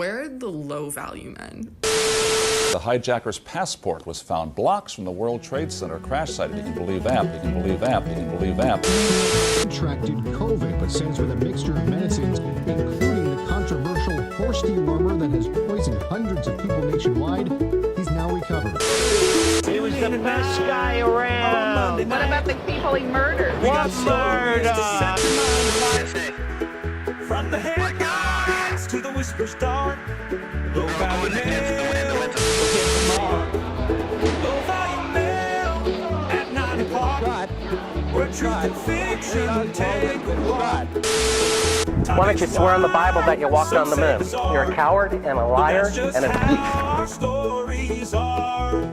Where are the low-value men? The hijacker's passport was found blocks from the World Trade Center crash site. You can believe that. You can believe that. You can believe that. Contracted COVID, but says with a mixture of medicines, including the controversial horse dewormer that has poisoned hundreds of people nationwide, he's now recovered. He was the best guy around. What about the people he murdered? What murder? From the headlines to the whisper star, low value mail, we'll hit the mark. Low value mail at 9 o'clock, where truth and fiction take a walk. Why don't you swear on the Bible that you walked on the moon? You're a coward and a liar and a thief. Our stories are.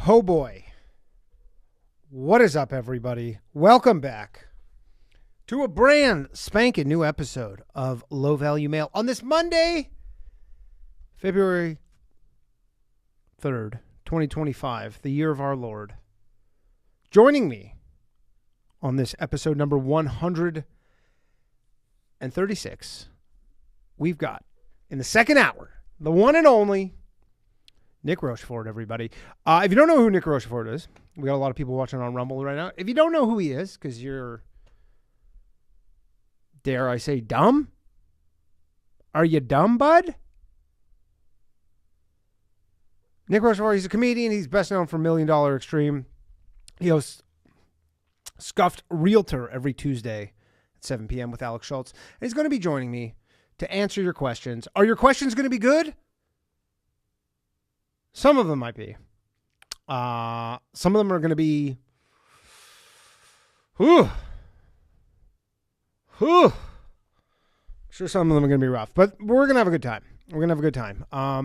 Oh boy. What is up, everybody? Welcome back to a brand spanking new episode of Low Value Mail on this Monday, February 3rd, 2025, the year of our Lord. Joining me on this episode number 136, we've got, in the second hour, the one and only Nick Rochefort, everybody. If you don't know who Nick Rochefort is, we got a lot of people watching on Rumble right now. If you don't know who he is, because you're, dare I say, dumb? Are you dumb, bud? Nick Rochefort, he's a comedian. He's best known for $1 Million Extreme. He hosts Scuffed Realtor every Tuesday at 7 p.m. with Alex Schultz. And he's going to be joining me to answer your questions. Are your questions going to be good? Some of them might be. Some of them are going to be. I'm sure some of them are going to be rough, but we're going to have a good time. I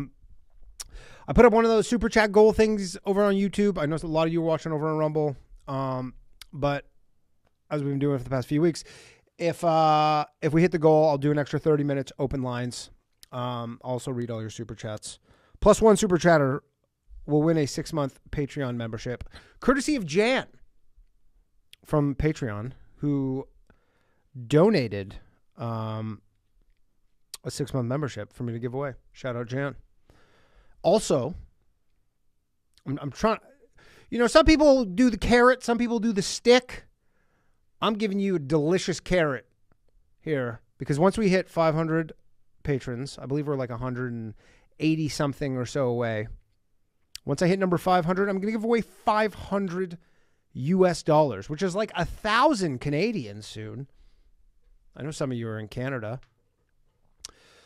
put up one of those super chat goal things over on YouTube. I know a lot of you are watching over on Rumble. But as we've been doing for the past few weeks, if we hit the goal, I'll do an extra 30 minutes open lines. Also read all your super chats. Plus one super chatter will win a 6-month Patreon membership, courtesy of Jan from Patreon, who donated a 6-month membership for me to give away. Shout out, Jan. Also, I'm trying, some people do the carrot, some people do the stick. I'm giving you a delicious carrot here, because once we hit 500 patrons, I believe we're like 180 something or so away. Once I hit number 500, I'm going to give away $500 US, which is like 1,000 Canadian soon. I know some of you are in Canada.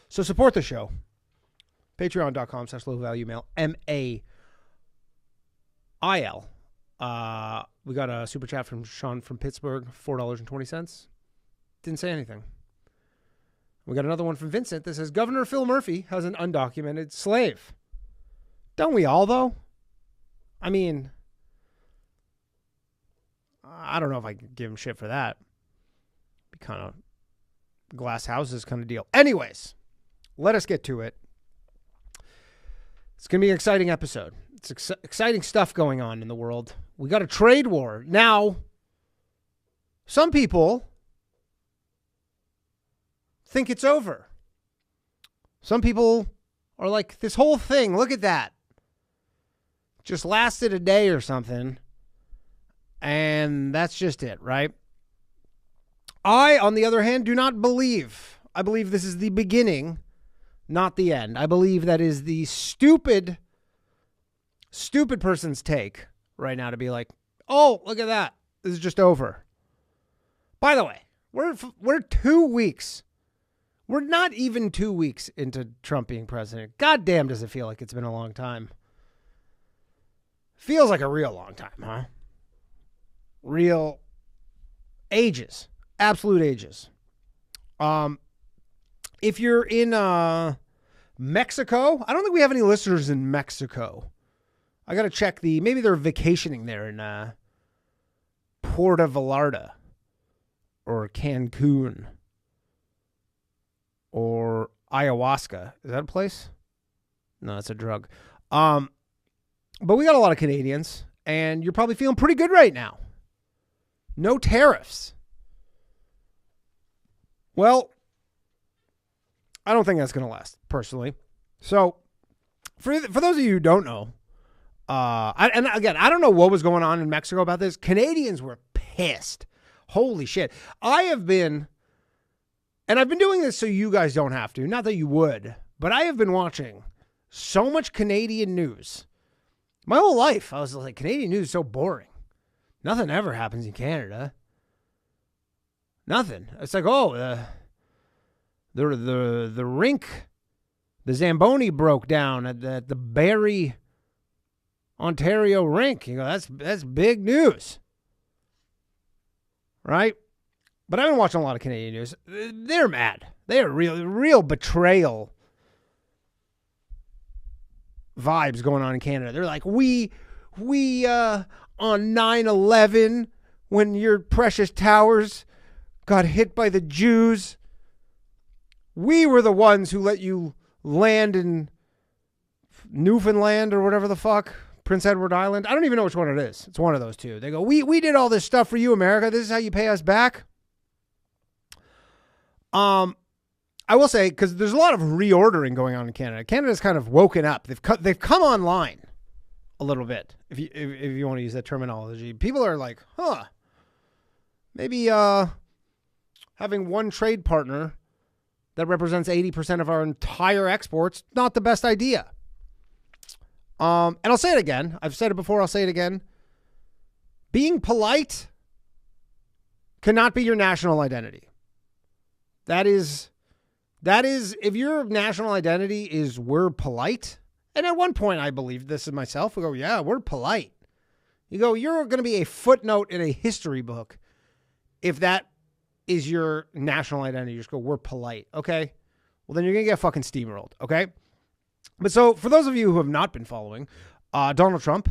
So support the show. Patreon.com/lowvaluemail. MAIL. We got a super chat from Sean from Pittsburgh, $4.20. Didn't say anything. We got another one from Vincent that says, Governor Phil Murphy has an undocumented slave. Don't we all, though? I mean, I don't know if I can give him shit for that. Be kind of glass houses kind of deal. Anyways, let us get to it. It's going to be an exciting episode. It's exciting stuff going on in the world. We got a trade war. Now, some people think it's over. Some people are like, this whole thing, look at that, just lasted a day or something, and that's just it, right? I, on the other hand, do not believe. I believe this is the beginning, not the end. I believe that is the stupid person's take right now to be like, oh, look at that, this is just over. By the way, we're 2 weeks. We're not even 2 weeks into Trump being president. God damn, does it feel like it's been a long time. Feels like a real long time, huh? Real ages. Absolute ages. If you're in Mexico, I don't think we have any listeners in Mexico. I got to check maybe they're vacationing there in Puerto Vallarta or Cancun. Or ayahuasca. Is that a place? No, it's a drug. But we got a lot of Canadians, and you're probably feeling pretty good right now. No tariffs. Well, I don't think that's going to last, personally. So, for those of you who don't know, and again, I don't know what was going on in Mexico about this. Canadians were pissed. Holy shit. I've been doing this so you guys don't have to. Not that you would, but I have been watching so much Canadian news. My whole life, I was like, Canadian news is so boring. Nothing ever happens in Canada. Nothing. It's like, the rink, the Zamboni broke down at the Barrie, Ontario rink. You go, that's big news. Right? But I've been watching a lot of Canadian news. They're mad. They are real betrayal vibes going on in Canada. They're like, we on 9/11, when your precious towers got hit by the Jews, we were the ones who let you land in Newfoundland or whatever the fuck, Prince Edward Island. I don't even know which one it is. It's one of those two. They go, we did all this stuff for you, America. This is how you pay us back. I will say, because there's a lot of reordering going on in Canada. Canada's kind of woken up. They've come online a little bit, if you want to use that terminology. People are like, maybe having one trade partner that represents 80% of our entire exports, not the best idea. And I'll say it again. I've said it before. I'll say it again. Being polite cannot be your national identity. That is, if your national identity is we're polite, and at one point I believed this in myself. We go, yeah, we're polite. You go, you're going to be a footnote in a history book if that is your national identity. You just go, we're polite. Okay. Well, then you're going to get fucking steamrolled. Okay. But so for those of you who have not been following, Donald Trump,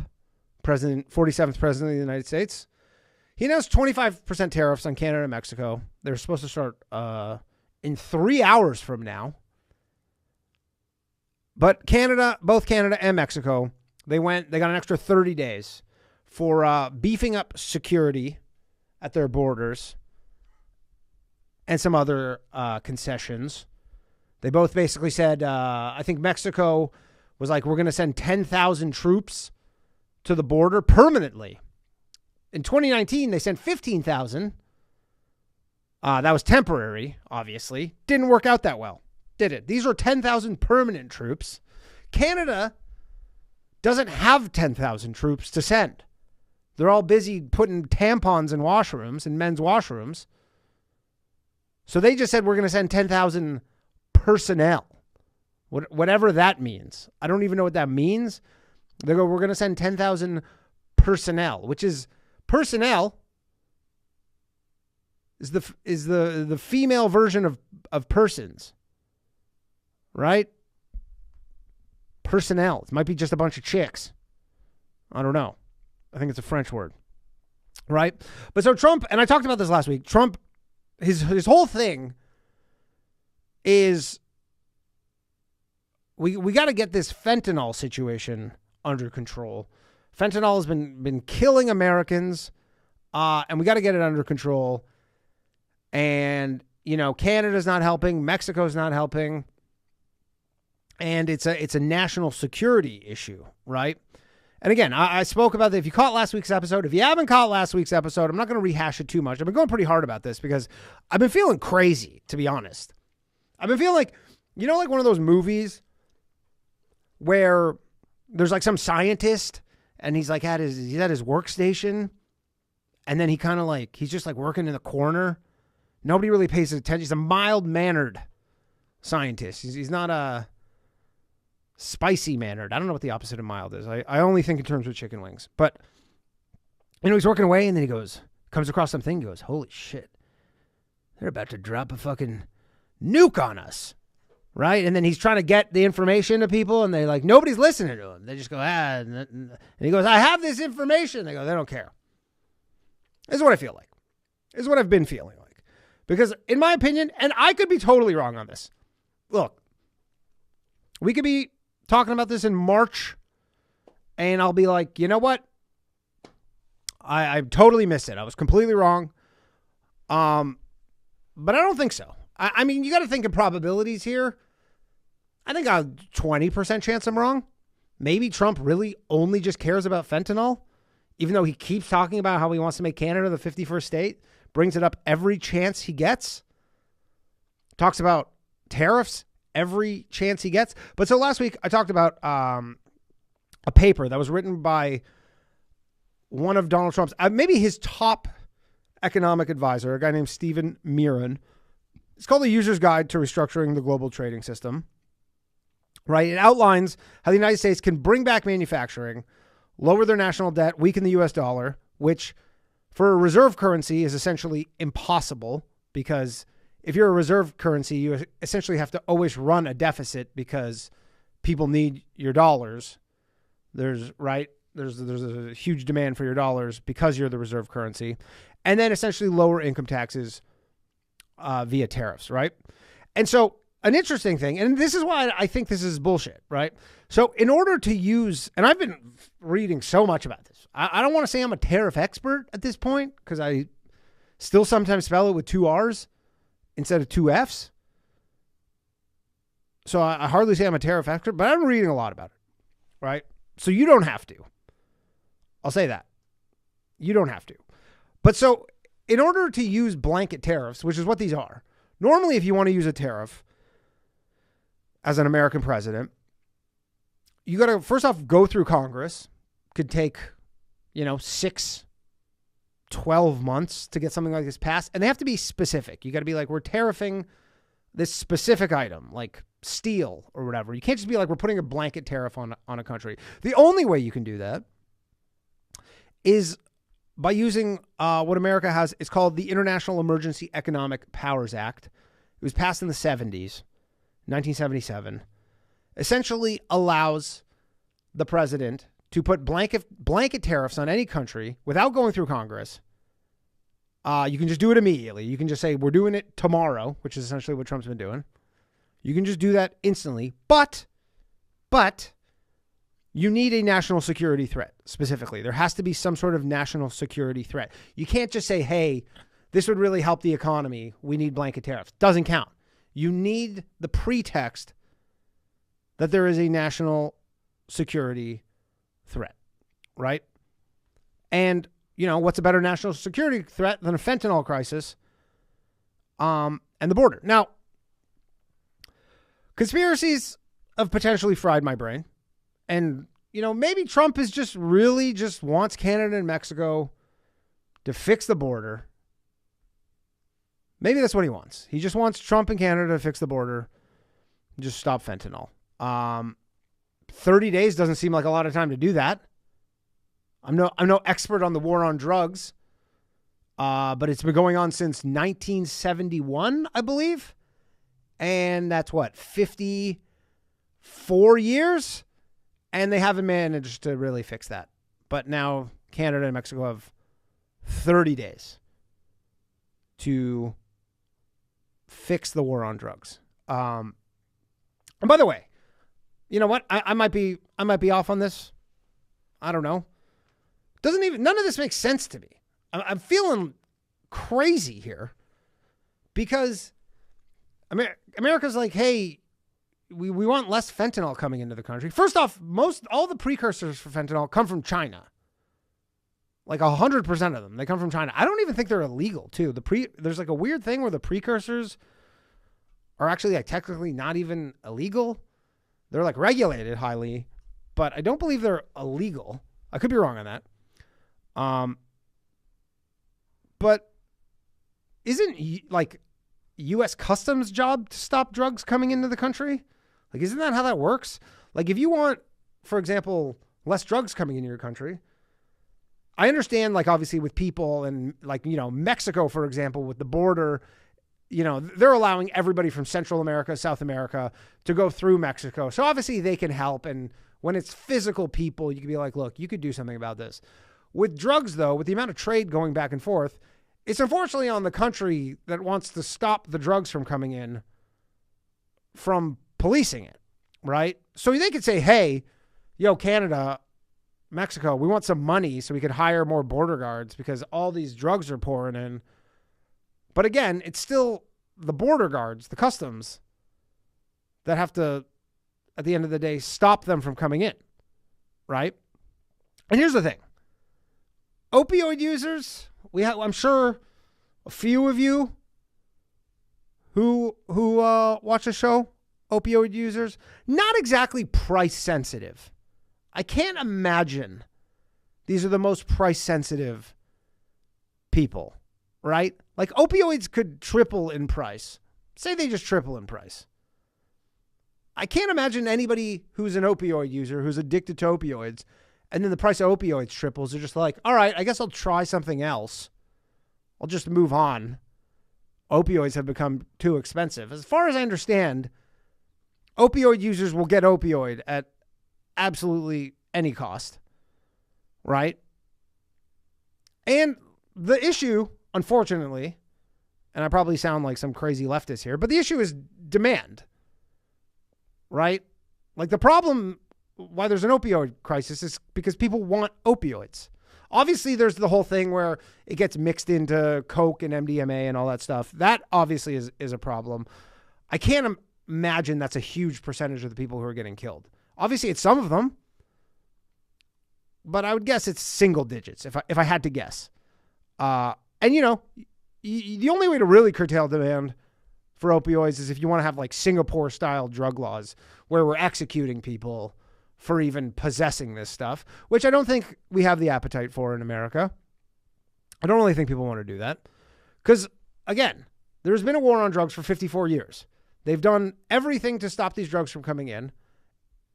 47th president of the United States, he announced 25% tariffs on Canada and Mexico. They're supposed to start in 3 hours from now. But both Canada and Mexico, they got an extra 30 days for beefing up security at their borders and some other concessions. They both basically said, I think Mexico was like, we're going to send 10,000 troops to the border permanently. In 2019, they sent 15,000. That was temporary, obviously. Didn't work out that well, did it? These are 10,000 permanent troops. Canada doesn't have 10,000 troops to send. They're all busy putting tampons in washrooms, in men's washrooms. So they just said, we're going to send 10,000 personnel, whatever that means. I don't even know what that means. They go, we're going to send 10,000 personnel, which is personnel is the female version of persons, right? Personnel. It might be just a bunch of chicks. I don't know. I think it's a French word, right? But so Trump, and I talked about this last week, Trump, his whole thing is we got to get this fentanyl situation under control. Fentanyl has been killing Americans, and we got to get it under control. And, you know, Canada's not helping. Mexico's not helping. And it's a national security issue, right? And again, I spoke about that. If you caught last week's episode, if you haven't caught last week's episode, I'm not going to rehash it too much. I've been going pretty hard about this because I've been feeling crazy, to be honest. I've been feeling like, you know, like one of those movies where there's like some scientist and he's like he's at his workstation, and then he kind of like, he's just like working in the corner. Nobody really pays attention. He's a mild-mannered scientist. He's not a spicy-mannered. I don't know what the opposite of mild is. I only think in terms of chicken wings. But, you know, he's working away, and then he comes across something, goes, holy shit, they're about to drop a fucking nuke on us, right? And then he's trying to get the information to people, and they like, nobody's listening to him. They just go, and he goes, I have this information. They go, they don't care. This is what I feel like. This is what I've been feeling like. Because in my opinion, and I could be totally wrong on this. Look, we could be talking about this in March, and I'll be like, you know what? I totally missed it. I was completely wrong. But I don't think so. I mean, you got to think in probabilities here. I think a 20% chance I'm wrong. Maybe Trump really only just cares about fentanyl, even though he keeps talking about how he wants to make Canada the 51st state, brings it up every chance he gets, talks about tariffs every chance he gets. But so last week I talked about a paper that was written by one of Donald Trump's, maybe his top economic advisor, a guy named Stephen Miran. It's called The User's Guide to Restructuring the Global Trading System. Right? It outlines how the United States can bring back manufacturing, lower their national debt, weaken the U.S. dollar, which for a reserve currency is essentially impossible because if you're a reserve currency, you essentially have to always run a deficit because people need your dollars. There's a huge demand for your dollars because you're the reserve currency. And then essentially lower income taxes via tariffs, right? And so an interesting thing, and this is why I think this is bullshit, right? So in order to use, and I've been reading so much about this. I don't want to say I'm a tariff expert at this point because I still sometimes spell it with 2 R's instead of 2 F's. So I hardly say I'm a tariff expert, but I'm reading a lot about it, right? So you don't have to. I'll say that. You don't have to. But so in order to use blanket tariffs, which is what these are, normally if you want to use a tariff as an American president, you got to first off go through Congress. Could take, 6, 12 months to get something like this passed. And they have to be specific. You got to be like, we're tariffing this specific item, like steel or whatever. You can't just be like, we're putting a blanket tariff on a country. The only way you can do that is by using what America has. It's called the International Emergency Economic Powers Act. It was passed in the 70s, 1977. Essentially allows the president to put blanket tariffs on any country without going through Congress. You can just do it immediately. You can just say, we're doing it tomorrow, which is essentially what Trump's been doing. You can just do that instantly. But you need a national security threat specifically. There has to be some sort of national security threat. You can't just say, hey, this would really help the economy. We need blanket tariffs. Doesn't count. You need the pretext that there is a national security threat, right? And, what's a better national security threat than a fentanyl crisis and the border? Now, conspiracies have potentially fried my brain. And, maybe Trump is just wants Canada and Mexico to fix the border. Maybe that's what he wants. He just wants Trump and Canada to fix the border and just stop fentanyl. 30 days doesn't seem like a lot of time to do that. I'm no expert on the war on drugs, but it's been going on since 1971, I believe. And that's 54 years? And they haven't managed to really fix that. But now Canada and Mexico have 30 days to fix the war on drugs. And by the way, you know what? I might be off on this. I don't know. None of this makes sense to me. I'm feeling crazy here because America's like, hey, we want less fentanyl coming into the country. First off, all the precursors for fentanyl come from China. Like 100% of them, they come from China. I don't even think they're illegal too. There's like a weird thing where the precursors are actually like technically not even illegal. They're like regulated highly, but I don't believe they're illegal. I could be wrong on that. But isn't like U.S. Customs job to stop drugs coming into the country? Like, isn't that how that works? Like, if you want, for example, less drugs coming into your country, I understand, like, obviously with people and like, Mexico, for example, with the border, they're allowing everybody from Central America, South America to go through Mexico. So obviously they can help. And when it's physical people, you can be like, look, you could do something about this. With drugs, though, with the amount of trade going back and forth, it's unfortunately on the country that wants to stop the drugs from coming in from policing it, right? So they could say, hey, Canada, Mexico, we want some money so we could hire more border guards because all these drugs are pouring in. But again, it's still the border guards, the customs, that have to, at the end of the day, stop them from coming in, right? And here's the thing. Opioid users, I'm sure a few of you who watch the show, opioid users, not exactly price sensitive. I can't imagine these are the most price sensitive people, right? Like opioids could triple in price. Say they just triple in price. I can't imagine anybody who's an opioid user, who's addicted to opioids, and then the price of opioids triples. They're just like, all right, I guess I'll try something else. I'll just move on. Opioids have become too expensive. As far as I understand, opioid users will get opioid at absolutely any cost, right? And the issue, unfortunately, and I probably sound like some crazy leftist here, but the issue is demand, right? Like the problem why there's an opioid crisis is because people want opioids. Obviously, there's the whole thing where it gets mixed into coke and MDMA and all that stuff. That obviously is a problem. I can't imagine that's a huge percentage of the people who are getting killed. Obviously, it's some of them, but I would guess it's single digits if I had to guess. And the only way to really curtail demand for opioids is if you want to have like Singapore-style drug laws where we're executing people for even possessing this stuff, which I don't think we have the appetite for in America. I don't really think people want to do that. Because, again, there's been a war on drugs for 54 years. They've done everything to stop these drugs from coming in.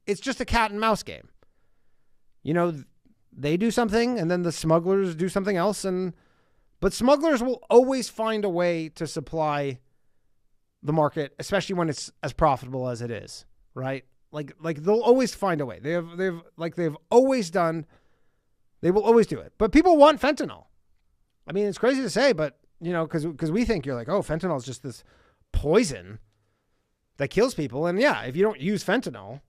It's just a cat and mouse game. They do something, and then the smugglers do something else. But smugglers will always find a way to supply the market, especially when it's as profitable as it is, right? Like they'll always find a way. They've always done. They will always do it. But people want fentanyl. I mean, it's crazy to say, but because we think you're like, oh, fentanyl is just this poison that kills people, and yeah, if you don't use fentanyl,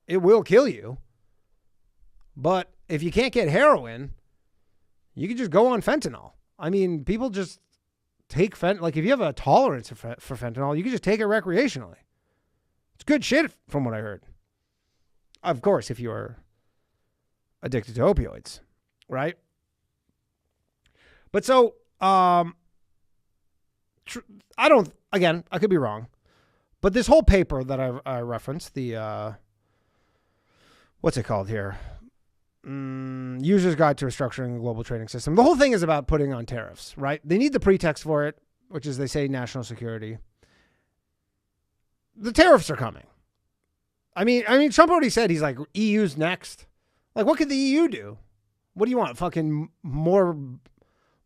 it will kill you. But if you can't get heroin, you can just go on fentanyl. I mean, people just take fentanyl. Like if you have a tolerance for fentanyl, you can just take it recreationally. It's good shit from what I heard. Of course, if you are addicted to opioids, right? But so, I could be wrong. But this whole paper that I referenced, the, what's it called here? User's Guide to Restructuring the Global Trading System. The whole thing is about putting on tariffs, right? They need the pretext for it, which is, they say, national security. The tariffs are coming. I mean, Trump already said he's like, EU's next. Like, what could the EU do? What do you want? Fucking more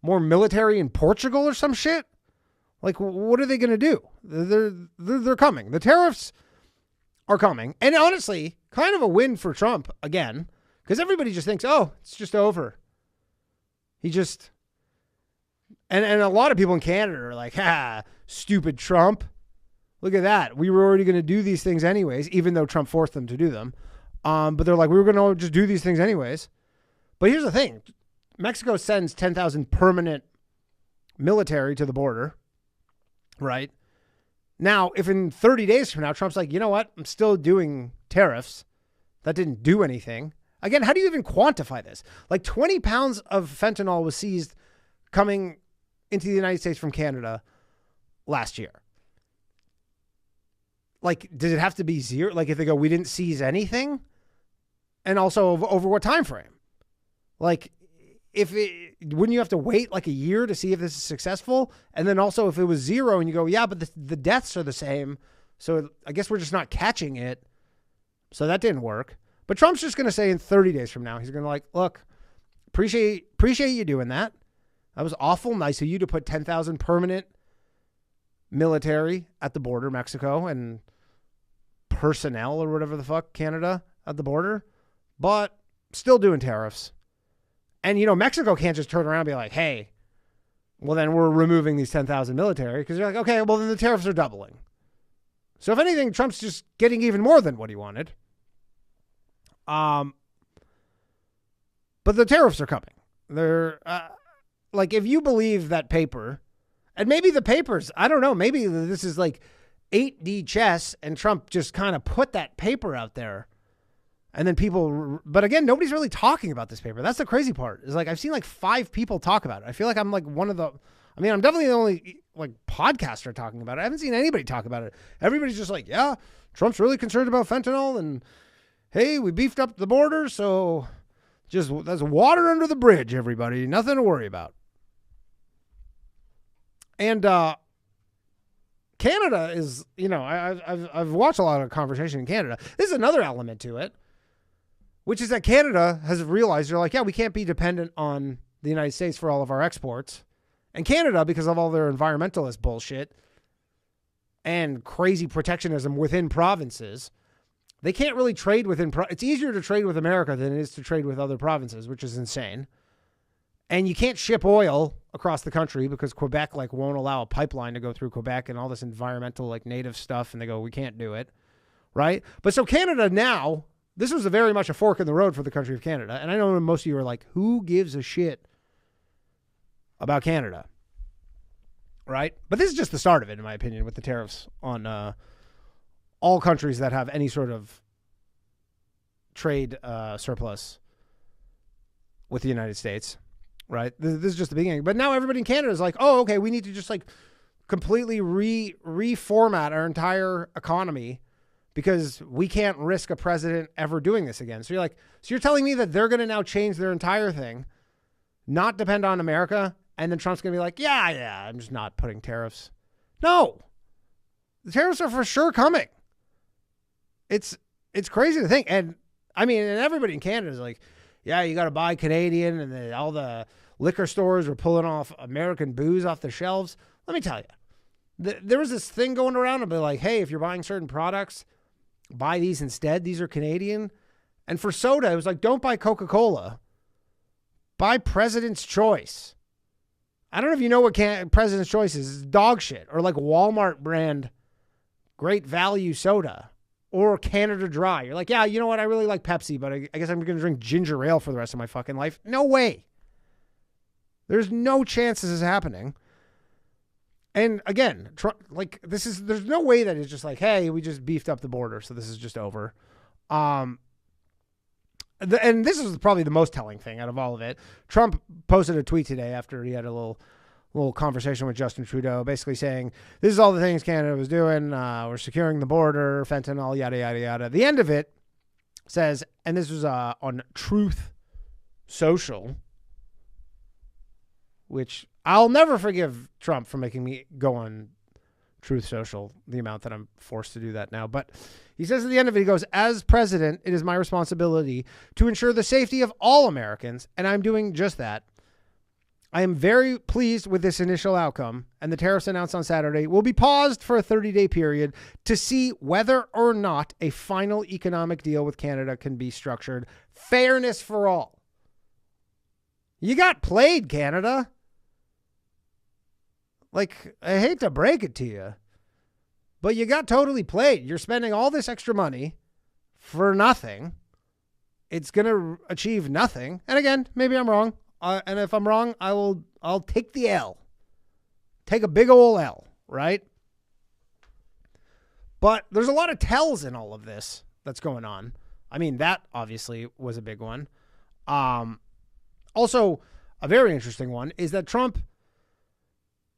military in Portugal or some shit? Like, what are they going to do? They're coming. The tariffs are coming. And honestly, kind of a win for Trump again, because everybody just thinks, oh, it's just over. And a lot of people in Canada are like, stupid Trump. Look at that. We were already going to do these things anyways, even though Trump forced them to do them. But they're like, we were going to just do these things anyways. But here's the thing. Mexico sends 10,000 permanent military to the border, right? Now, if in 30 days from now, Trump's like, you know what? I'm still doing tariffs. That didn't do anything. Again, how do you even quantify this? Like 20 pounds of fentanyl was seized coming into the United States from Canada last year. Like, does it have to be zero? Like, if they go, we didn't seize anything? And also, over what time frame? Like, wouldn't you have to wait like a year to see if this is successful? And then also, if it was zero and you go, yeah, but the deaths are the same, so I guess we're just not catching it. So that didn't work. But Trump's just going to say in 30 days from now, he's going to like, look, appreciate you doing that. That was awful nice of you to put 10,000 permanent military at the border, Mexico, and personnel or whatever the fuck, Canada at the border, but still doing tariffs. And, Mexico can't just turn around and be like, hey, well, then we're removing these 10,000 military, because you're like, okay, well, then the tariffs are doubling. So if anything, Trump's just getting even more than what he wanted. But the tariffs are coming. They're like, if you believe that paper, and maybe the papers, I don't know, maybe this is like 8D chess and Trump just kind of put that paper out there. And then people, but again, nobody's really talking about this paper. That's the crazy part. Is like, I've seen like 5 people talk about it. I feel like I'm like one of the, I mean, I'm definitely the only like podcaster talking about it. I haven't seen anybody talk about it. Everybody's just like, yeah, Trump's really concerned about fentanyl. And hey, we beefed up the border. So just, that's water under the bridge, everybody. Nothing to worry about. And, Canada is, you know, I've watched a lot of conversation in Canada. This is another element to it, which is that Canada has realized, they're like, yeah, we can't be dependent on the United States for all of our exports. And Canada, because of all their environmentalist bullshit and crazy protectionism within provinces, they can't really trade within, it's easier to trade with America than it is to trade with other provinces, which is insane. And you can't ship oil across the country because Quebec like won't allow a pipeline to go through Quebec and all this environmental like native stuff. And they go, we can't do it. Right. But so Canada now, this was very much a fork in the road for the country of Canada. And I know most of you are like, who gives a shit about Canada? Right. But this is just the start of it, in my opinion, with the tariffs on all countries that have any sort of trade surplus with the United States. Right. This is just the beginning. But now everybody in Canada is like, oh, okay, we need to just like completely reformat our entire economy because we can't risk a president ever doing this again. So you're like, so you're telling me that they're going to now change their entire thing, not depend on America. And then Trump's going to be like, yeah, I'm just not putting tariffs. No, the tariffs are for sure coming. It's crazy to think. And I mean, and everybody in Canada is like, yeah, you got to buy Canadian, and then all the liquor stores were pulling off American booze off the shelves. Let me tell you, there was this thing going around about like, hey, if you're buying certain products, buy these instead. These are Canadian. And for soda, it was like, don't buy Coca-Cola. Buy President's Choice. I don't know if you know what President's Choice is. It's dog shit. Or like Walmart brand Great Value soda. Or Canada Dry. You're like, yeah, you know what? I really like Pepsi, but I guess I'm going to drink ginger ale for the rest of my fucking life. No way. There's no chance this is happening. And again, there's no way that it's just like, hey, we just beefed up the border, so this is just over. And this is probably the most telling thing out of all of it. Trump posted a tweet today after he had a little conversation with Justin Trudeau, basically saying, this is all the things Canada was doing. We're securing the border, fentanyl, yada, yada, yada. The end of it says, and this was on Truth Social, which I'll never forgive Trump for making me go on Truth Social, the amount that I'm forced to do that now. But he says at the end of it, he goes, as president, it is my responsibility to ensure the safety of all Americans, and I'm doing just that. I am very pleased with this initial outcome, and the tariffs announced on Saturday will be paused for a 30-day period to see whether or not a final economic deal with Canada can be structured. Fairness for all. You got played, Canada. Like, I hate to break it to you, but you got totally played. You're spending all this extra money for nothing. It's going to achieve nothing. And again, maybe I'm wrong. And if I'm wrong, I'll take the L. Take a big ol' L, right? But there's a lot of tells in all of this that's going on. I mean, that obviously was a big one. Also, a very interesting one is that Trump,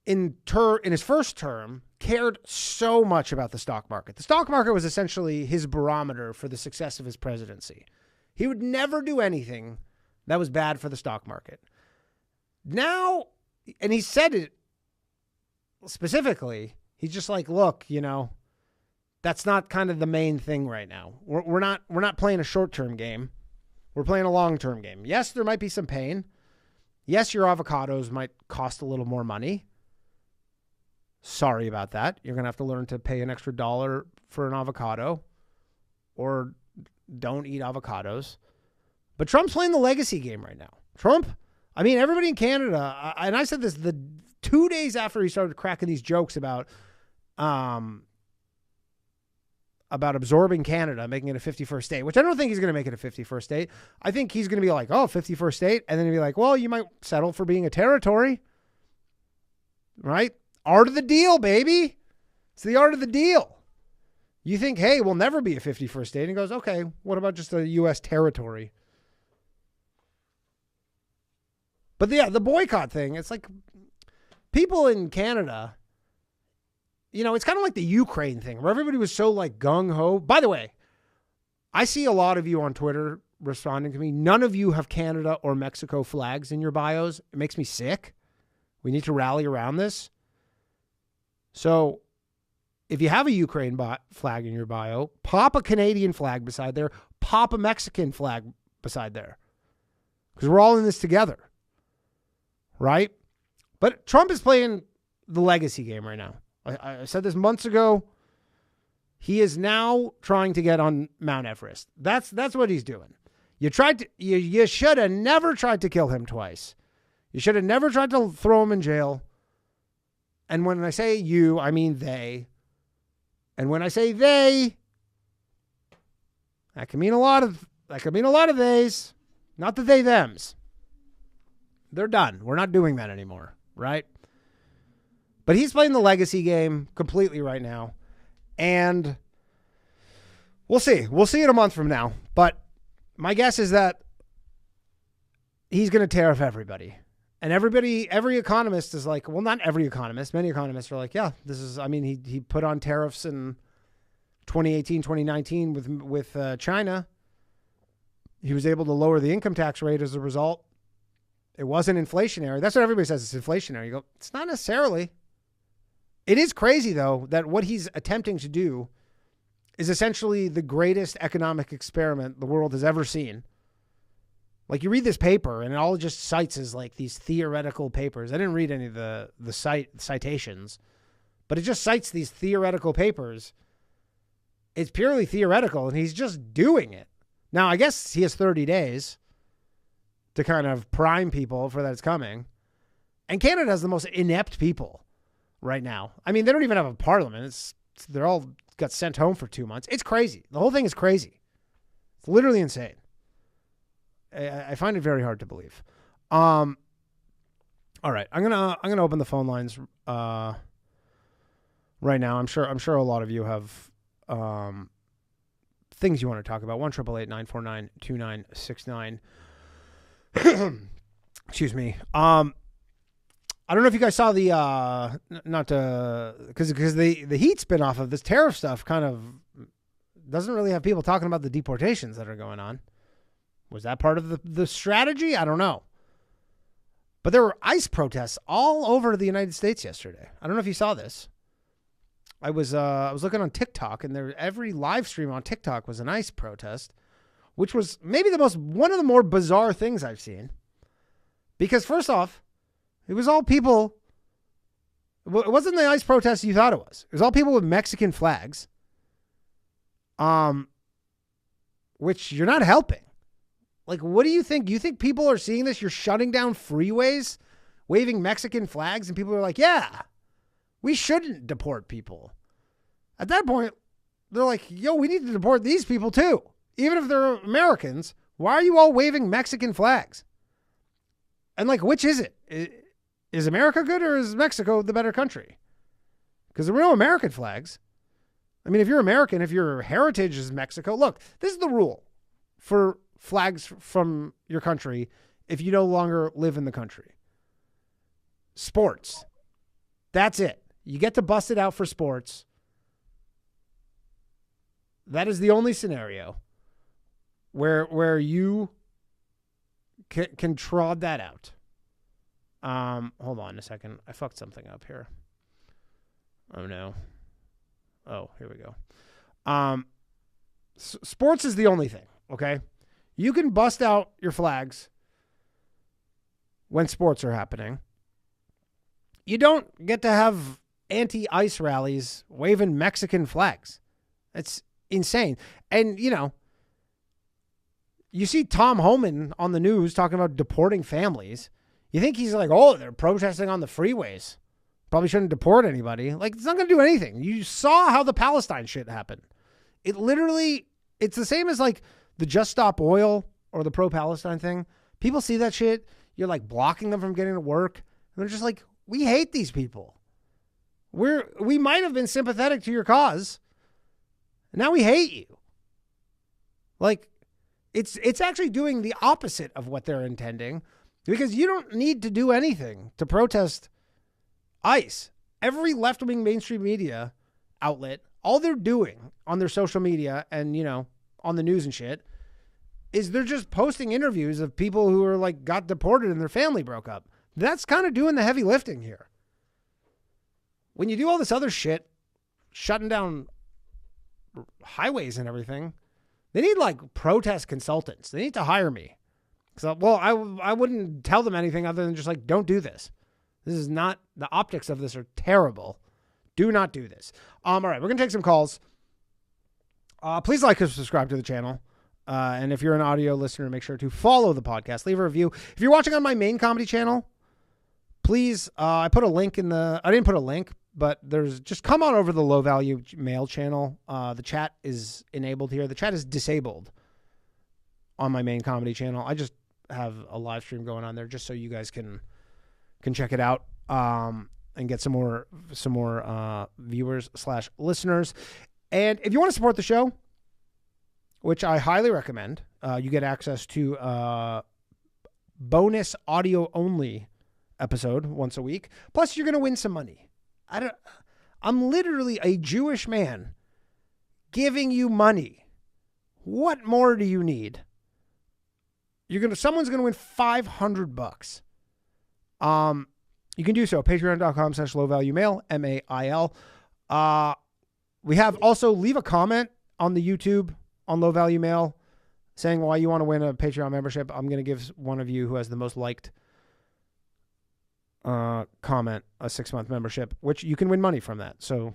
in his first term, cared so much about the stock market. The stock market was essentially his barometer for the success of his presidency. He would never do anything that was bad for the stock market. Now, and he said it specifically, he's just like, look, that's not kind of the main thing right now. We're not playing a short-term game. We're playing a long-term game. Yes, there might be some pain. Yes, your avocados might cost a little more money. Sorry about that. You're going to have to learn to pay an extra $1 for an avocado, or don't eat avocados. But Trump's playing the legacy game right now. Everybody in Canada, and I said this the 2 days after he started cracking these jokes about about absorbing Canada, making it a 51st state, which I don't think he's going to make it a 51st state. I think he's going to be like, oh, 51st state. And then he'll be like, well, you might settle for being a territory. Right? Art of the deal, baby. It's the art of the deal. You think, hey, we'll never be a 51st state. And he goes, okay, what about just a U.S. territory? But yeah, the boycott thing, it's like people in Canada, you know, it's kind of like the Ukraine thing where everybody was so like gung-ho. By the way, I see a lot of you on Twitter responding to me. None of you have Canada or Mexico flags in your bios. It makes me sick. We need to rally around this. So if you have a Ukraine flag in your bio, pop a Canadian flag beside there, pop a Mexican flag beside there. Because we're all in this together. Right? But Trump is playing the legacy game right now. I said this months ago. He is now trying to get on Mount Everest. That's what he's doing. You should have never tried to kill him twice. You should have never tried to throw him in jail. And when I say you, I mean they. And when I say they, that can mean a lot of theys, not the they thems. They're done. We're not doing that anymore, right? But he's playing the legacy game completely right now. And we'll see. We'll see it a month from now. But my guess is that he's going to tariff everybody. And every economist is like, well, not every economist. Many economists are like, yeah, this is, I mean, he put on tariffs in 2018, 2019 with China. He was able to lower the income tax rate as a result. It wasn't inflationary. That's what everybody says. It's inflationary. You go, it's not necessarily. It is crazy, though, that what he's attempting to do is essentially the greatest economic experiment the world has ever seen. Like, you read this paper, and it all just cites as, like, these theoretical papers. I didn't read any of the citations, but it just cites these theoretical papers. It's purely theoretical, and he's just doing it. Now, I guess he has 30 days to kind of prime people for that it's coming. And Canada has the most inept people right now. I mean, they don't even have a parliament. They're all got sent home for 2 months. It's crazy. The whole thing is crazy. It's literally insane. I find it very hard to believe. All right, I'm gonna open the phone lines right now. I'm sure a lot of you have things you want to talk about. 1-888-949-2969. Excuse me. I don't know if you guys saw the because the heat spin off of this tariff stuff kind of doesn't really have people talking about the deportations that are going on. Was that part of the strategy? I don't know. But there were ICE protests all over the United States yesterday. I don't know if you saw this. I was looking on TikTok, and every live stream on TikTok was an ICE protest, which was maybe one of the more bizarre things I've seen. Because first off, it was all people. It wasn't the ICE protest you thought it was. It was all people with Mexican flags. Which you're not helping. Like, what do you think? Do you think people are seeing this? You're shutting down freeways, waving Mexican flags, and people are like, yeah, we shouldn't deport people. At that point, they're like, yo, we need to deport these people too. Even if they're Americans, why are you all waving Mexican flags? And like, which is it? Is America good or is Mexico the better country? Because there were no American flags. I mean, if you're American, if your heritage is Mexico, look, this is the rule for flags from your country if you no longer live in the country. Sports. That's it. You get to bust it out for sports. That is the only scenario where you can trod that out. Hold on a second. I fucked something up here. Oh, no. Oh, here we go. Sports is the only thing, okay? You can bust out your flags when sports are happening. You don't get to have anti-ICE rallies waving Mexican flags. It's insane. And, you know, you see Tom Homan on the news talking about deporting families. You think he's like, oh, they're protesting on the freeways. Probably shouldn't deport anybody. Like, it's not going to do anything. You saw how the Palestine shit happened. It's the same as like the Just Stop Oil or the pro-Palestine thing. People see that shit. You're like blocking them from getting to work. And they're just like, we hate these people. We might have been sympathetic to your cause. And now we hate you. Like, it's actually doing the opposite of what they're intending, because you don't need to do anything to protest ICE. Every left-wing mainstream media outlet, all they're doing on their social media and, on the news and shit, is they're just posting interviews of people who are like got deported and their family broke up. That's kind of doing the heavy lifting here. When you do all this other shit, shutting down highways and everything, they need like protest consultants. They need to hire me. So, I wouldn't tell them anything other than just like, don't do this. This is not, the optics of this are terrible. Do not do this. All right, we're going to take some calls. Please like and subscribe to the channel. And if you're an audio listener, make sure to follow the podcast. Leave a review. If you're watching on my main comedy channel, please, I put a link I didn't put a link, but just come on over to the Low Value Mail channel. The chat is enabled here. The chat is disabled on my main comedy channel. I just have a live stream going on there just so you guys can check it out and get some more viewers / listeners. And if you want to support the show, which I highly recommend, you get access to bonus audio only episode once a week. Plus, you're going to win some money. I'm literally a Jewish man giving you money. What more do you need? Someone's going to win $500. You can do so. Patreon.com/lowvaluemail, MAIL. We have also leave a comment on the YouTube on Low Value Mail saying why you want to win a Patreon membership. I'm going to give one of you who has the most liked comment a 6-month membership, which you can win money from that. So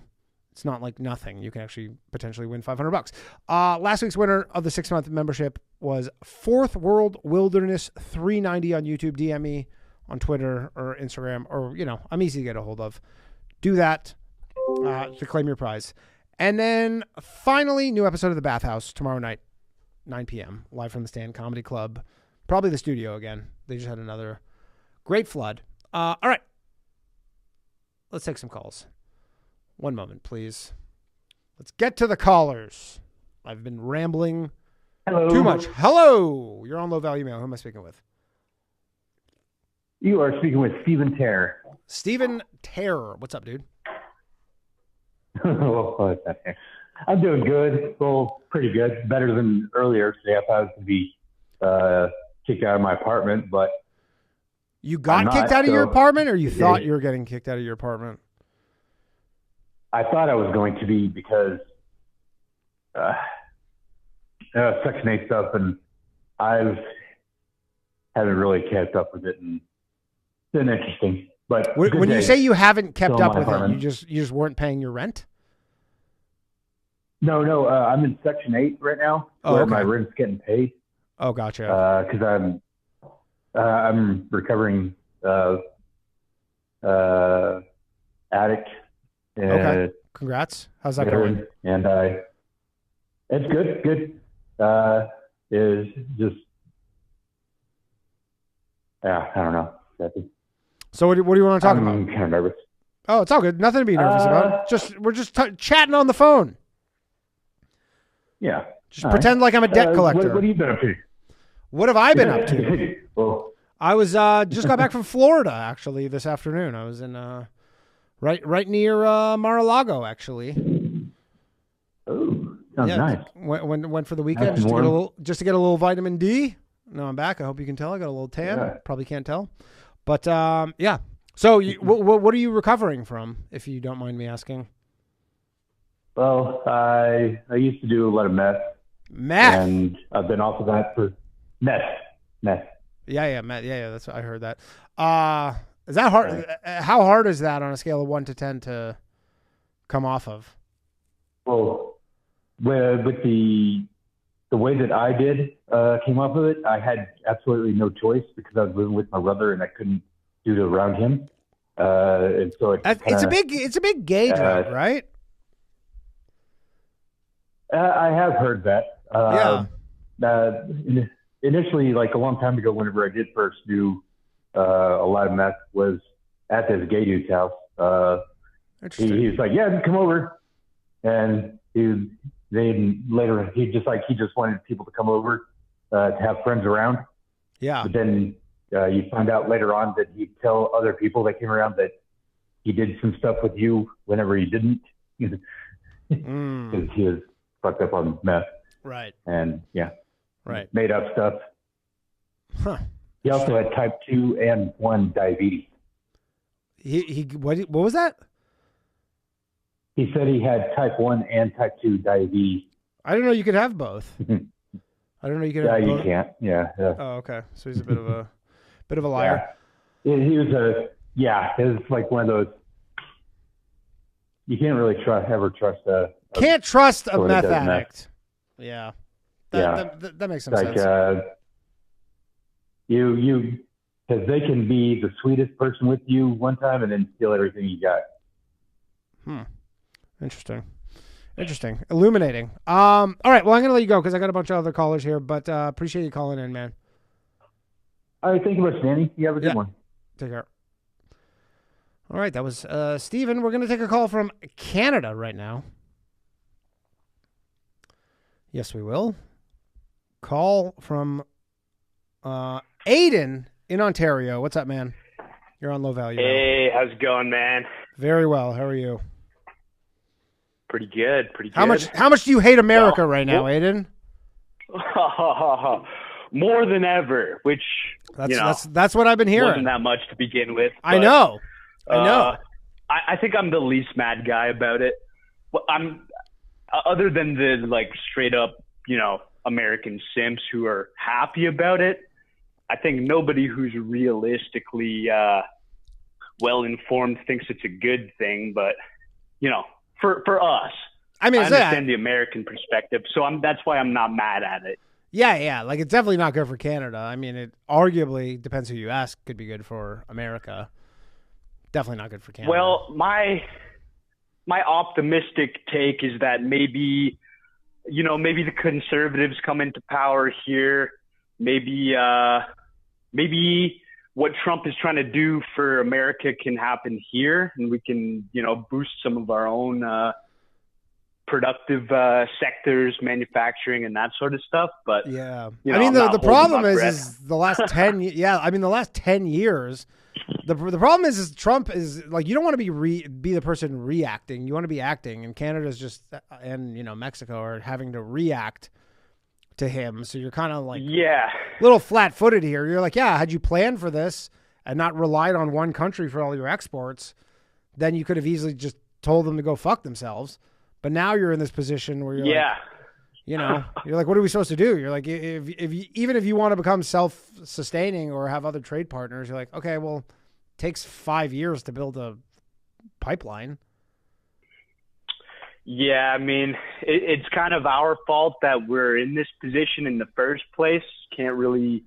it's not like nothing. You can actually potentially win $500. Last week's winner of the 6-month membership was Fourth World Wilderness 390 on YouTube. DM me on Twitter or Instagram, or, I'm easy to get a hold of. Do that to claim your prize. And then finally, new episode of The Bathhouse tomorrow night, 9 p.m., live from the Stand Comedy Club. Probably the studio again. They just had another great flood. All right. Let's take some calls. One moment, please. Let's get to the callers. I've been rambling too much. Hello. You're on Low Value Mail. Who am I speaking with? You are speaking with Stephen Terror. Stephen Terror. What's up, dude? I'm doing good. Well, pretty good. Better than earlier today. I thought I was going to be kicked out of my apartment, but you got kicked out of your apartment, or you thought you were getting kicked out of your apartment? I thought I was going to be, because Section 8 stuff, and I haven't really kept up with it, and it's been interesting. But when you say you haven't kept up with it, you just weren't paying your rent? No. I'm in Section 8 right now, where my rent's getting paid. Oh, gotcha. Because I'm recovering addict. Okay. Congrats. How's that going? And it's good. Good. Is just I don't know. So what do you want to talk about? I'm kind of nervous. Oh, it's all good. Nothing to be nervous about. We're just chatting on the phone. Yeah. Just pretend like I'm a debt collector. What have you been up to? What have I been up to? Well, I was just got back from Florida actually this afternoon. I was in right near Mar-a-Lago actually. Oh, sounds nice. Went for the weekend just to get a little vitamin D. No, I'm back. I hope you can tell. I got a little tan. Yeah. Probably can't tell. But, yeah. So what are you recovering from, if you don't mind me asking? Well, I used to do a lot of meth. Meth? And I've been off of that for meth. Yeah, meth. Yeah, that's what I heard that. Is that hard? How hard is that on a scale of 1 to 10 to come off of? Well, with the way that I came off of it, I had absolutely no choice, because I was living with my brother and I couldn't do it around him. And so it's a big gauge, right? I have heard that. Initially, like a long time ago, whenever I did first do a lot of meth, was at this gay dude's house. He was like, "Yeah, come over," and he just wanted people to come over to have friends around. Yeah. But then you find out later on that he'd tell other people that came around that he did some stuff with you whenever he didn't, because he was fucked up on meth. Right. And right, made up stuff. Huh. He also had type 2 and 1 diabetes. What was that? He said he had type 1 and type 2 diabetes. I didn't know you could have both. I don't know you could have both. You can't. Yeah. Oh, okay. So he's a bit of a liar. Yeah. He was it's like one of those, you can't really ever trust can't trust a meth addict. Yeah. That makes some sense. Because they can be the sweetest person with you one time and then steal everything you got. Interesting. Illuminating. All right. Well, I'm going to let you go because I got a bunch of other callers here, but appreciate you calling in, man. All right. Thank you much, Danny. You have a good one. Take care. All right. That was Steven. We're going to take a call from Canada right now. Yes, we will. Call from Aiden in Ontario. What's up, man? You're on Low Value. Hey, how's it going, man? Very well. How are you? Pretty good. How much do you hate America right now, Aiden? More than ever, which that's what I've been hearing. Wasn't that much to begin with. But, I know. I think I'm the least mad guy about it. Well, I'm other than the straight up, American simps who are happy about it. I think nobody who's realistically well informed thinks it's a good thing, but for us, I understand the American perspective, so that's why I'm not mad at it. Yeah, like it's definitely not good for Canada. I mean, it arguably depends who you ask. Could be good for America. Definitely not good for Canada. Well, my optimistic take is that maybe the conservatives come into power here. Maybe what Trump is trying to do for America can happen here, and we can, boost some of our own productive sectors, manufacturing, and that sort of stuff. But I mean, the problem is the last 10. The last 10 years. The problem is Trump is you don't want to be the person reacting. You want to be acting, and Canada's just and Mexico are having to react to him. So you're kind of a little flat-footed here. You're had you planned for this and not relied on one country for all your exports, then you could have easily just told them to go fuck themselves. But now you're in this position where you're you're what are we supposed to do? You're even if you want to become self-sustaining or have other trade partners, you're okay, well, it takes 5 years to build a pipeline. Yeah, I mean, it's kind of our fault that we're in this position in the first place. Can't really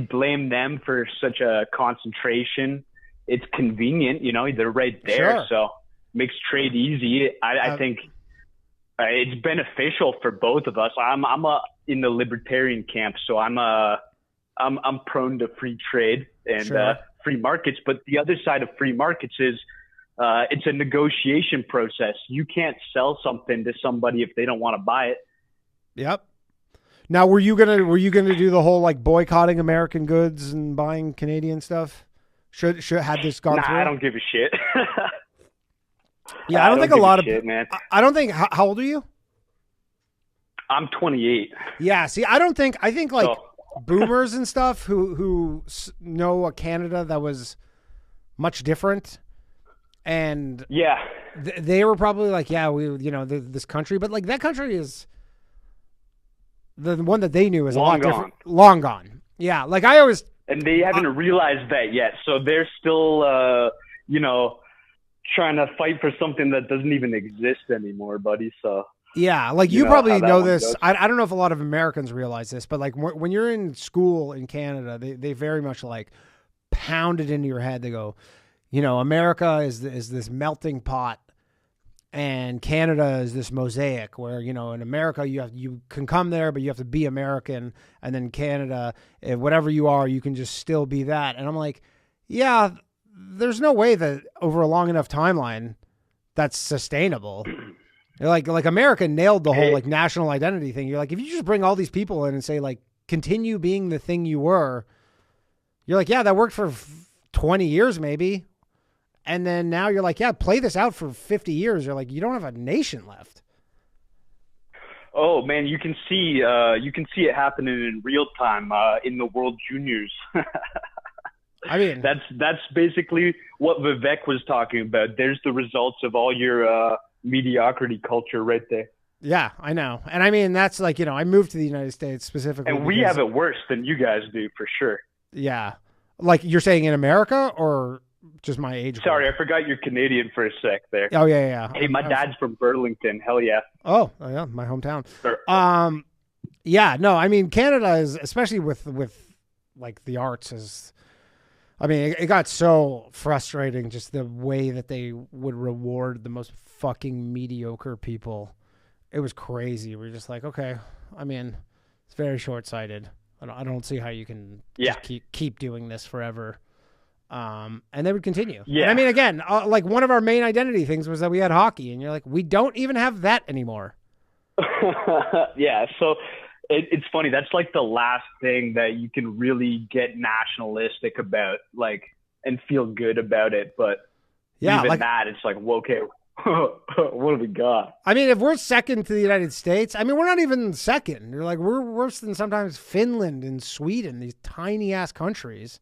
blame them for such a concentration. It's convenient, they're right there, so makes trade easy. I think it's beneficial for both of us. I'm in the libertarian camp, so I'm prone to free trade and free markets. But the other side of free markets is it's a negotiation process. You can't sell something to somebody if they don't want to buy it. Yep. Now, were you gonna do the whole boycotting American goods and buying Canadian stuff? Should had this gone through? I don't give a shit. Yeah, I don't think a lot of shit, man. I don't think. How old are you? I'm 28. Yeah. See, I think boomers and stuff who know a Canada that was much different, and they were probably this country, but that country is the one that they knew is a lot different. Long gone. Yeah. I always. And they haven't realized that yet, so they're still trying to fight for something that doesn't even exist anymore, buddy. So yeah, you probably know this. I don't know if a lot of Americans realize this, but when you're in school in Canada, they very much pound it into your head. They go, America is this melting pot, And Canada is this mosaic where, you know, in America you can come there, but you have to be American. And then Canada, if whatever you are, you can just still be that. And I'm like, yeah, there's no way that over a long enough timeline that's sustainable. Like America nailed the whole like national identity thing. You're like, if you just bring all these people in and say like, continue being the thing you were, you're like, yeah, that worked for 20 years maybe. And then now you're like, yeah, play this out for 50 years. You're like, you don't have a nation left. Oh man, you can see it happening in real time in the World Juniors. I mean, that's basically what Vivek was talking about. There's the results of all your mediocrity culture right there. Yeah, I know. And I mean, that's like, you know, I moved to the United States specifically. And we have it worse than you guys do for sure. Yeah. Like you're saying in America or just my age group? Sorry, I forgot you're Canadian for a sec there. Oh, yeah. Hey, my dad's from Burlington. Hell yeah. Oh, yeah, my hometown. Yeah, no, I mean, Canada is, especially with like the arts is, I mean, it got so frustrating just the way that they would reward the most fucking mediocre people. It was crazy. We're just like, okay, I mean, it's very short-sighted. I don't see how you can just keep doing this forever. And they would continue. Yeah. And I mean, again, like one of our main identity things was that we had hockey, and you're like, we don't even have that anymore. Yeah. So it's funny. That's like the last thing that you can really get nationalistic about, like, and feel good about it. But even like, that, it's like, well, okay, what do we got? I mean, if we're second to the United States, I mean, we're not even second. You're like, we're worse than sometimes Finland and Sweden, these tiny ass countries.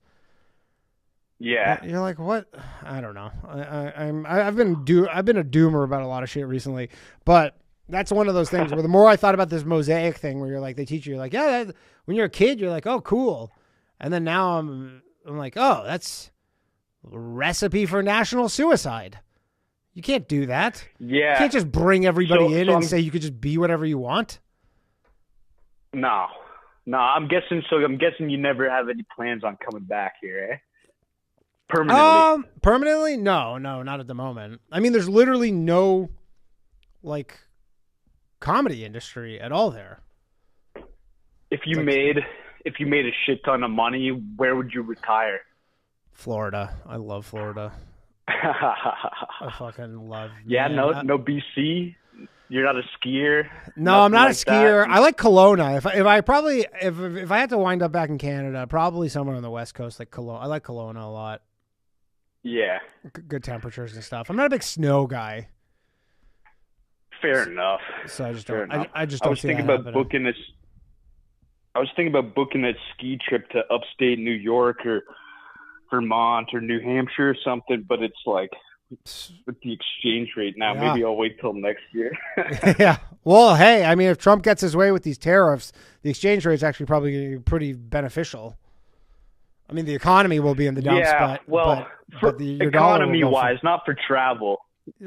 Yeah. You're like, what? I don't know. I've been a doomer about a lot of shit recently, but that's one of those things where the more I thought about this mosaic thing where you're like, they teach you, you're like, yeah, when you're a kid, you're like, oh, cool. And then now I'm like, oh, that's a recipe for national suicide. You can't do that. Yeah. You can't just bring everybody in and say you could just be whatever you want. No, I'm guessing you never have any plans on coming back here, eh? Permanently? Permanently? No, not at the moment. I mean, there's literally no, like, comedy industry at all there. If you made a shit ton of money, where would you retire? Florida. I love Florida. I fucking love. Yeah, man. No BC. You're not a skier. No, I'm not a skier. I like Kelowna. If I had to wind up back in Canada, probably somewhere on the West Coast, like Kelowna. I like Kelowna a lot. Yeah. Good temperatures and stuff. I'm not a big snow guy. Fair enough. So I just don't. I just don't. I was thinking about booking this. I was thinking about booking a ski trip to upstate New York or Vermont or New Hampshire or something, but it's like with the exchange rate now, maybe I'll wait till next year. Yeah. Well, hey, I mean, if Trump gets his way with these tariffs, the exchange rate is actually probably going to be pretty beneficial. I mean, the economy will be in the dumps, but your economy-wise, not for travel.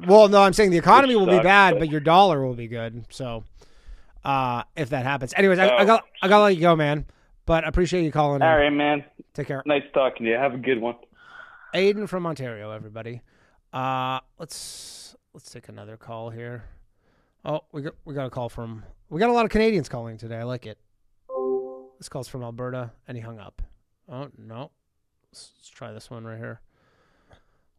Well, no, I'm saying the economy will be bad, but your dollar will be good. So, if that happens, anyways, I gotta let you go, man. But I appreciate you calling in. All right, man. Take care. Nice talking to you. Have a good one. Aiden from Ontario, everybody. Let's take another call here. Oh, we got a call from. We got a lot of Canadians calling today. I like it. This call's from Alberta, and he hung up. Oh no. Let's try this one right here.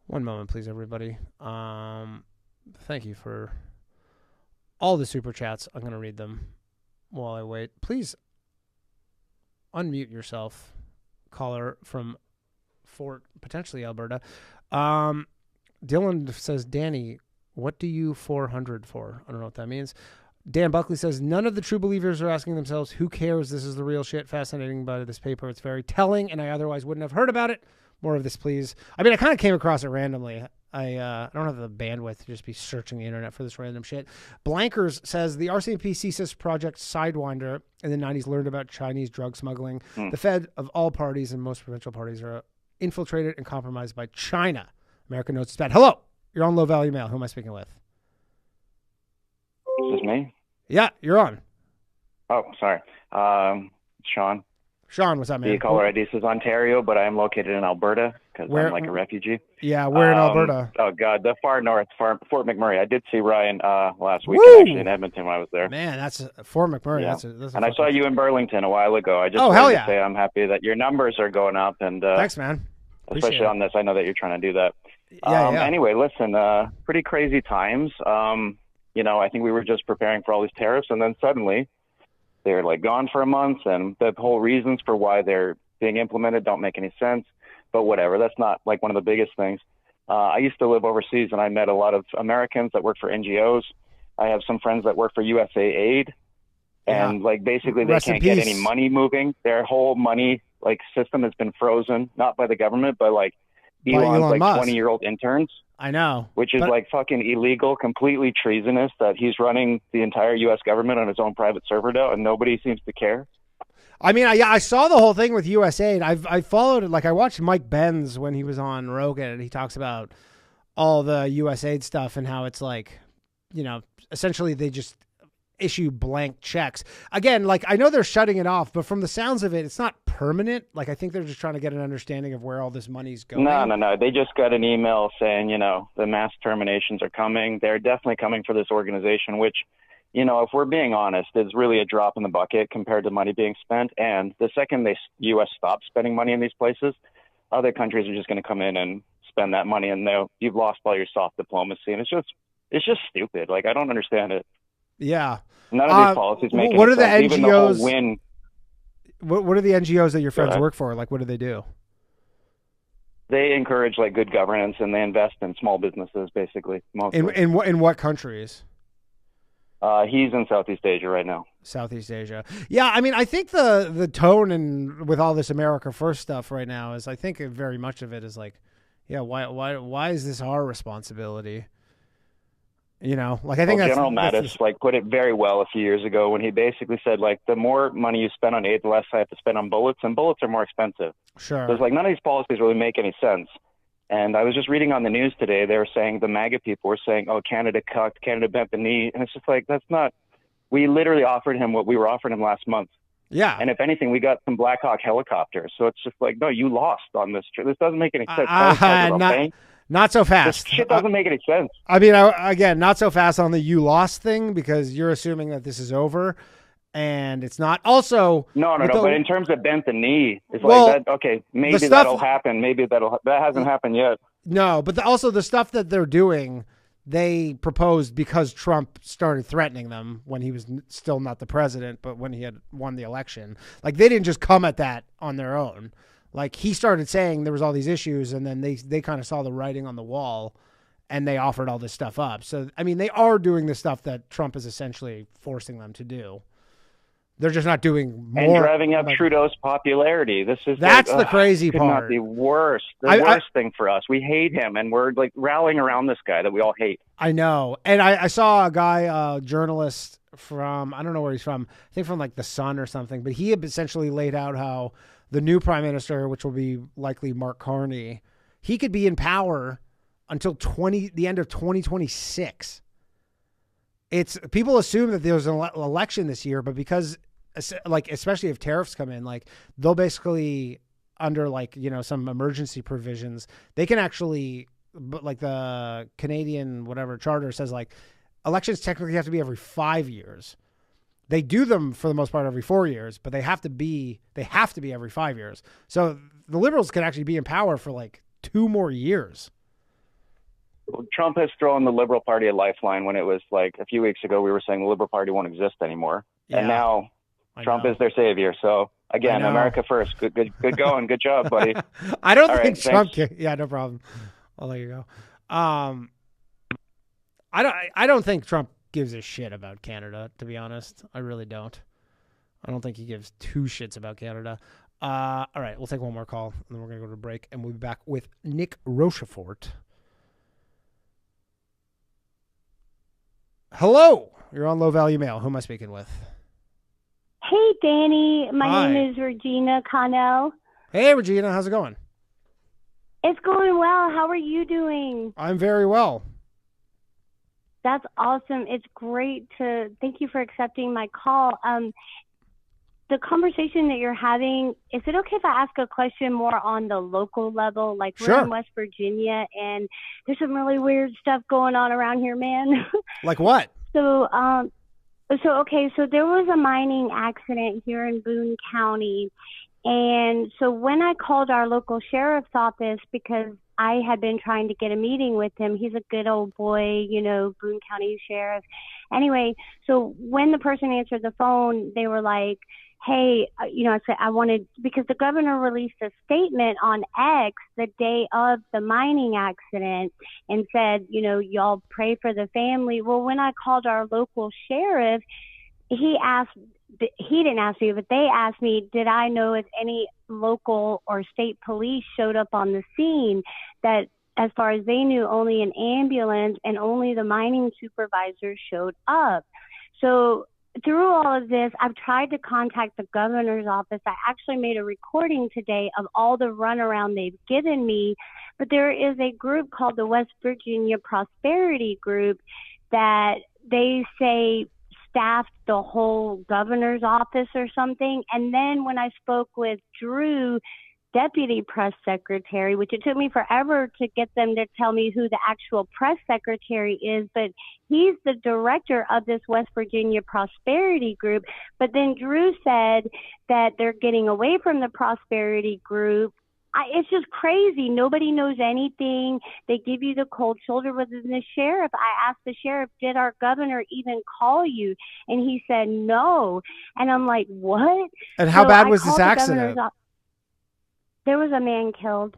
One moment, please, everybody. Thank you for all the super chats. I'm gonna read them while I wait. Please unmute yourself, caller from Fort, potentially Alberta. Dylan says, Danny, what do you 400 for? I don't know what that means. Dan Buckley says, none of the true believers are asking themselves, who cares? This is the real shit. Fascinating about this paper. It's very telling, and I otherwise wouldn't have heard about it. More of this, please. I mean, I kind of came across it randomly. I don't have the bandwidth to just be searching the internet for this random shit. Blankers says, the RCMP CSIS project Sidewinder in the 90s learned about Chinese drug smuggling. The Fed of all parties and most provincial parties are infiltrated and compromised by China. America knows it's bad. Hello, you're on Low Value Mail. Who am I speaking with? Is this me? Yeah, you're on. Oh, sorry. Sean. Sean, what's up, man? The caller ID says Ontario, but I am located in Alberta because I'm like a refugee. Yeah, we're in Alberta. Oh, God, the far north, Fort McMurray. I did see Ryan last weekend, Woo! actually, in Edmonton when I was there. Man, that's Fort McMurray. Yeah. That's and I saw you in Burlington a while ago. I just hell wanted yeah. to say I'm happy that your numbers are going up. And thanks, man. Especially on this. I know that you're trying to do that. Yeah. Anyway, listen, pretty crazy times. I think we were just preparing for all these tariffs, and then suddenly they're like gone for a month, and the whole reasons for why they're being implemented don't make any sense. But whatever, that's not like one of the biggest things. I used to live overseas, and I met a lot of Americans that work for NGOs. I have some friends that work for USA Aid, and like basically they can't get any money moving. Their whole money like system has been frozen, not by the government, but like Elon's like 20-year-old interns. I know. Which is like fucking illegal, completely treasonous that he's running the entire U.S. government on his own private server now, and nobody seems to care. I mean, I saw the whole thing with USAID. I followed it. Like, I watched Mike Benz when he was on Rogan, and he talks about all the USAID stuff and how it's like, essentially they just issue blank checks. Again, like, I know they're shutting it off, but from the sounds of it, it's not permanent. Like, I think they're just trying to get an understanding of where all this money's going. No. They just got an email saying, the mass terminations are coming. They're definitely coming for this organization, which, if we're being honest, is really a drop in the bucket compared to money being spent. And the second U.S. stops spending money in these places, other countries are just going to come in and spend that money, and you've lost all your soft diplomacy. And it's just stupid. Like, I don't understand it. Yeah. None of these policies make any sense. What are the NGOs? Even the whole win. What are the NGOs that your friends work for? Like, what do they do? They encourage like good governance, and they invest in small businesses, basically. Mostly. In what countries? He's in Southeast Asia right now. Southeast Asia. Yeah, I mean, I think the tone and with all this America First stuff right now is, I think very much of it is like, yeah, why is this our responsibility? Like, I think General Mattis like put it very well a few years ago when he basically said, like, the more money you spend on aid, the less I have to spend on bullets, and bullets are more expensive. Sure. So it's like none of these policies really make any sense. And I was just reading on the news today, they were saying, the MAGA people were saying, oh, Canada cucked, Canada bent the knee. And it's just like, that's not, we literally offered him what we were offering him last month. Yeah. And if anything, we got some Black Hawk helicopters. So it's just like, no, you lost on this trip. This doesn't make any sense. Not so fast. This shit doesn't make any sense. I mean, again, not so fast on the you lost thing, because you're assuming that this is over, and it's not. Also, no. But in terms of bent the knee, it's like that. Okay, maybe that'll happen. Maybe that hasn't happened yet. No, but also the stuff that they're doing, they proposed because Trump started threatening them when he was still not the president, but when he had won the election. Like, they didn't just come at that on their own. Like, he started saying there was all these issues, and then they kind of saw the writing on the wall, and they offered all this stuff up. So, I mean, they are doing the stuff that Trump is essentially forcing them to do. They're just not doing more. And driving up Trudeau's popularity. That's the crazy part. Not the worst. Worst thing for us. We hate him, and we're like rallying around this guy that we all hate. I know. And I saw a guy, journalist from, I don't know where he's from, I think from like The Sun or something, but he had essentially laid out how the new prime minister, which will be likely Mark Carney, he could be in power until the end of 2026. It's, people assume that there's an election this year, but because, like, especially if tariffs come in, like, they'll basically, under like, some emergency provisions, they can actually, but like the Canadian whatever charter says, like, elections technically have to be every 5 years. They do them for the most part every 4 years, but they have to be every 5 years. So the Liberals can actually be in power for like 2 more years. Trump has thrown the Liberal Party a lifeline when it was like a few weeks ago, we were saying the Liberal Party won't exist anymore. Yeah, and now Trump is their savior. So again, America first. Good going. Good job, buddy. I don't think Trump can. Yeah, no problem. I'll let you go. I don't think Trump gives a shit about Canada, to be honest. I really don't. I don't think he gives 2 shits about Canada. All right, we'll take one more call, and then we're going to go to break, and we'll be back with Nick Rochefort. Hello. You're on Low Value Mail. Who am I speaking with? Hey, Danny. My Hi. name is Regina Connell. Hey, Regina. How's it going? It's going well. How are you doing? I'm very well. That's awesome. It's great to thank you for accepting my call. The the conversation that you're having, is it okay if I ask a question more on the local level? Like, we're in West Virginia, and there's some really weird stuff going on around here, man. Like what? So there was a mining accident here in Boone County. And so when I called our local sheriff's office, because I had been trying to get a meeting with him, he's a good old boy, Boone County sheriff. Anyway, so when the person answered the phone, they were like, hey, I said I wanted, because the governor released a statement on X the day of the mining accident and said, y'all pray for the family. Well, when I called our local sheriff, he didn't ask me, but they asked me, did I know if any local or state police showed up on the scene? That as far as they knew, only an ambulance and only the mining supervisor showed up. So through all of this, I've tried to contact the governor's office. I actually made a recording today of all the runaround they've given me, but there is a group called the West Virginia Prosperity Group that they say staffed the whole governor's office or something. And then when I spoke with Drew, deputy press secretary, which it took me forever to get them to tell me who the actual press secretary is, but he's the director of this West Virginia Prosperity Group. But then Drew said that they're getting away from the Prosperity Group. It's just crazy. Nobody knows anything. They give you the cold shoulder. But then the sheriff, I asked the sheriff, did our governor even call you? And he said no. And I'm like, what? And how bad was this accident? There was a man killed.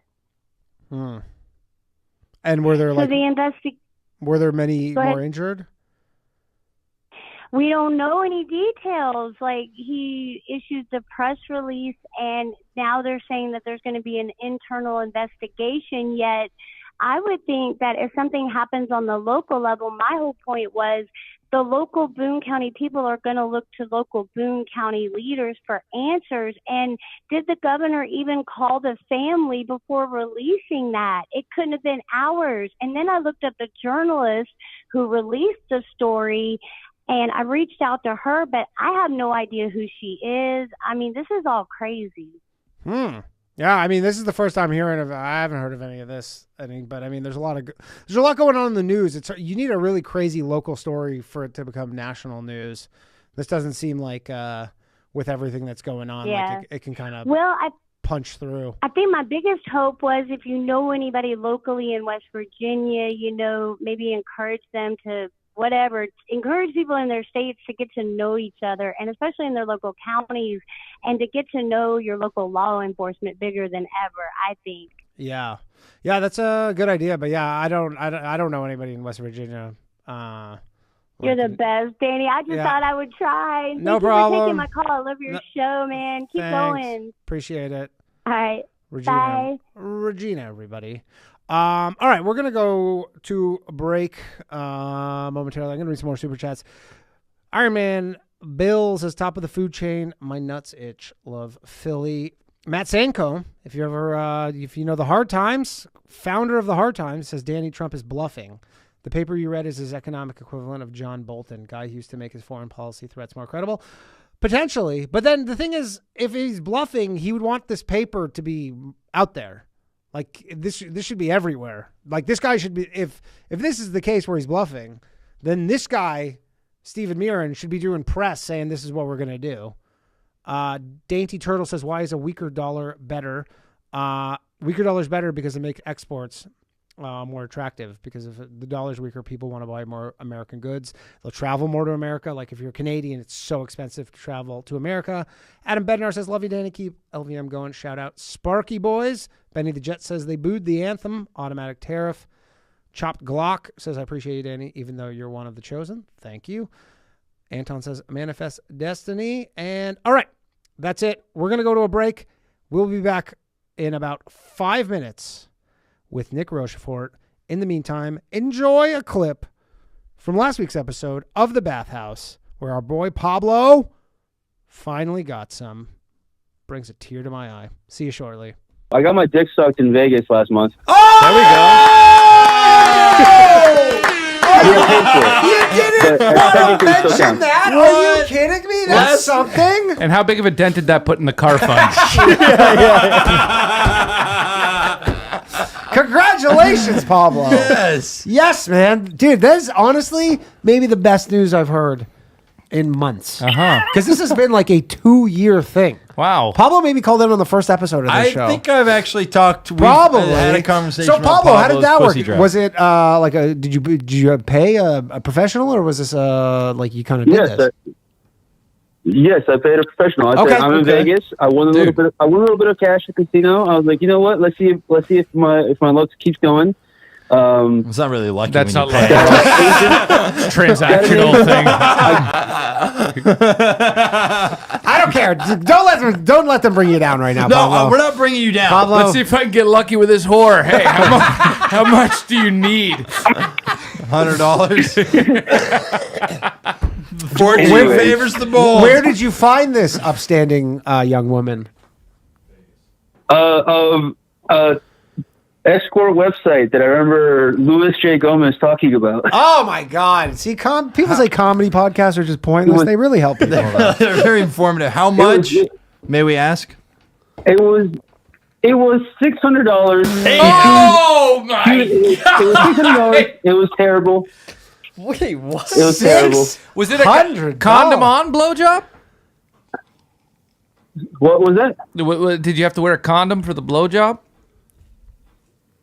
And were there were there many Go ahead. more injured? We don't know any details. Like, he issued the press release, and now they're saying that there's going to be an internal investigation. Yet I would think that if something happens on the local level, my whole point was the local Boone County people are going to look to local Boone County leaders for answers. And did the governor even call the family before releasing that? It couldn't have been hours. And then I looked up the journalist who released the story, and I reached out to her, but I have no idea who she is. I mean, this is all crazy. Yeah, I mean, this is the first time hearing of. I haven't heard of any of this. But I mean, there's a lot going on in the news. You need a really crazy local story for it to become national news. This doesn't seem like with everything that's going on, like it can kind of punch through. I think my biggest hope was if you know anybody locally in West Virginia, maybe encourage them to encourage people in their states to get to know each other, and especially in their local counties, and to get to know your local law enforcement bigger than ever, I think. Yeah, that's a good idea. But yeah, I don't know anybody in West Virginia. You're the best, Danny. I just thought I would try. No problem. Thank you for taking my call. I love your show, man. Keep going. Appreciate it. All right. Regina. Bye. Regina, everybody. All right, we're going to go to a break momentarily. I'm going to read some more super chats. Iron Man Bill says, top of the food chain. My nuts itch. Love Philly. Matt Sanko, if you know the Hard Times, founder of the Hard Times, says Danny Trump is bluffing. The paper you read is his economic equivalent of John Bolton, guy who used to make his foreign policy threats more credible. Potentially. But then the thing is, if he's bluffing, he would want this paper to be out there. Like, this should be everywhere. Like, this guy should be, if this is the case where he's bluffing, then this guy, Stephen Mirren, should be doing press saying this is what we're going to do. Dainty Turtle says, why is a weaker dollar better? Weaker dollar is better because it makes exports more attractive, because if the dollar's weaker, people want to buy more American goods. They'll travel more to America. Like, if you're Canadian, it's so expensive to travel to America. Adam Bednar says, love you, Danny. Keep LVM going. Shout out Sparky Boys. Benny the Jet says they booed the anthem. Automatic tariff. Chopped Glock says, I appreciate you, Danny, even though you're one of the chosen. Thank you. Anton says, manifest destiny. And all right, that's it. We're going to go to a break. We'll be back in about 5 minutes with Nick Rochefort. In the meantime, enjoy a clip from last week's episode of The Bathhouse, where our boy Pablo finally got some. Brings a tear to my eye. See you shortly. I got my dick sucked in Vegas last month. Oh! There we go. didn't want to mention that. Are you kidding me? That's something. And how big of a dent did that put in the car fund? Congratulations, Pablo. Yes, man. Dude, that is honestly maybe the best news I've heard in months. Because this has been like a 2-year thing. Wow. Pablo maybe called in on the first episode of this show. I think I've actually talked. Probably had a conversation. So Pablo, how did that work? Draft. Was it like a? Did you pay a professional, or was this like you kind of did this? Yes, I paid a professional. I said I'm in Vegas. I won a little bit. I won a little bit of cash at the casino. I was like, you know what? Let's see if my luck keeps going. It's not really lucky. That's not like transactional thing. I don't care. Don't let them bring you down right now. No, Pablo. we're not bringing you down. Pablo. Let's see if I can get lucky with this whore. Hey, how much do you need? $100. Fortune favors the bold. Where did you find this upstanding young woman? Escort website that I remember Louis J. Gomez talking about. Oh my God! See, people say comedy podcasts are just pointless. They really help people. They're very informative. How much? May we ask? It was $600. Oh my God! It was $600. It was terrible. Wait, what? It was terrible. Was it a condom on blowjob? What was that? Did you have to wear a condom for the blowjob?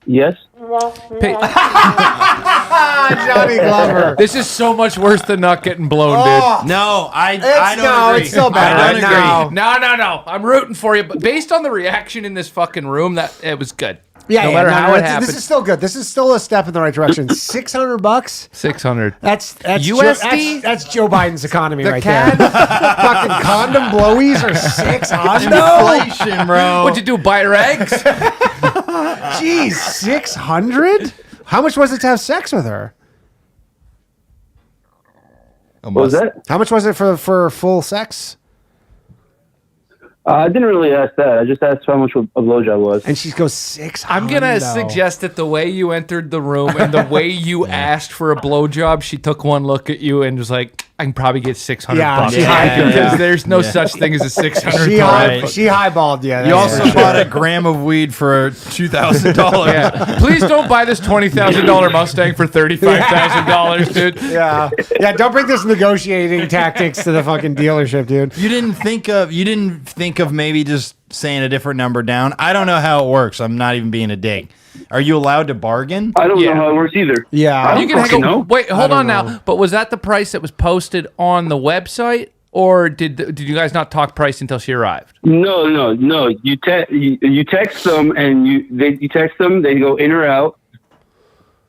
Yes. Johnny Glover. This is so much worse than not getting blown, dude. No, I don't agree. It's still better. I don't agree. No. I'm rooting for you, but based on the reaction in this fucking room, that it was good. Yeah, no matter how it this happens. is still good. This is still a step in the right direction. $600. 600. That's USD? That's Joe Biden's economy right CAD? there. Fucking condom blowies are $600. Inflation, bro. What'd you do? Buy her eggs? Jeez, $600? How much was it to have sex with her? What was that? How much was it for full sex? I didn't really ask that. I just asked how much a blowjob was. And she goes, $600. I'm gonna suggest that the way you entered the room and the way you asked for a blowjob, she took one look at you and was like, "I can probably get $600 bucks." Because there's no such thing as a $600. She highballed you. You also bought a gram of weed for $2,000. Yeah. Please don't buy this $20,000 Mustang for $35,000, dude. Yeah. Don't bring this negotiating tactics to the fucking dealership, dude. You didn't think of maybe just saying a different number down? I don't know how it works. I'm not even being a dick. Are you allowed to bargain? I don't know how it works either. Yeah. You can know. Wait, hold on now. But was that the price that was posted on the website, or did you guys not talk price until she arrived? No. You text them and you text them. They go in or out.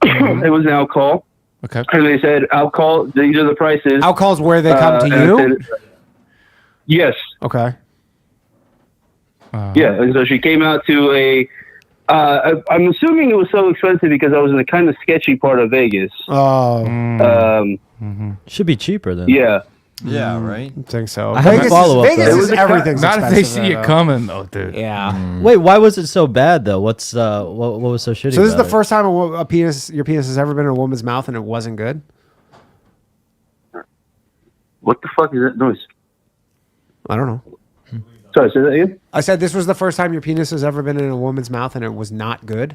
It was an out call. Okay. And they said out call. These are the prices. Out calls where they come to you. Yes. Okay. Yeah, and so she came out to a. I'm assuming it was so expensive because I was in a kind of sketchy part of Vegas. Oh. Should be cheaper then. Yeah. Yeah, right. I think so. I have a follow-up. Vegas is everything's not if expensive. they see you coming, though, dude. Yeah. Wait, why was it so bad though? What was so shitty? So this is the about it? first time your penis has ever been in a woman's mouth and it wasn't good? What the fuck is that noise? I don't know. Sorry, say that again? I said this was the first time your penis has ever been in a woman's mouth and it was not good.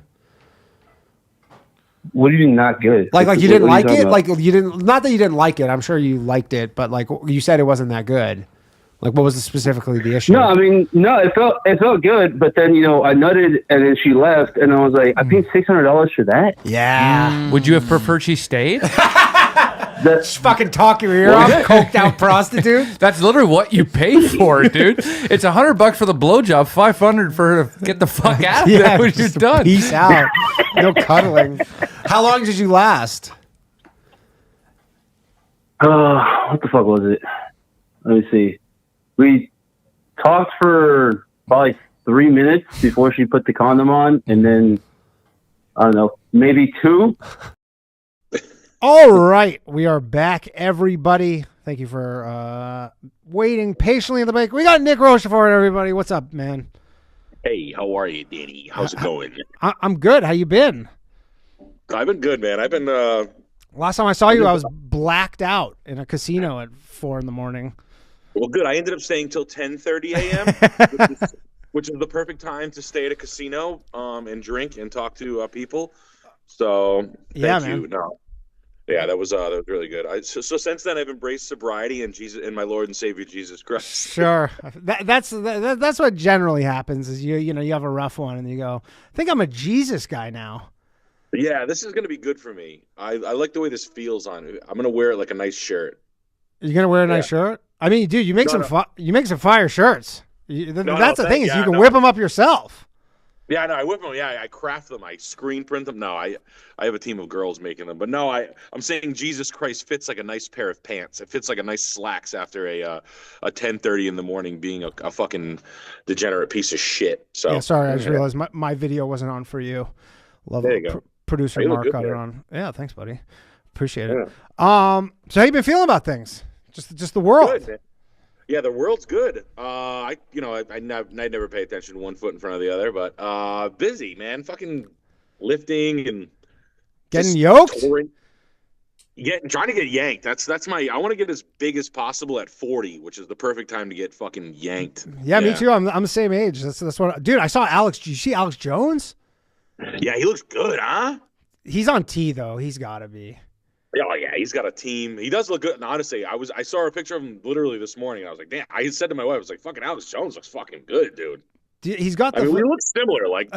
What do you mean not good? Like you didn't like it? About? Like you didn't, not that you didn't like it. I'm sure you liked it, but like you said it wasn't that good. Like what was specifically the issue? No, I mean, no, it felt good, but then, I nutted and then she left and I was like, I paid $600 for that? Yeah. Would you have preferred she stayed? Just fucking talk your ear off, coked out prostitute. That's literally what you pay for, dude. It's $100 for the blowjob, $500 for her to get the fuck out of there when you're done. Peace out. No cuddling. How long did you last? What the fuck was it? Let me see. We talked for probably 3 minutes before she put the condom on, and then I don't know, maybe 2. All right, we are back, everybody. Thank you for waiting patiently in the break. We got Nick Rochefort, everybody. What's up, man? Hey, how are you, Danny? How's it going? I'm good. How you been? I've been good, man. I've been Last time I saw you, I was blacked out in a casino at 4 a.m. Well, good. I ended up staying till 10:30 a.m., which is the perfect time to stay at a casino and drink and talk to people. So thank you. Man. No. Yeah, that was really good. So since then, I've embraced sobriety and Jesus and my Lord and Savior Jesus Christ. Sure, that's what generally happens. Is you have a rough one and you go, I think I'm a Jesus guy now. Yeah, this is going to be good for me. I like the way this feels on it. I'm going to wear it like a nice shirt. You're gonna wear a nice shirt? I mean, dude, you make some fire shirts. That's the thing is you can whip them up yourself. Yeah, no, I whip them. Yeah, I craft them. I screen print them. No, I have a team of girls making them. But no, I'm saying Jesus Christ fits like a nice pair of pants. It fits like a nice slacks after a 10:30 in the morning being a fucking degenerate piece of shit. So yeah, sorry, I just realized my video wasn't on for you. Love there it. You go. Producer Mark got it on. Yeah, thanks, buddy. Appreciate it. So how you been feeling about things? Just the world. Good, man. Yeah, the world's good. I never pay attention one foot in front of the other, but busy, man. Fucking lifting and getting yoked. Trying to get yanked. That's my. I want to get as big as possible at 40, which is the perfect time to get fucking yanked. Yeah, me too. I'm the same age. That's what. Dude, I saw Alex. Did you see Alex Jones? Yeah, he looks good, huh? He's on T though. He's got to be. Oh yeah, he's got a team. He does look good. And honestly, I saw a picture of him literally this morning. I was like, damn. I said to my wife, I was like, fucking Alex Jones looks fucking good, dude. He's got. I mean, we look similar. Like,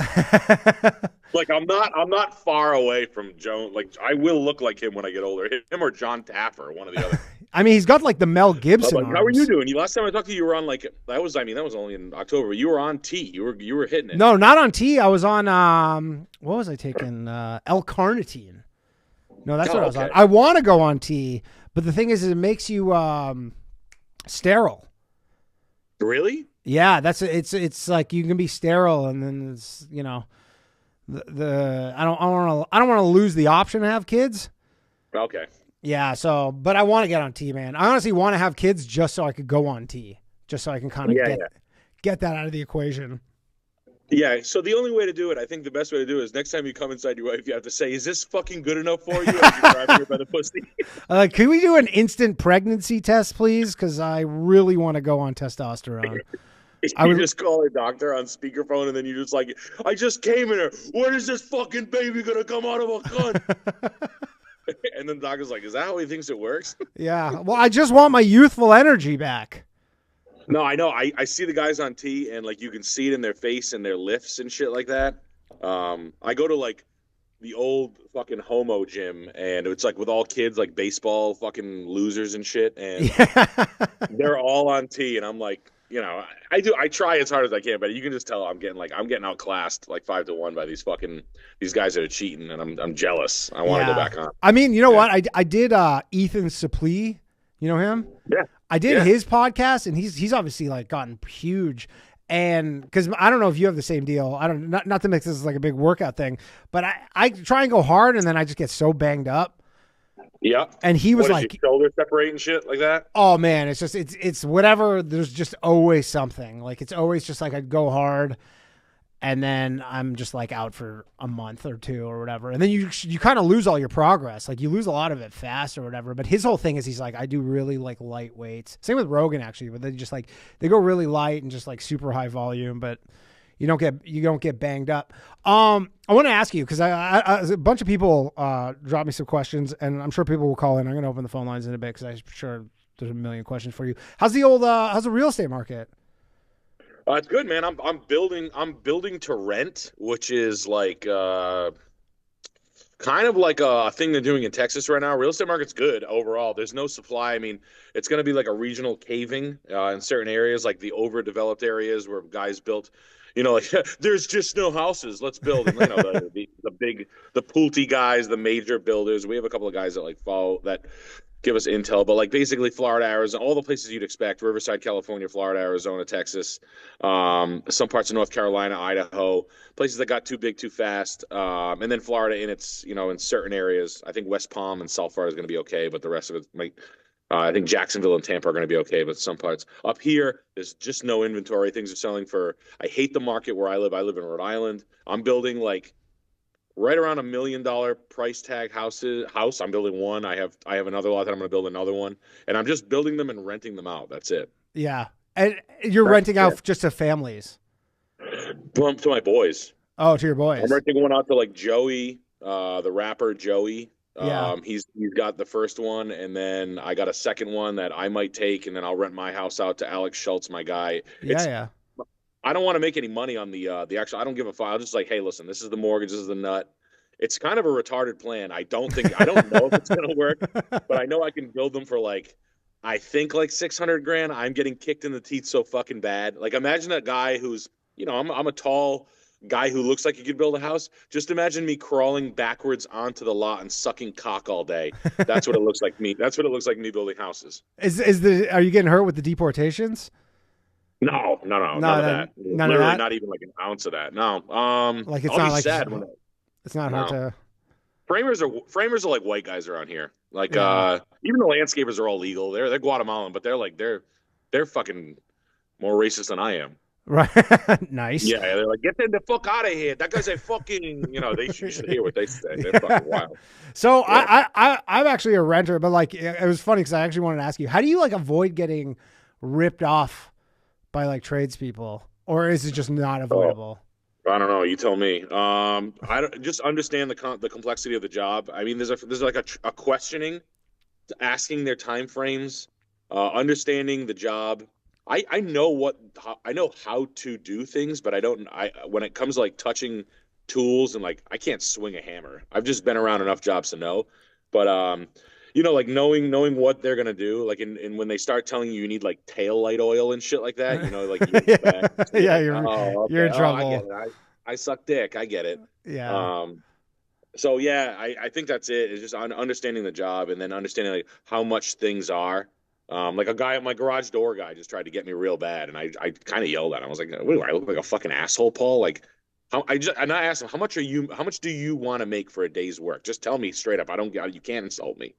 like I'm not far away from Jones. Like, I will look like him when I get older. Him or John Taffer, one or the other. I mean, he's got like the Mel Gibson. How are you doing? Last time I talked to you, you were on like that was only in October. But you were on T. You were hitting it. No, not on T. I was on what was I taking? L-carnitine. No, that's what I was on. I want to go on T, but the thing is it makes you sterile. Really? Yeah, it's like you can be sterile, and then it's I don't want to lose the option to have kids. Okay. Yeah, but I want to get on T, man. I honestly want to have kids just so I could go on T, just so I can kind of get that out of the equation. Yeah, so the only way to do it, I think the best way to do it is next time you come inside your wife, you have to say, is this fucking good enough for you? As you're driving her by the pussy? Can we do an instant pregnancy test, please? Because I really want to go on testosterone. You just call a doctor on speakerphone, and then you just like, I just came in here. When is this fucking baby going to come out of a cunt? And then the doctor's like, is that how he thinks it works? Yeah, well, I just want my youthful energy back. No, I know. I see the guys on T, and like you can see it in their face and their lifts and shit like that. I go to like the old fucking homo gym, and it's like with all kids, like baseball fucking losers and shit, and they're all on T, and I'm like, I try as hard as I can, but you can just tell I'm getting outclassed like 5-1 by these guys that are cheating, and I'm jealous. I want to go back on. I mean, you know what? I did Ethan Suplee. You know him? Yeah. I did his podcast, and he's obviously like gotten huge. And because I don't know if you have the same deal. I don't not to make this like a big workout thing, but I try and go hard, and then I just get so banged up. Yeah. And he was like, your shoulder separate and shit like that. Oh man, it's just it's whatever. There's just always something. Like it's always just like I'd go hard, and then I'm just like out for a month or two or whatever. And then you kind of lose all your progress. Like you lose a lot of it fast or whatever. But his whole thing is he's like, I do really like light weights. Same with Rogan actually, but they just like, they go really light and just like super high volume, but you don't get banged up. I want to ask you, cause I a bunch of people dropped me some questions, and I'm sure people will call in. I'm going to open the phone lines in a bit, cause I'm sure there's a million questions for you. How's the real estate market? It's good, man. I'm building to rent, which is like kind of like a thing they're doing in Texas right now. Real estate market's good overall. There's no supply. I mean, it's going to be like a regional caving in certain areas, like the overdeveloped areas where guys built, like there's just no houses. Let's build. And, the Pulte guys, the major builders. We have a couple of guys that like follow that. Give us intel, but like basically Florida, Arizona, all the places you'd expect: Riverside, California, Florida, Arizona, Texas, some parts of North Carolina, Idaho, places that got too big too fast, and then Florida in its in certain areas. I think West Palm and South Florida is going to be okay, but the rest of it might. I think Jacksonville and Tampa are going to be okay, but some parts up here there's just no inventory. Things are selling for. I hate the market where I live. I live in Rhode Island. I'm building like right around $1 million price tag house. I'm building one. I have another lot that I'm going to build another one, and I'm just building them and renting them out. That's it. Yeah. And you're renting out just to families? To my boys. Oh, to your boys. I'm renting one out to like Joey, the rapper Joey. Yeah. He's got the first one, and then I got a second one that I might take, and then I'll rent my house out to Alex Schultz, my guy. Yeah. I don't want to make any money on the actual. I don't give a fuck. I'll just like, hey, listen, this is the mortgage, this is the nut. It's kind of a retarded plan. I don't know if it's gonna work, but I know I can build them for like, I think like $600,000. I'm getting kicked in the teeth so fucking bad. Like, imagine a guy who's, I'm a tall guy who looks like he could build a house. Just imagine me crawling backwards onto the lot and sucking cock all day. That's what it looks like me. That's what it looks like me building houses. Are you getting hurt with the deportations? No, none of that. None Literally of that? not even like an ounce of that. No. Like, it's I'll not be like sad when it's not hard to. Framers are like white guys around here. Like even the landscapers are all legal. They're Guatemalan, but they're fucking more racist than I am. Right. Nice. Yeah, they're like, get them the fuck out of here. That guy's a fucking, you should hear what they say. They're fucking wild. So I'm actually a renter, but like, it was funny because I actually wanted to ask you, how do you like avoid getting ripped off by like tradespeople, or is it just not avoidable? I don't know. You tell me. I don't just understand the complexity of the job. I mean, there's like a questioning, asking their time frames, understanding the job. I know how to do things, but when it comes to like touching tools and like, I can't swing a hammer. I've just been around enough jobs to know, but like knowing what they're gonna do, like in when they start telling you need like tail light oil and shit like that, like you're in trouble. I get it. I suck dick. I get it. Yeah. So yeah, I think that's it. It's just understanding the job and then understanding like how much things are. Like a guy, my garage door guy, just tried to get me real bad, and I kind of yelled at him. I was like, "What do I look like, a fucking asshole, Paul?" Like, I asked him, "How much do you want to make for a day's work? Just tell me straight up. You can't insult me."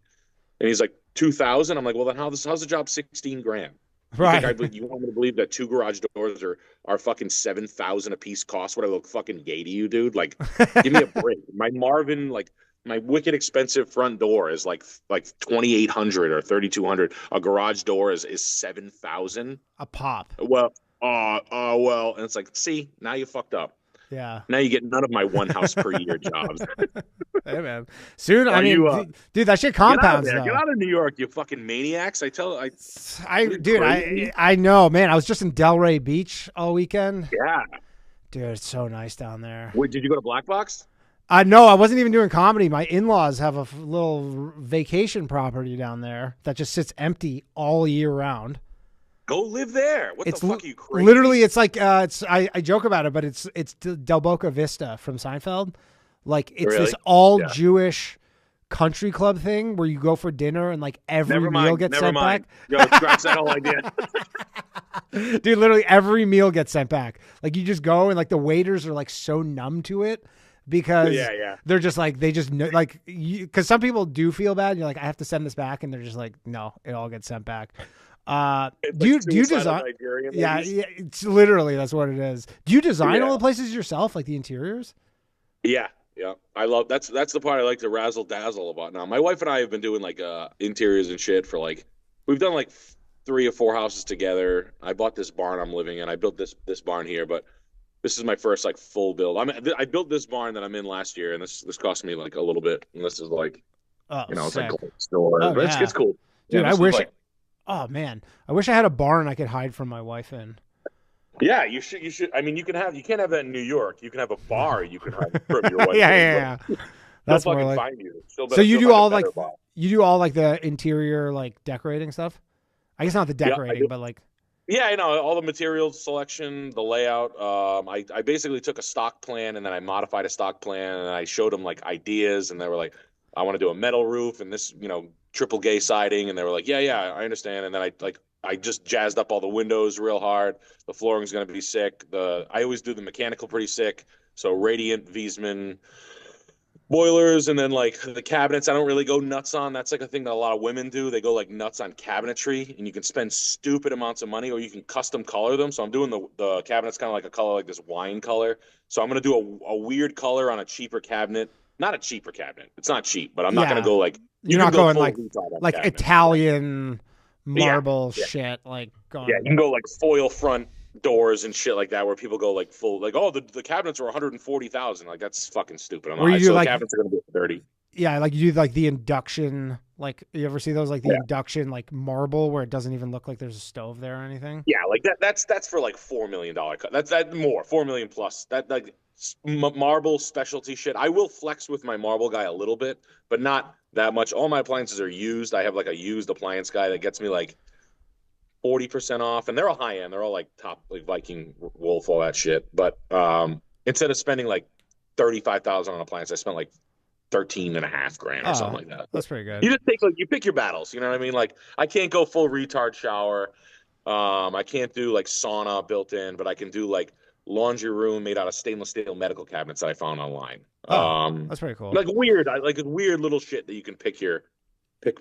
And he's like, 2,000. I'm like, "Well, then how's the job $16,000?" Right. You want me to believe that 2 garage doors are fucking $7,000 a piece cost? What, I look fucking gay to you, dude? Like, give me a break. My Marvin, like, my wicked expensive front door is like $2,800 or $3,200. A garage door is $7,000 a pop. Well, and it's like, see, now you fucked up. Yeah. Now you get none of my one house per year jobs. Hey man, soon. Dude, that shit compounds. Get out of New York, you fucking maniacs! I know, man. I was just in Delray Beach all weekend. Yeah, dude, it's so nice down there. Wait, did you go to Black Box? No, I wasn't even doing comedy. My in-laws have a little vacation property down there that just sits empty all year round. Go live there. What the fuck are you crazy? Literally, it's like I joke about it, but it's Del Boca Vista from Seinfeld. Like, it's really? This all Jewish country club thing where you go for dinner and like every meal gets sent back. Yo, scratch that whole idea. Dude, literally every meal gets sent back. Like, you just go and like the waiters are like so numb to it. Because they're just like, they just know, like, because some people do feel bad. You're like, I have to send this back, and they're just like, no, it all gets sent back. Do you design? Yeah, it's literally, that's what it is. Do you design all the places yourself, like the interiors? Yeah. I love that's the part I like to razzle dazzle about now. My wife and I have been doing like interiors and shit for like, we've done like 3 or 4 houses together. I bought this barn I'm living in. I built this barn here, but this is my first like full build. I built this barn that I'm in last year, and this cost me like a little bit. And this is like, it's like a store, but it's cool. Dude, I wish. Oh man, I wish I had a barn I could hide from my wife in. Yeah, you should. I mean, you can't have that in New York. You can have a bar you can hide from your wife. Yeah. That's more like. Find you. So you do all like the interior like decorating stuff. I guess not the decorating, but like. Yeah, I know all the materials selection, the layout. I basically took a stock plan and then I modified a stock plan and I showed them like ideas, and they were like, I want to do a metal roof and this, triple gay siding, and they were like, yeah, I understand. And then I just jazzed up all the windows real hard. The flooring's gonna be sick. I always do the mechanical pretty sick. So Radiant, Wiesmann, spoilers, and then like the cabinets I don't really go nuts on. That's like a thing that a lot of women do. They go like nuts on cabinetry, and you can spend stupid amounts of money, or you can custom color them. So I'm doing the cabinets kind of like a color like this wine color. So I'm gonna do a weird color on a cheaper cabinet. Not a cheaper cabinet. It's not cheap, but I'm not gonna go like you're not going like cabinet. Italian marble shit. Like going, you can go like foil front doors and shit like that, where people go like full like, oh, the cabinets are 140,000. Like that's fucking stupid. I'm not. So the cabinets are gonna be 30. Yeah, like you do like the induction. Like you ever see those like the induction like marble where it doesn't even look like there's a stove there or anything? Yeah, like that's for like $4 million. That's more $4 million plus. That like marble specialty shit. I will flex with my marble guy a little bit, but not that much. All my appliances are used. I have like a used appliance guy that gets me like 40% off, and they're all high end. They're all like top like Viking, Wolf, all that shit. But instead of spending like 35,000 on appliance, I spent like 13.5 grand or something like that. That's pretty good. You just take like you pick your battles. You know what I mean? Like I can't go full retard shower. I can't do like sauna built in, but I can do like laundry room made out of stainless steel medical cabinets that I found online. That's pretty cool. Like weird little shit that you can pick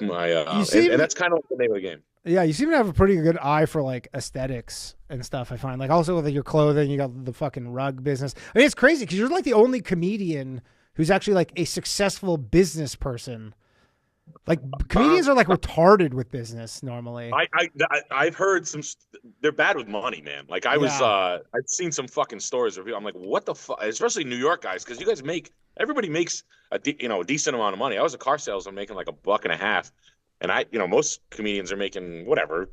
my and that's kind of like the name of the game. Yeah, you seem to have a pretty good eye for like aesthetics and stuff. I find like also with your clothing, you got the fucking rug business. I mean, it's crazy because you're like the only comedian who's actually like a successful business person. Like comedians are like retarded with business normally. I've heard they're bad with money, man. Like I've seen some fucking stories where people, I'm like, what the fuck? Especially New York guys, because you guys everybody makes a decent amount of money. I was a car salesman making like $1.50, and most comedians are making whatever,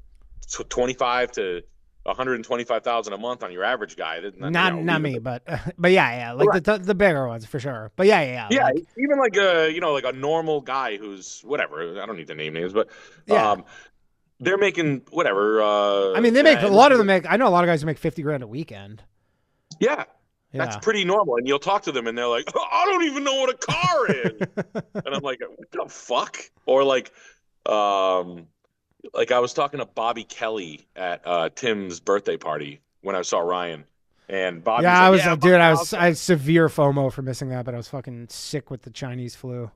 25 to 125,000 a month on your average guy. Not me, but yeah, like the bigger ones for sure. But yeah, like, even like like a normal guy who's whatever. I don't need to name names, but they're making whatever. I mean, they make a lot of them make. I know a lot of guys who make 50 grand a weekend. Yeah, that's pretty normal. And you'll talk to them, and they're like, oh, "I don't even know what a car is," and I'm like, "What the fuck?" Or like I was talking to Bobby Kelly at Tim's birthday party when I saw Ryan, and Bobby. Yeah, I had severe FOMO for missing that, but I was fucking sick with the Chinese flu.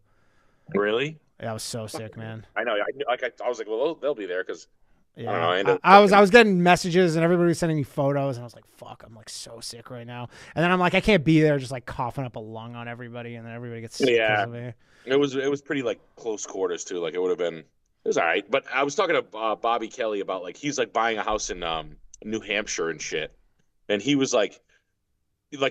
Really? Yeah, I was so sick, man. I know. I was like, well, they'll be there because. Yeah, I was getting messages and everybody was sending me photos, and I was like, "Fuck, I'm like so sick right now." And then I'm like, I can't be there, just like coughing up a lung on everybody, and then everybody gets sick because of me. It was pretty like close quarters too. Like it would have been. It was all right, but I was talking to Bobby Kelly about like he's like buying a house in New Hampshire and shit, and he was like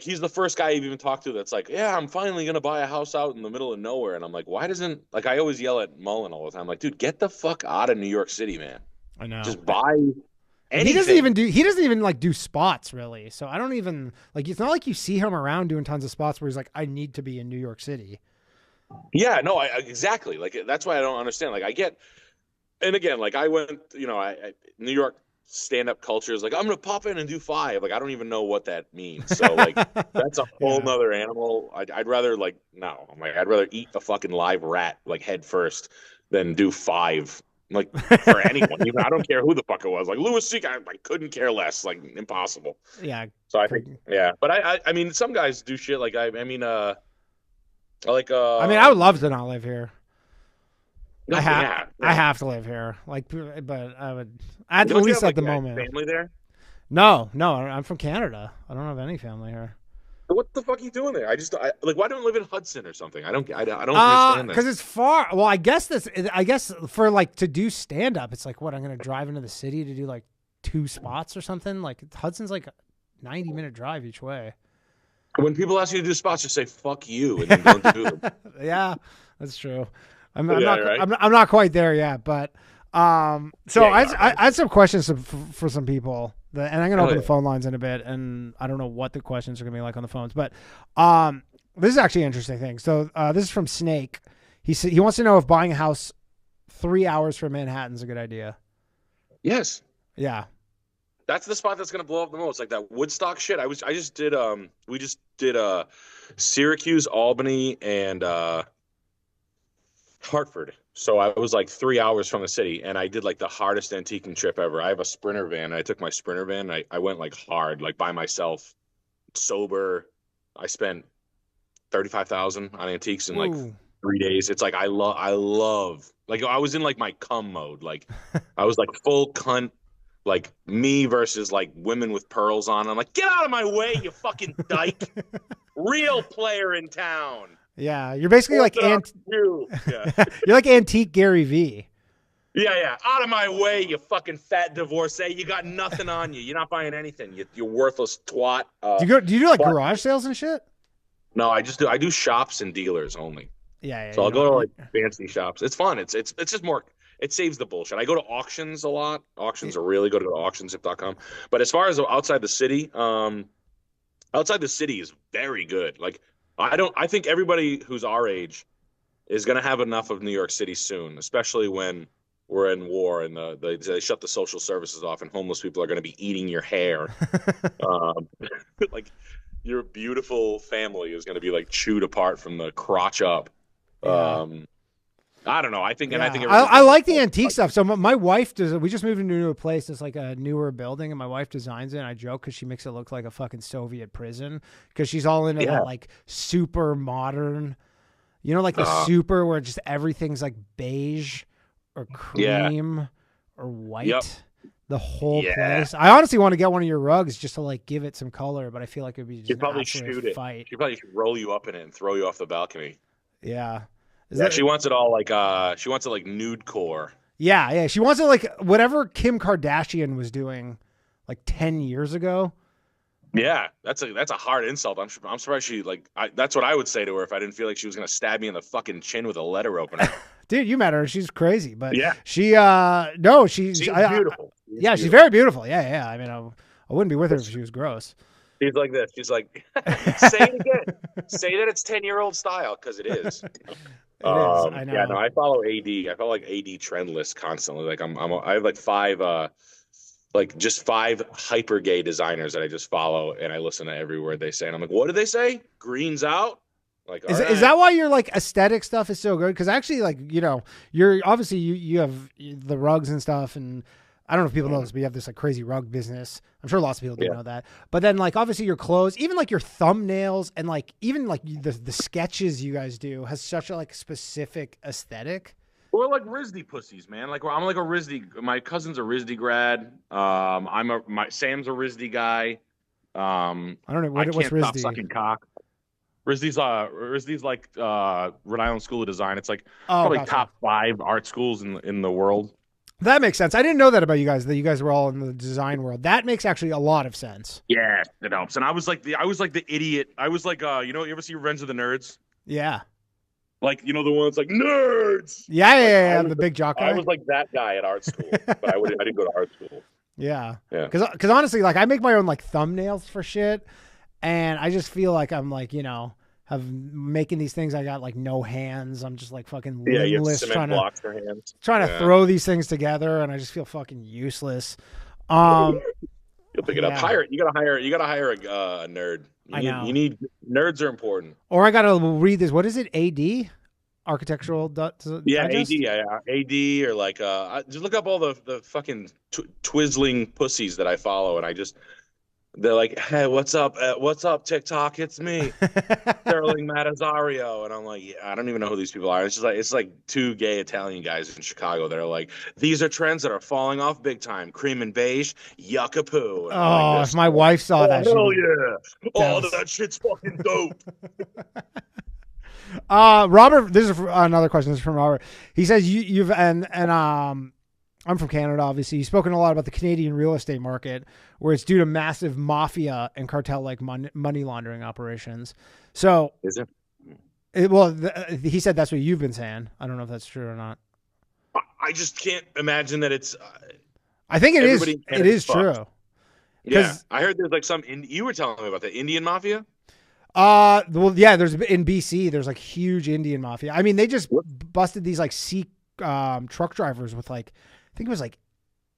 he's the first guy I've even talked to that's like, yeah, I'm finally gonna buy a house out in the middle of nowhere, and I'm like, why doesn't like I always yell at Mullen all the time, I'm like, dude, get the fuck out of New York City, man. I know. Just buy. Anything. He doesn't even like do spots really, so I don't even like. It's not like you see him around doing tons of spots where he's like, I need to be in New York City. Yeah, no, exactly. Like that's why I don't understand. Like I get. And again, like I went, New York stand-up culture is like, I'm going to pop in and do 5. Like, I don't even know what that means. So like, that's a whole nother animal. I'd rather like, no, I'm like, I'd rather eat a fucking live rat, like head first than do 5. Like for anyone, even I don't care who the fuck it was. Like Louis C.K., I couldn't care less. Like impossible. Yeah. So I think, but I mean, some guys do shit. Like I mean, I would love to not live here. I have to live here, like, but I would at least at the moment. Family there? No, I'm from Canada. I don't have any family here. What the fuck are you doing there? Why don't I live in Hudson or something? I don't understand that. Because it's far. Well, I guess for like to do stand up, it's like what I'm gonna drive into the city to do like 2 spots or something. Like Hudson's like a 90-minute drive each way. When people ask you to do spots, just say "fuck you" and then don't do them. Yeah, that's true. I'm not quite there yet, but I had some questions for some people, and I'm gonna open the phone lines in a bit, and I don't know what the questions are gonna be like on the phones, but this is actually an interesting thing. So this is from Snake. He wants to know if buying a house 3 hours from Manhattan is a good idea. Yes. Yeah. That's the spot that's gonna blow up the most, like that Woodstock shit. We just did Syracuse, Albany, and Hartford. So I was like 3 hours from the city, and I did like the hardest antiquing trip ever. I have a Sprinter van. I took my Sprinter van. I went like hard, like by myself, sober. I spent $35,000 on antiques in like Ooh. 3 days. It's like I love. Like I was in like my cum mode. Like I was like full cunt. Like me versus like women with pearls on. I'm like, get out of my way, you fucking dyke. Real player in town. Yeah, you're basically like Yeah. you're like antique Gary V. Yeah. Out of my way, you fucking fat divorcee. You got nothing on you. You're not buying anything. You worthless twat. Do you do like garage sales and shit? No, I do shops and dealers only. Yeah. So I'll go to like fancy shops. It's fun. It's just more. It saves the bullshit. I go to auctions a lot. Auctions are really good. Go to auctionship.com. But as far as outside the city is very good. Like I think everybody who's our age is going to have enough of New York City soon, especially when we're in war and they shut the social services off and homeless people are going to be eating your hair. Like your beautiful family is going to be like chewed apart from the crotch up. I don't know. I think I like the antique stuff. So my wife does. We just moved into a new place. It's like a newer building, and my wife designs it. And I joke because she makes it look like a fucking Soviet prison because she's all into that like super modern, like the super where just everything's like beige or cream or white. Yep. The whole place. I honestly want to get one of your rugs just to like give it some color, but I feel like it'd be just She'd probably an absolute shoot it. fight. She probably should roll you up in it and throw you off the balcony. Yeah. She wants it all like she wants it like nude core. Yeah. She wants it like whatever Kim Kardashian was doing like 10 years ago. Yeah, that's a hard insult. I'm surprised she that's what I would say to her if I didn't feel like she was gonna stab me in the fucking chin with a letter opener. Dude, you met her. She's crazy, but yeah, she's beautiful. She's very beautiful. Yeah. I mean, I wouldn't be with her if she was gross. She's like this. She's like, say it again. Say that it's 10-year-old style because it is. I know. Yeah, no, I follow AD. I follow like AD trend lists constantly. Like I have like five hyper gay designers that I just follow and I listen to every word they say. And I'm like, what did they say? Green's out? Like, is that why your like aesthetic stuff is so good? Because actually, like, you're obviously you have the rugs and stuff, and I don't know if people know this, but you have this like crazy rug business. I'm sure lots of people do know that. But then like obviously your clothes, even like your thumbnails and like even like the sketches you guys do has such a like specific aesthetic. We're like RISD pussies, man. Like I'm like a RISD. My cousin's a RISD grad. Sam's a RISD guy. I don't know what's RISD. Stop sucking cock. RISD's like Rhode Island School of Design. It's like probably top 5 art schools in the world. That makes sense. I didn't know that about you guys, that you guys were all in the design world. That makes actually a lot of sense. Yeah, it helps. And I was like the idiot. I was like, you ever see Revenge of the Nerds? Yeah. Like, the one that's like, nerds! Yeah, I'm the big jock guy. I was like that guy at art school, but I didn't go to art school. Yeah. Yeah. Because honestly, like, I make my own, like, thumbnails for shit, and I just feel like I'm, like, making these things. I got, like, no hands. I'm just, like, fucking limbless trying to throw these things together, and I just feel fucking useless. You'll pick it up. You gotta hire a nerd. You need nerds are important. Or I gotta read this. What is it? AD, architectural. Yeah, digest? AD or like just look up all the fucking twizzling pussies that I follow, and they're like, hey, what's up? TikTok? It's me, Sterling Matazario, and I'm like, yeah, I don't even know who these people are. It's like 2 gay Italian guys in Chicago that are like, these are trends that are falling off big time. Cream and beige, yucca poo. And oh, if my wife saw that, hell yeah! Oh, that shit's fucking dope. Robert, this is another question. This is from Robert. He says you've I'm from Canada, obviously. You've spoken a lot about the Canadian real estate market, where it's due to massive mafia and cartel-like money laundering operations. So, is it? He said that's what you've been saying. I don't know if that's true or not. I just can't imagine that it's. I think it is. It is true. Yeah, I heard there's like you were telling me about the Indian mafia. Well, yeah. There's in BC. There's like huge Indian mafia. I mean, they just busted these like Sikh truck drivers with like. I think it was like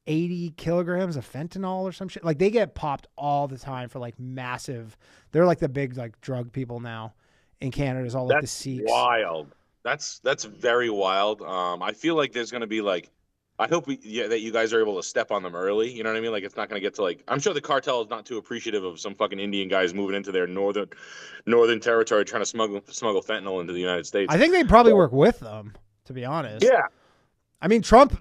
80 kilograms of fentanyl or some shit. Like they get popped all the time for like massive. They're like the big like drug people now in Canada. Is all like the Sikhs. Wild. That's very wild. I feel like there's gonna be like I hope that you guys are able to step on them early. You know what I mean? Like it's not going to get to like. I'm sure the cartel is not too appreciative of some fucking Indian guys moving into their northern territory trying to smuggle fentanyl into the United States. I think they probably work with them, to be honest. Yeah. I mean, Trump,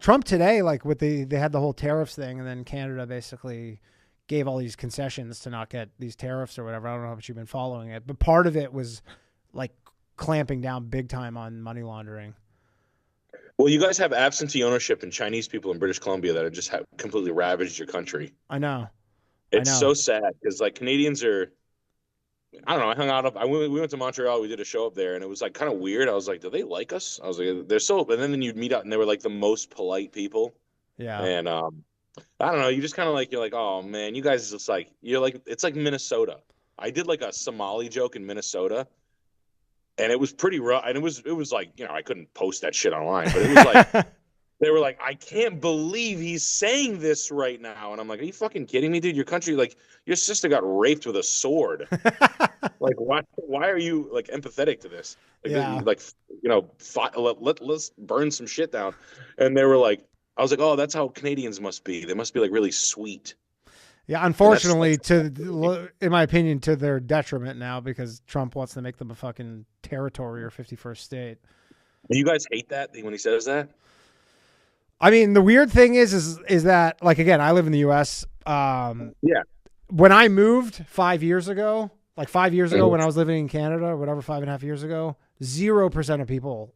Trump today, like with they had the whole tariffs thing, and then Canada basically gave all these concessions to not get these tariffs or whatever. I don't know how much you've been following it, but part of it was like clamping down big time on money laundering. Well, you guys have absentee ownership in Chinese people in British Columbia that have just completely ravaged your country. I know. It's so sad because like Canadians are. I don't know. I hung out up. We went to Montreal. We did a show up there, and it was like kind of weird. I was like, do they like us? I was like, they're so. And then you'd meet up, and they were like the most polite people. Yeah. And I don't know. You just kind of like you're like, oh man, you guys just like you're like it's like Minnesota. I did like a Somali joke in Minnesota. And it was pretty rough. And it was like, you know, I couldn't post that shit online, but it was like, they were like, I can't believe he's saying this right now. And I'm like, are you fucking kidding me, dude? Your country, like, your sister got raped with a sword. Like, why are you, like, empathetic to this? Like, yeah. Like, you know, let's burn some shit down. And they were like, I was like, oh, that's how Canadians must be. They must be, like, really sweet. Yeah, unfortunately, in my opinion, to their detriment now because Trump wants to make them a fucking territory or 51st state. You guys hate that when he says that? I mean, the weird thing is that, like, again, I live in the U.S. Yeah. When I moved 5 years ago, when I was living in Canada or whatever, 5.5 years ago, 0% of people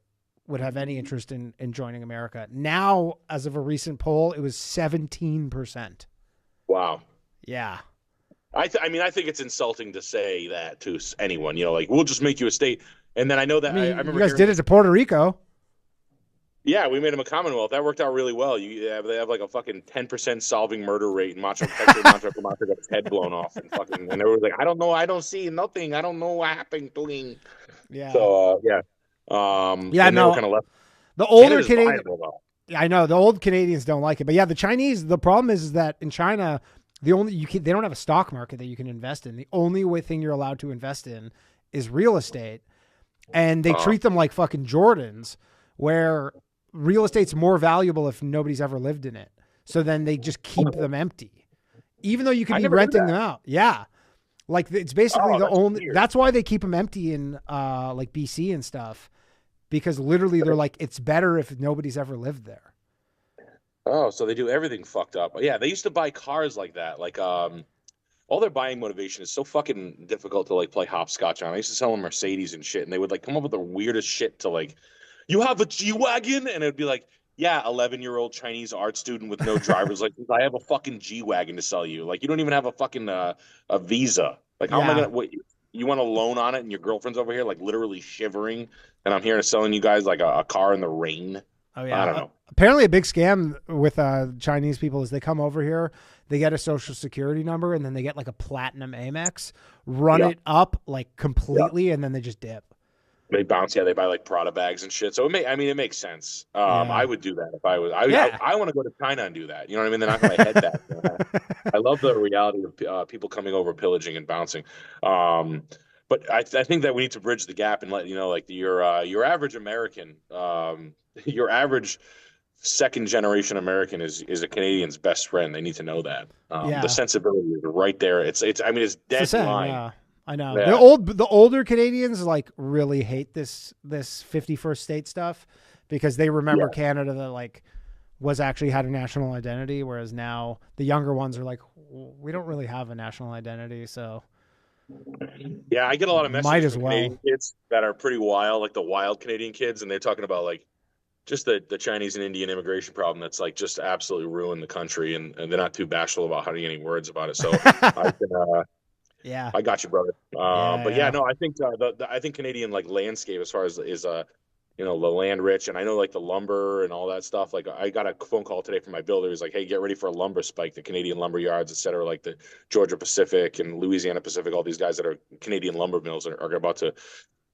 would have any interest in joining America. Now, as of a recent poll, it was 17%. Wow. Yeah. I think it's insulting to say that to anyone, you know, like, we'll just make you a state. And then I know that I remember you guys did it to Puerto Rico. Yeah, we made them a Commonwealth. That worked out really well. They have like a fucking 10% solving murder rate, and Macho got his head blown off, and they were like, I don't know, I don't see nothing, I don't know what happened to him. Yeah. So yeah, yeah, no. Kind of left. The older Canadians, I know the old Canadians don't like it, but yeah, the Chinese. The problem is that in China, they don't have a stock market that you can invest in. The only thing you're allowed to invest in is real estate, and they treat them like fucking Jordans, where real estate's more valuable if nobody's ever lived in it. So then they just keep them empty, even though you can be renting them out. Yeah. Like it's basically that's why they keep them empty in like BC and stuff, because literally they're like, it's better if nobody's ever lived there. Oh, so they do everything fucked up. Yeah. They used to buy cars like that. Like, all their buying motivation is so fucking difficult to like play hopscotch on. I used to sell them Mercedes and shit, and they would like come up with the weirdest shit to like, you have a G-Wagon? And it would be like, yeah, 11-year-old Chinese art student with no driver's license. I have a fucking G-Wagon to sell you. Like, you don't even have a fucking a visa. Like, how am I going to, what, you want a loan on it and your girlfriend's over here, like, literally shivering, and I'm here to selling you guys, like, a car in the rain? Oh, yeah. I don't know. Apparently a big scam with Chinese people is they come over here, they get a social security number, and then they get, like, a platinum Amex, run it up, like, completely, and then they just dip. They bounce, they buy like Prada bags and shit. So it makes sense. I would do that if I was. I want to go to China and do that. You know what I mean? They're not going to head that. You know? I love the reality of people coming over, pillaging and bouncing. But I think that we need to bridge the gap and let you know, like your average American, your average second generation American is a Canadian's best friend. They need to know that. The sensibility is right there. It's dead line. Yeah. I know. Yeah. The older Canadians like really hate this 51st state stuff because they remember Canada that like was actually had a national identity, whereas now the younger ones are like, we don't really have a national identity. So yeah, I get a lot of messages from Canadian kids that are pretty wild, like the wild Canadian kids, and they're talking about like just the Chinese and Indian immigration problem that's like just absolutely ruined the country, and they're not too bashful about having any words about it. So I can. Yeah, I got you, brother. No, I think I think Canadian like landscape as far as is you know, the land rich, and I know like the lumber and all that stuff. Like I got a phone call today from my builder. He's like, hey, get ready for a lumber spike. The Canadian lumber yards, et cetera, like the Georgia Pacific and Louisiana Pacific, all these guys that are Canadian lumber mills are about to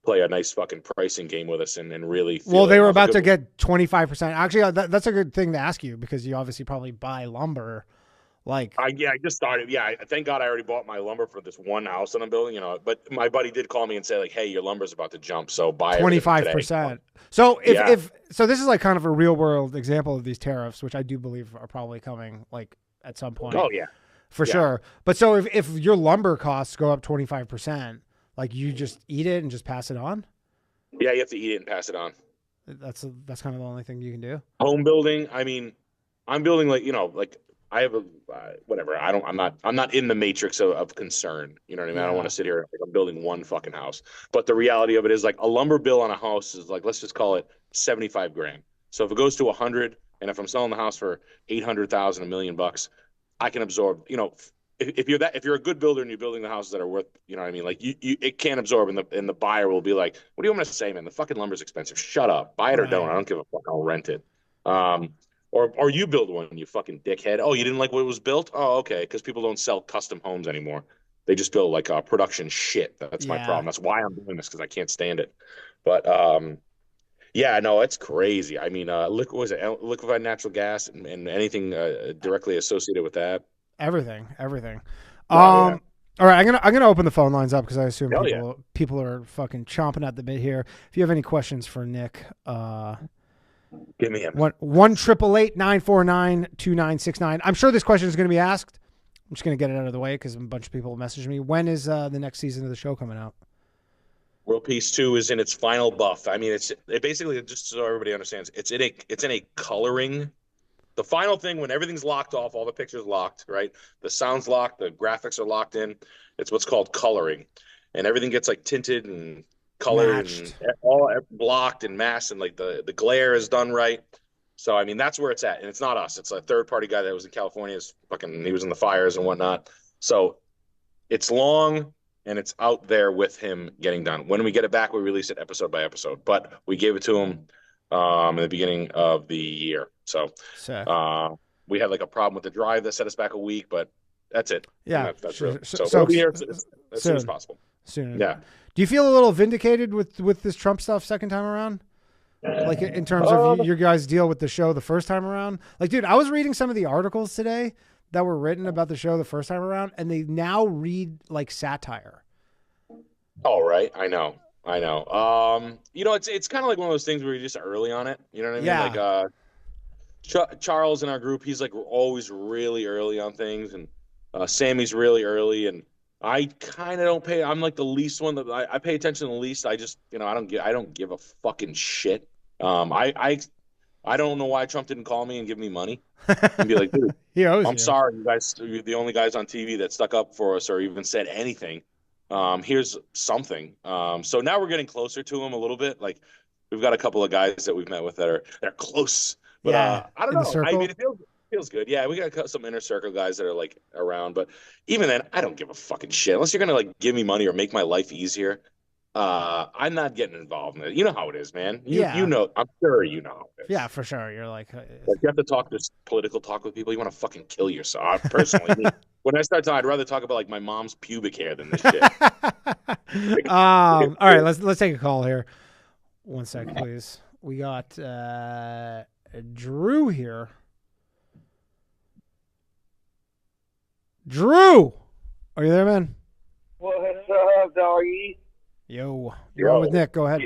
play a nice fucking pricing game with us and really. Well, they were about to get 25%. Actually, that's a good thing to ask you because you obviously probably buy lumber. Like, I just started. Yeah, thank God I already bought my lumber for this one house that I'm building. But my buddy did call me and say like, "Hey, your lumber's about to jump, so buy 25%. So if so, this is like kind of a real world example of these tariffs, which I do believe are probably coming like at some point. Oh yeah, for sure. But so if your lumber costs go up 25%, like you just eat it and just pass it on. Yeah, you have to eat it and pass it on. That's kind of the only thing you can do. Home building. I mean, I'm building like I have a whatever. I'm not in the matrix of concern. You know what I mean? I don't want to sit here like I'm building one fucking house. But the reality of it is like a lumber bill on a house is like, let's just call it 75 grand. So if it goes to 100, and if I'm selling the house for 800,000, $1 million, I can absorb. If you're a good builder and you're building the houses that are worth, you know what I mean? Like it can't absorb, and the buyer will be like, what do you want me to say, man? The fucking lumber's expensive. Shut up. Buy it or don't. I don't give a fuck. I'll rent it. Or you build one, you fucking dickhead. Oh, you didn't like what was built? Oh, okay. Because people don't sell custom homes anymore. They just build like production shit. That's my problem. That's why I'm doing this, because I can't stand it. But yeah, no, it's crazy. I mean, liquefied natural gas and anything directly associated with that. Everything. All right, I'm gonna open the phone lines up because I assume people are fucking chomping at the bit here. If you have any questions for Nick, give me him. 1-888-949-2969. I'm sure this question is going to be asked. I'm just going to get it out of the way because a bunch of people messaged me. When is the next season of the show coming out? World Peace 2 is in its final buff. I mean, it basically, just so everybody understands, it's in a coloring. The final thing, when everything's locked off, all the pictures locked, right? The sound's locked, the graphics are locked in. It's what's called coloring, and everything gets like tinted and colored and all blocked and masked, and like the glare is done right. So I mean, that's where it's at, and it's not us. It's a third party guy that was in California. He was in the fires and whatnot. So it's long and it's out there with him getting done. When we get it back, we release it episode by episode. But we gave it to him in the beginning of the year. So we had like a problem with the drive that set us back a week, but that's it. Yeah, that's really. So we'll be here as soon as possible. Soon. Yeah. Do you feel a little vindicated with this Trump stuff second time around? Like in terms of your guys' deal with the show the first time around? Like, dude, I was reading some of the articles today that were written about the show the first time around, and they now read like satire. All right. I know. It's kind of like one of those things where you're just early on it. You know what I mean? Yeah. Like Charles in our group, he's like always really early on things, and Sammy's really early, and I kind of don't pay. I'm like the least one that I pay attention to the least. I just, I don't give a fucking shit. I don't know why Trump didn't call me and give me money and be like, dude, I'm sorry, you guys, you're the only guys on TV that stuck up for us or even said anything. Here's something. So now we're getting closer to him a little bit. Like we've got a couple of guys that we've met with that are close, but I don't know. I mean, it feels good. Yeah, we got some inner circle guys that are like around, but even then, I don't give a fucking shit unless you're gonna like give me money or make my life easier. I'm not getting involved in it. You know how it is, man. You know, I'm sure you know how it is. Yeah, for sure. You're like you have to talk this political talk with people. You want to fucking kill yourself. Personally, when I start talking, I'd rather talk about like my mom's pubic hair than this shit. All right, let's take a call here. 1 second, please. We got Drew here. Drew, are you there, man? What's up, doggy? Yo, you're on with Nick. Go ahead.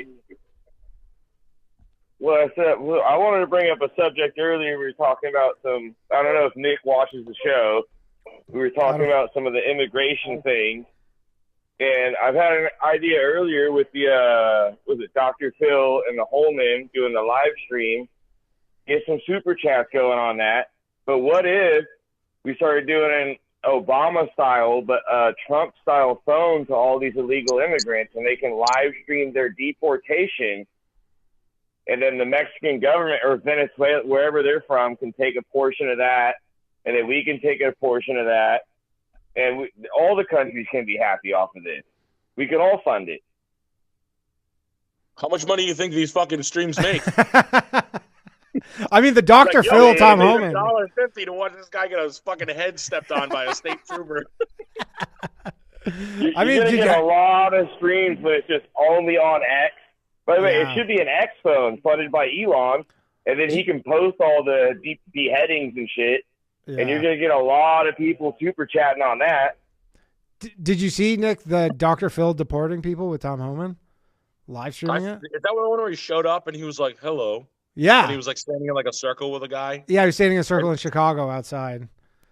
What's up? Well, I wanted to bring up a subject earlier. We were talking about some. I don't know if Nick watches the show. We were talking about some of the immigration things, and I've had an idea earlier with the was it Dr. Phil and the Holman doing the live stream. Get some super chats going on that. But what if we started doing an Obama style, but Trump style phone to all these illegal immigrants, and they can live stream their deportation, and then the Mexican government or Venezuela, wherever they're from, can take a portion of that, and then we can take a portion of that, and all the countries can be happy off of this. We can all fund it. How much money do you think these fucking streams make? I mean, the Dr. Phil, Tom Homan. $1.50 to watch this guy get his fucking head stepped on by a state trooper. You're gonna get a lot of streams, but it's just only on X. By the way, it should be an X phone funded by Elon, and then he can post all the beheadings and shit. and you're going to get a lot of people super chatting on that. Did you see, Nick, the Dr. Phil deporting people with Tom Homan? Live streaming it? Is that the one where he showed up and he was like, hello? Yeah. And he was like standing in like a circle with a guy? Yeah, he was standing in a circle in Chicago outside.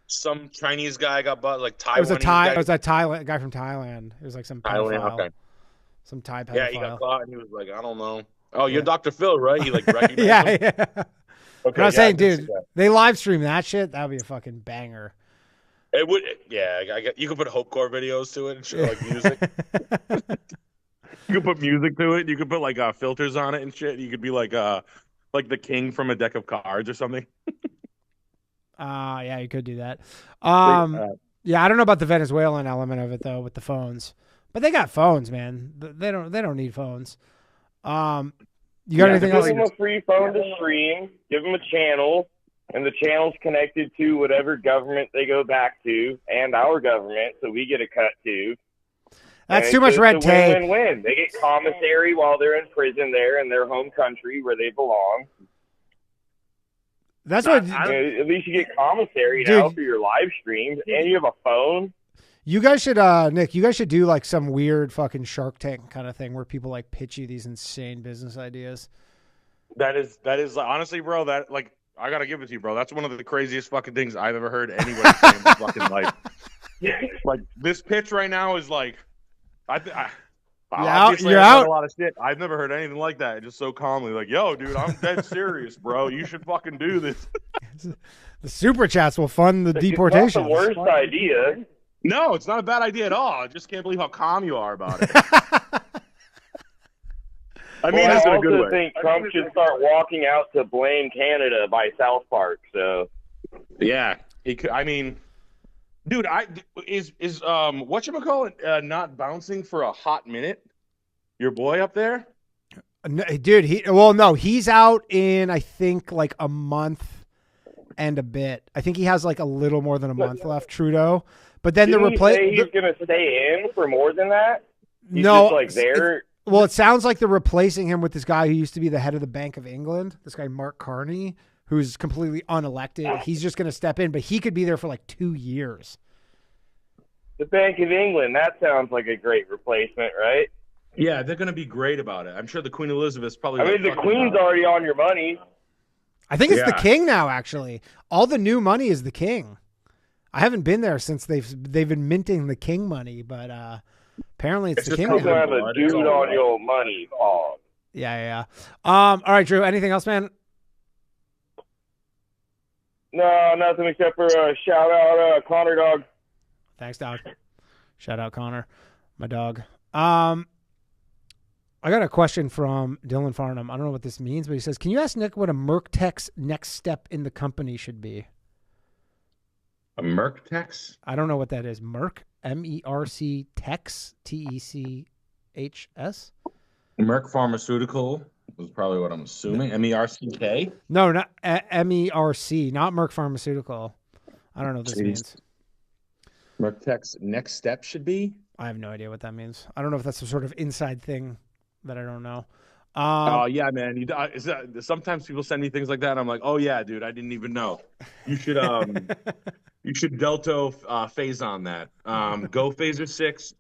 Some Chinese guy got like Taiwanese It was a guy. It was a Thailand guy from Thailand. It was like some Thailand, pedophile. okay. Some Thai pedophile. Yeah, he got caught and he was like, I don't know. Oh, you're Dr. Phil, right? He like recognized him? Yeah. Okay, I'm not saying, I did see dude, that. they live stream that shit. That would be a fucking banger. It would, yeah. You could put hopecore videos to it and shit, like music. You could put music to it. You could put like filters on it and shit. You could be like the king from a deck of cards or something. Yeah, you could do that. Yeah, I don't know about the Venezuelan element of it though with the phones, but they got phones, man. They don't need phones. You got anything else? Give them a free phone to stream. Give them a channel, and the channel's connected to whatever government they go back to, and our government, so we get a cut too. That's And too much it's red a tape. Win-win-win. They get commissary while they're in prison there in their home country where they belong. That's what. At least you get commissary Dude. now for your live streams, and you have a phone. You guys should, Nick. You guys should do like some weird fucking Shark Tank kind of thing where people like pitch you these insane business ideas. That is honestly, bro. That like I gotta give it to you, bro. That's one of the craziest fucking things I've ever heard anybody say in their fucking life. Like this pitch right now is like, obviously you're I've heard out. a lot of shit. I've never heard anything like that. Just so calmly, like, yo, dude, I'm dead serious, bro. You should fucking do this. The super chats will fund the deportations. It's not the worst idea. No, it's not a bad idea at all. I just can't believe how calm you are about it. I mean, this in a good also way. think Trump should start walking out to Blame Canada by South Park. So, Yeah, he could. I mean, dude, is whatchamacallit not bouncing for a hot minute? Your boy up there? No, dude, he's out in I think like a month and a bit. I think he has like a little more than a month left, Trudeau. But then didn't the he say he's replace. going to stay in for more than that? He's No, just like there. Well, it sounds like they're replacing him with this guy who used to be the head of the Bank of England. This guy Mark Carney, who's completely unelected. He's just going to step in, but he could be there for like 2 years. The Bank of England. That sounds like a great replacement, right? Yeah, they're gonna be great about it. I'm sure the Queen Elizabeth's probably. I mean, the Queen's already on your money. I think it's the Yeah. king now. Actually, all the new money is the king. I haven't been there since they've been minting the king money, but apparently it's the king. You now. have a dude on your money, Paul. Yeah. All right, Drew. Anything else, man? No, nothing except for a shout out, Connor Dog. Thanks, dog. Shout out Connor, my dog. I got a question from Dylan Farnham. I don't know what this means, but he says, "Can you ask Nick what a Merc-Tech's next step in the company should be?" A Merc-Tech's? I don't know what that is. Merc, M-E-R-C, Techs, T-E-C-H-S. Merck Pharmaceutical was probably what I'm assuming. M-E-R-C-K? No, not M-E-R-C, not Merck Pharmaceutical. I don't know what this Jeez. means. Merc-Tech's next step should be? I have no idea what that means. I don't know if that's some sort of inside thing that I don't know. Oh yeah, man. Sometimes people send me things like that. And I'm like, oh yeah, dude, I didn't even know. You should you should Delta phase on that. Go phaser 6.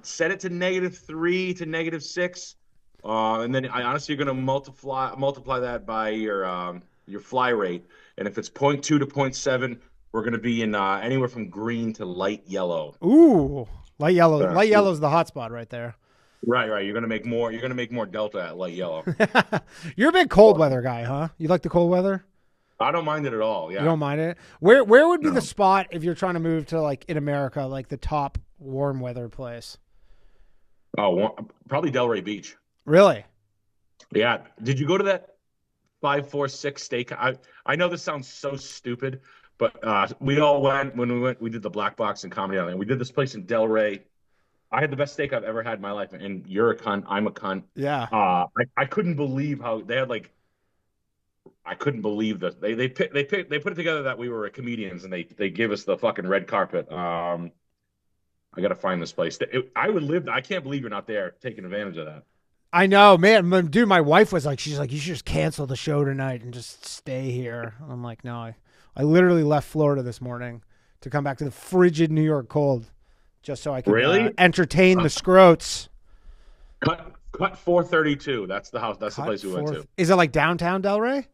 Set it to -3 to -6, and then honestly you're gonna multiply that by your fly rate. And if it's 0.2 to 0.7, we're gonna be in anywhere from green to light yellow. Ooh, light yellow. Yeah. Light yellow is the hot spot right there. Right. You're gonna make more. You're gonna make more delta at light yellow. You're a big cold weather guy, huh? You like the cold weather? I don't mind it at all. Yeah. You don't mind it? Where would be the spot if you're trying to move to like in America, like the top warm weather place? Oh, probably Delray Beach. Really? Yeah. Did you go to that 546 steak? I know this sounds so stupid, but we all went when we went. We did the Black Box in Comedy Island. We did this place in Delray. I had the best steak I've ever had in my life, and you're a cunt. I'm a cunt. Yeah. I couldn't believe how they had like. I couldn't believe that they put it together that we were comedians, and they gave us the fucking red carpet. I got to find this place. I would live. I can't believe you're not there taking advantage of that. I know, man. Dude, my wife was like, she's like, you should just cancel the show tonight and just stay here. I'm like, no, I literally left Florida this morning to come back to the frigid New York cold, just so I could entertain the scrotes. Cut 432. That's the house. That's the place we went to. Is it like downtown Delray?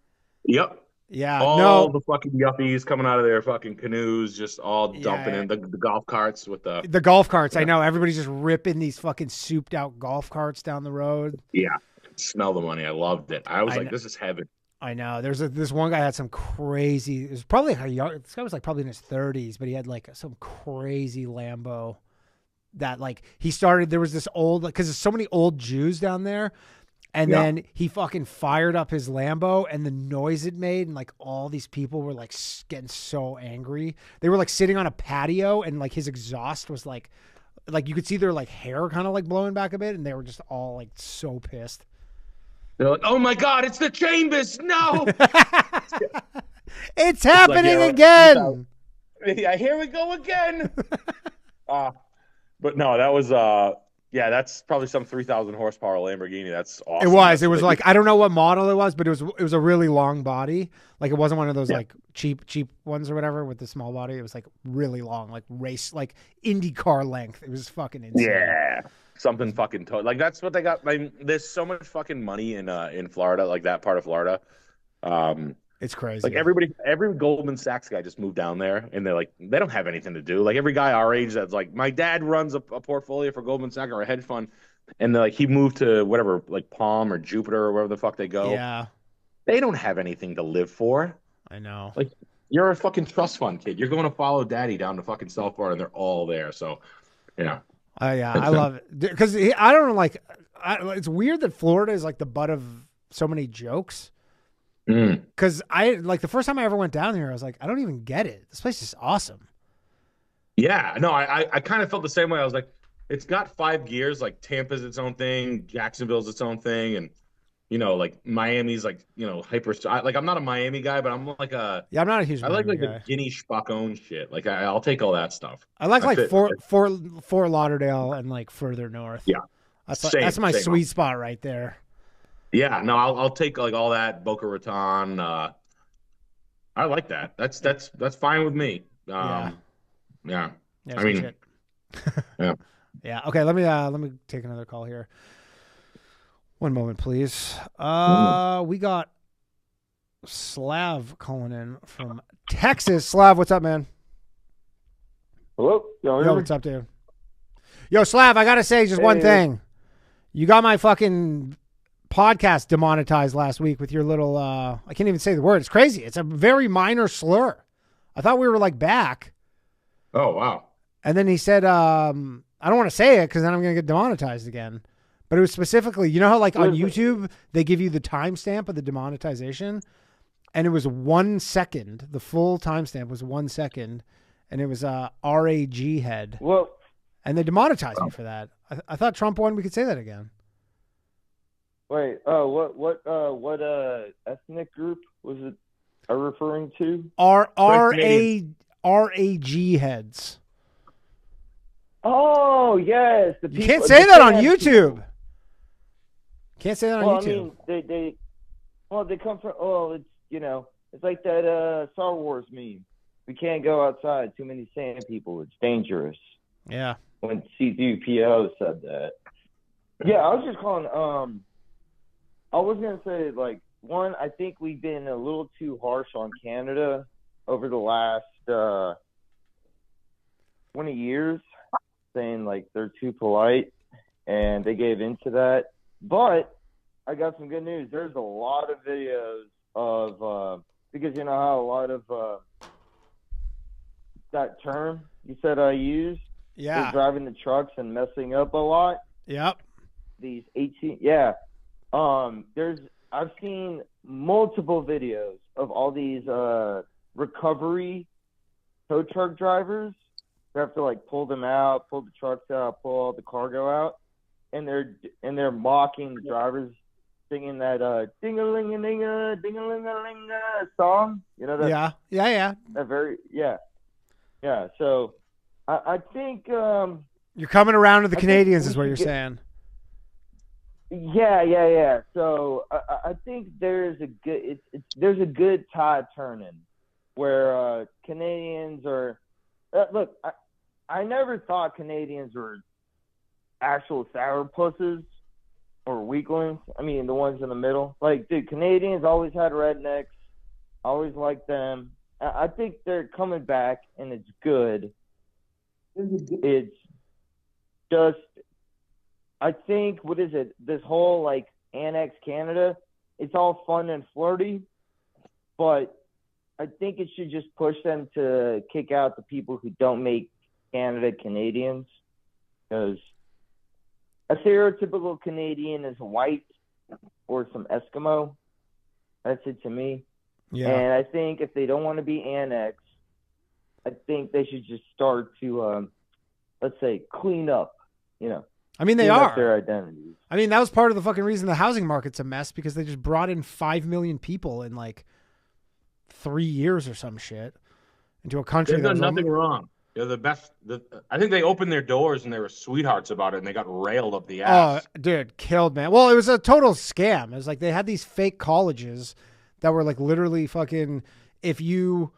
Yep. Yeah. All the fucking yuppies coming out of their fucking canoes, just all dumping in the golf carts with the golf carts. I know everybody's just ripping these fucking souped out golf carts down the road. Yeah. Smell the money. I loved it. I was like, this is heaven. I know. This one guy had some crazy. It was probably this guy was like probably in his 30s, but he had like some crazy Lambo that like he started. There was this old, because there's so many old Jews down there. And then he fucking fired up his Lambo, and the noise it made, and like all these people were like getting so angry. They were like sitting on a patio, and like his exhaust was like you could see their like hair kind of like blowing back a bit, and they were just all like so pissed. They're like, "Oh my God, it's the Chambers! No, it's happening again!" Yeah, here we go again. But no, that was that's probably some 3,000 horsepower Lamborghini. That's awesome. It was like I don't know what model it was, but it was a really long body. Like it wasn't one of those like cheap ones or whatever with the small body. It was like really long, like race, like IndyCar length. It was fucking insane. Yeah, something fucking like that's what they got. Like, there's so much fucking money in Florida, like that part of Florida. It's crazy. Like every Goldman Sachs guy just moved down there, and they're like, they don't have anything to do. Like every guy our age that's like, my dad runs a portfolio for Goldman Sachs or a hedge fund, and they're like, he moved to whatever, like Palm or Jupiter or wherever the fuck they go. Yeah, they don't have anything to live for. I know. Like you're a fucking trust fund kid. You're going to follow daddy down to fucking South Florida, and they're all there. So, yeah. I love it because I don't know, like, it's weird that Florida is like the butt of so many jokes. Because I like the first time I ever went down here, I was like, I don't even get it. This place is awesome. Yeah, no, I kind of felt the same way. I was like, it's got 5 gears. Like Tampa's its own thing, Jacksonville's its own thing, and like Miami's like hyper. Like I'm not a Miami guy, but I'm like a I'm not a huge. I like Miami the guy. Guinea Spacone shit. Like I'll take all that stuff. I like Fort Lauderdale and like further north. Yeah, that's my sweet spot right there. Yeah, no, I'll take like all that Boca Raton. I like that. That's fine with me. Yeah. I mean, yeah. Yeah. Okay. Let me take another call here. One moment, please. We got Slav calling in from Texas. Slav, what's up, man? Hello. Yo, what's up, dude? Yo, Slav, I gotta say just one thing. You got my fucking podcast demonetized last week with your little I can't even say the word. It's crazy. It's a very minor slur. I thought we were like back. Oh wow. And then he said I don't want to say it because then I'm gonna get demonetized again. But it was specifically, you know how like on YouTube they give you the timestamp of the demonetization, and it was 1 second. The full timestamp was 1 second, and it was RAG head. Well, and they demonetized me for that. I thought Trump won. We could say that again. Wait, what ethnic group was it referring to? RAG heads. Oh yes, the people, you can't say that on YouTube. Can't say that on YouTube. I mean, they come from. Oh, it's like that Star Wars meme. We can't go outside. Too many sand people. It's dangerous. Yeah. When C3PO said that. Yeah, I was just calling. I was gonna say, like, one, I think we've been a little too harsh on Canada over the last 20 years, saying like they're too polite, and they gave into that. But I got some good news. There's a lot of videos of because you know how a lot of that term you said I used. Yeah. They're driving the trucks and messing up a lot. Yep. These 18. Yeah. I've seen multiple videos of all these recovery tow truck drivers who have to like pull them out, pull the trucks out, pull all the cargo out, and they're mocking the drivers, singing that ding-a-ling-a-ling-a, ding-a-ling-a-ling-a song. You know that? Yeah. That very yeah. So I think you're coming around to the Canadians, is what you're saying. Yeah. So I think there's a good tide turning, where Canadians are. Look, I never thought Canadians were actual sourpusses or weaklings. I mean, the ones in the middle. Like, dude, Canadians always had rednecks. Always liked them. I think they're coming back, and it's good. It's just, I think, what is it? This whole, like, annex Canada, it's all fun and flirty, but I think it should just push them to kick out the people who don't make Canada Canadians, because a stereotypical Canadian is white or some Eskimo. That's it to me. Yeah. And I think if they don't want to be annexed, I think they should just start to, let's say, clean up, you know. I mean, they clean up are. their identities. I mean, that was part of the fucking reason the housing market's a mess, because they just brought in 5 million people in like 3 years or some shit into a country. They've done nothing wrong. They're the best. I think they opened their doors and they were sweethearts about it, and they got railed up the ass. Oh, dude, killed, man. Well, it was a total scam. It was like they had these fake colleges that were like literally fucking, if you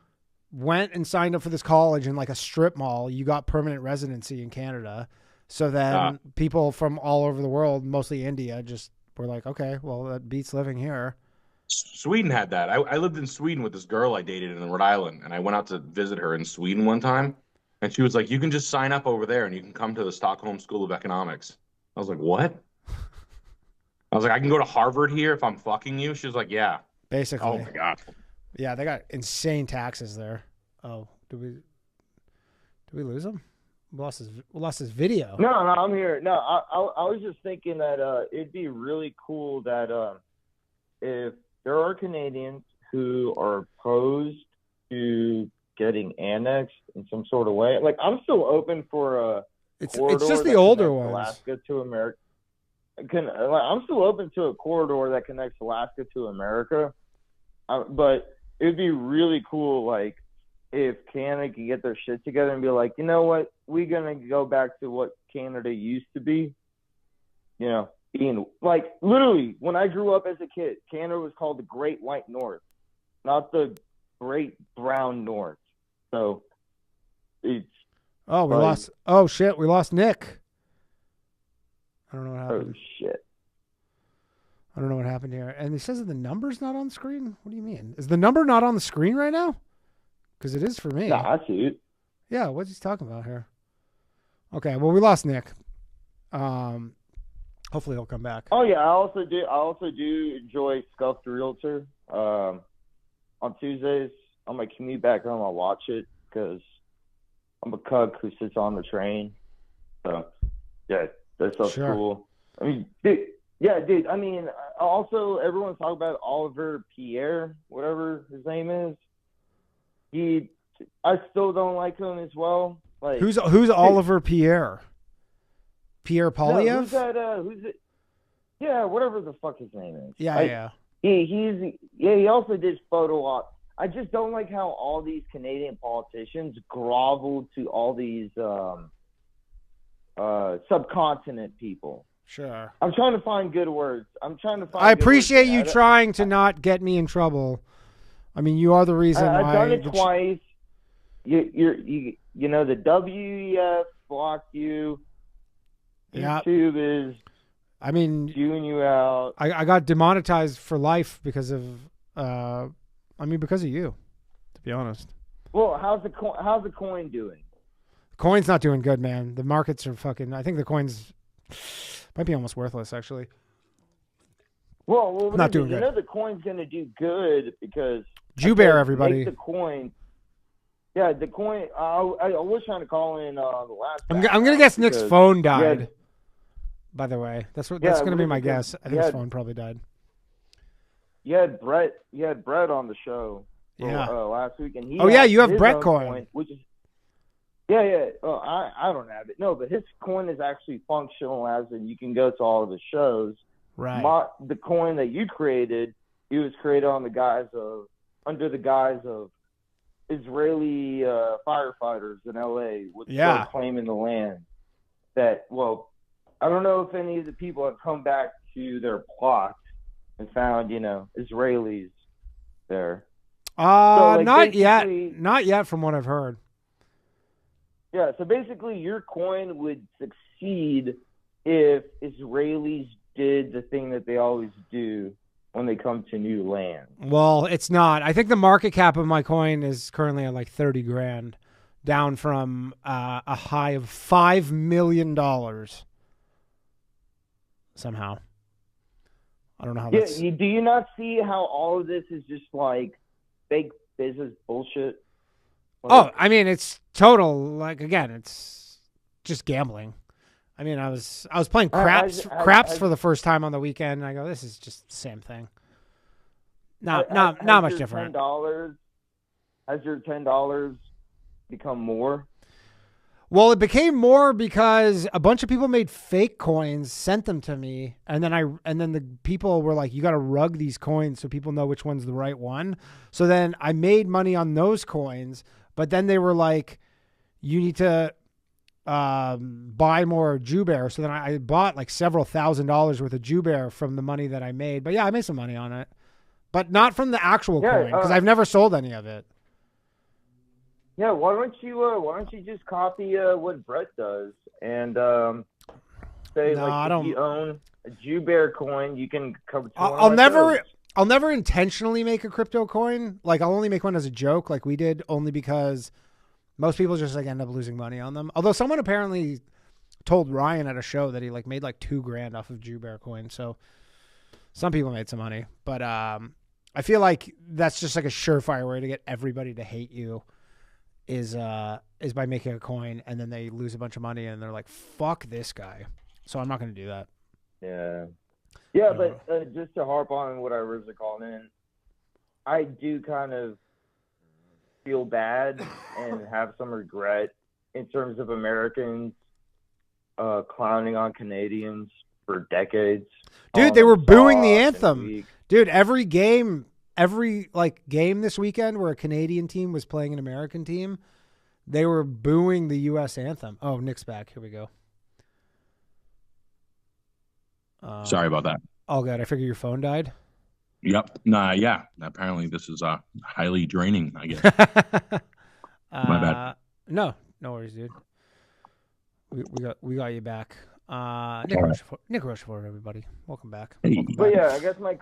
went and signed up for this college in like a strip mall, you got permanent residency in Canada. So then people from all over the world, mostly India, just were like, okay, well, that beats living here. Sweden had that. I lived in Sweden with this girl I dated in Rhode Island, and I went out to visit her in Sweden one time, and she was like, you can just sign up over there and you can come to the Stockholm School of Economics. I was like, what? I was like, I can go to Harvard here if I'm fucking you? She was like, yeah. Basically. Oh, my God. Yeah, they got insane taxes there. Oh, did we lose him? We lost his video. No, I'm here. No, I was just thinking that it'd be really cool that if there are Canadians who are opposed to getting annexed in some sort of way, like I'm still open for a corridor. It's just the that older connects ones. Alaska to America. I'm still open to a corridor that connects Alaska to America, but it'd be really cool, like, if Canada could get their shit together and be like, you know what, we're gonna go back to what Canada used to be. You know, being like, literally, when I grew up as a kid, Canada was called the Great White North, not the Great Brown North. So it's Oh, we lost. Oh shit, we lost Nick. I don't know what happened. Oh shit. I don't know what happened here. And he says that the number's not on the screen. What do you mean? Is the number not on the screen right now? Because it is for me. Nah, I see it. Yeah, what's he talking about here? Okay, well, we lost Nick. Hopefully he'll come back. Oh yeah, I also do enjoy Scuffed Realtor. On Tuesdays, on my commute back home, I'll watch it because I'm a cuck who sits on the train. So yeah, that stuff's cool. I mean, dude. I mean, also everyone's talking about Oliver Pierre, whatever his name is. I still don't like him as well. Like, Who's Oliver Pierre? Pierre Polyev? No, who's that? Who's it? Yeah, whatever the fuck his name is. Yeah. He also did photo op. I just don't like how all these Canadian politicians grovel to all these subcontinent people. Sure. I'm trying to find good words. I appreciate you trying to not get me in trouble. I mean, you are the reason why. I've done it twice. You know, the WEF blocked you. Yeah. YouTube is chewing you out. I got demonetized for life because of because of you, to be honest. Well, how's the coin doing? Coin's not doing good, man. The markets are fucking. I think the coin's might be almost worthless, actually. Well, not doing good. You know the coin's going to do good because Jew Bear, everybody. The coin. Yeah, the coin. I was trying to call in the last. I'm gonna guess Nick's phone died. By the way, that's gonna be my guess. I think his phone probably died. You had Brett on the show. Yeah. Last week, and he. You have his Brett own coin. Which is. Yeah. Oh, I don't have it. No, but his coin is actually functional, as in you can go to all of the shows. Right. The coin that you created, it was created under the guise of Israeli firefighters in LA with claiming the land. I don't know if any of the people have come back to their plot and found, Israelis there. Not yet. basically- Not yet from what I've heard. Yeah, so basically your coin would succeed if Israelis did the thing that they always do when they come to new land. Well, it's not. I think the market cap of my coin is currently at like 30 grand, down from a high of $5 million. Somehow. I don't know how that's... Do you not see how all of this is just like fake business bullshit? Oh, I mean, it's total, like, again, it's just gambling. I mean, I was playing craps for the first time on the weekend, and I go, this is just the same thing. Not much different. Has your $10 become more? Well, it became more because a bunch of people made fake coins, sent them to me, and then the people were like, "You got to rug these coins so people know which one's the right one." So then I made money on those coins, but then they were like, "You need to buy more Jew Bear." So then I bought like several $1,000s worth of Jew Bear from the money that I made. But yeah, I made some money on it, but not from the actual coin because I've never sold any of it. Yeah, why don't you just copy what Brett does and say if you own a Jew Bear coin, you can cover. I'll never intentionally make a crypto coin. Like I'll only make one as a joke, like we did, only because most people just like end up losing money on them. Although someone apparently told Ryan at a show that he like made like $2 grand off of Jew Bear coin. So some people made some money, but I feel like that's just like a surefire way to get everybody to hate you. Is by making a coin and then they lose a bunch of money and they're like, fuck this guy. So I'm not going to do that. Yeah, but just to harp on what I originally called in, I do kind of feel bad and have some regret in terms of Americans clowning on Canadians for decades. Dude, they were booing the anthem. Dude, every game this weekend where a Canadian team was playing an American team, they were booing the U.S. anthem. Oh, Nick's back. Here we go. Sorry about that. All good. I figure your phone died. Yep. Nah. Yeah. Apparently, this is highly draining. I guess. My bad. No worries, dude. We got you back. Nick Rochefort, everybody. Welcome back. Hey. Welcome But back. yeah, I guess my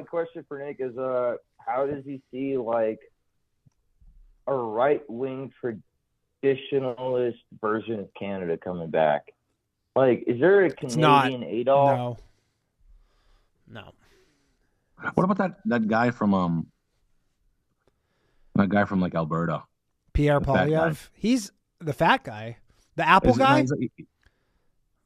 question for Nick is, how does he see like a right-wing traditionalist version of Canada coming back? Like, is there a Canadian Adolf? No. What about that guy from like Alberta? Pierre The fat guy. Polyev. He's the fat guy. The Apple guy?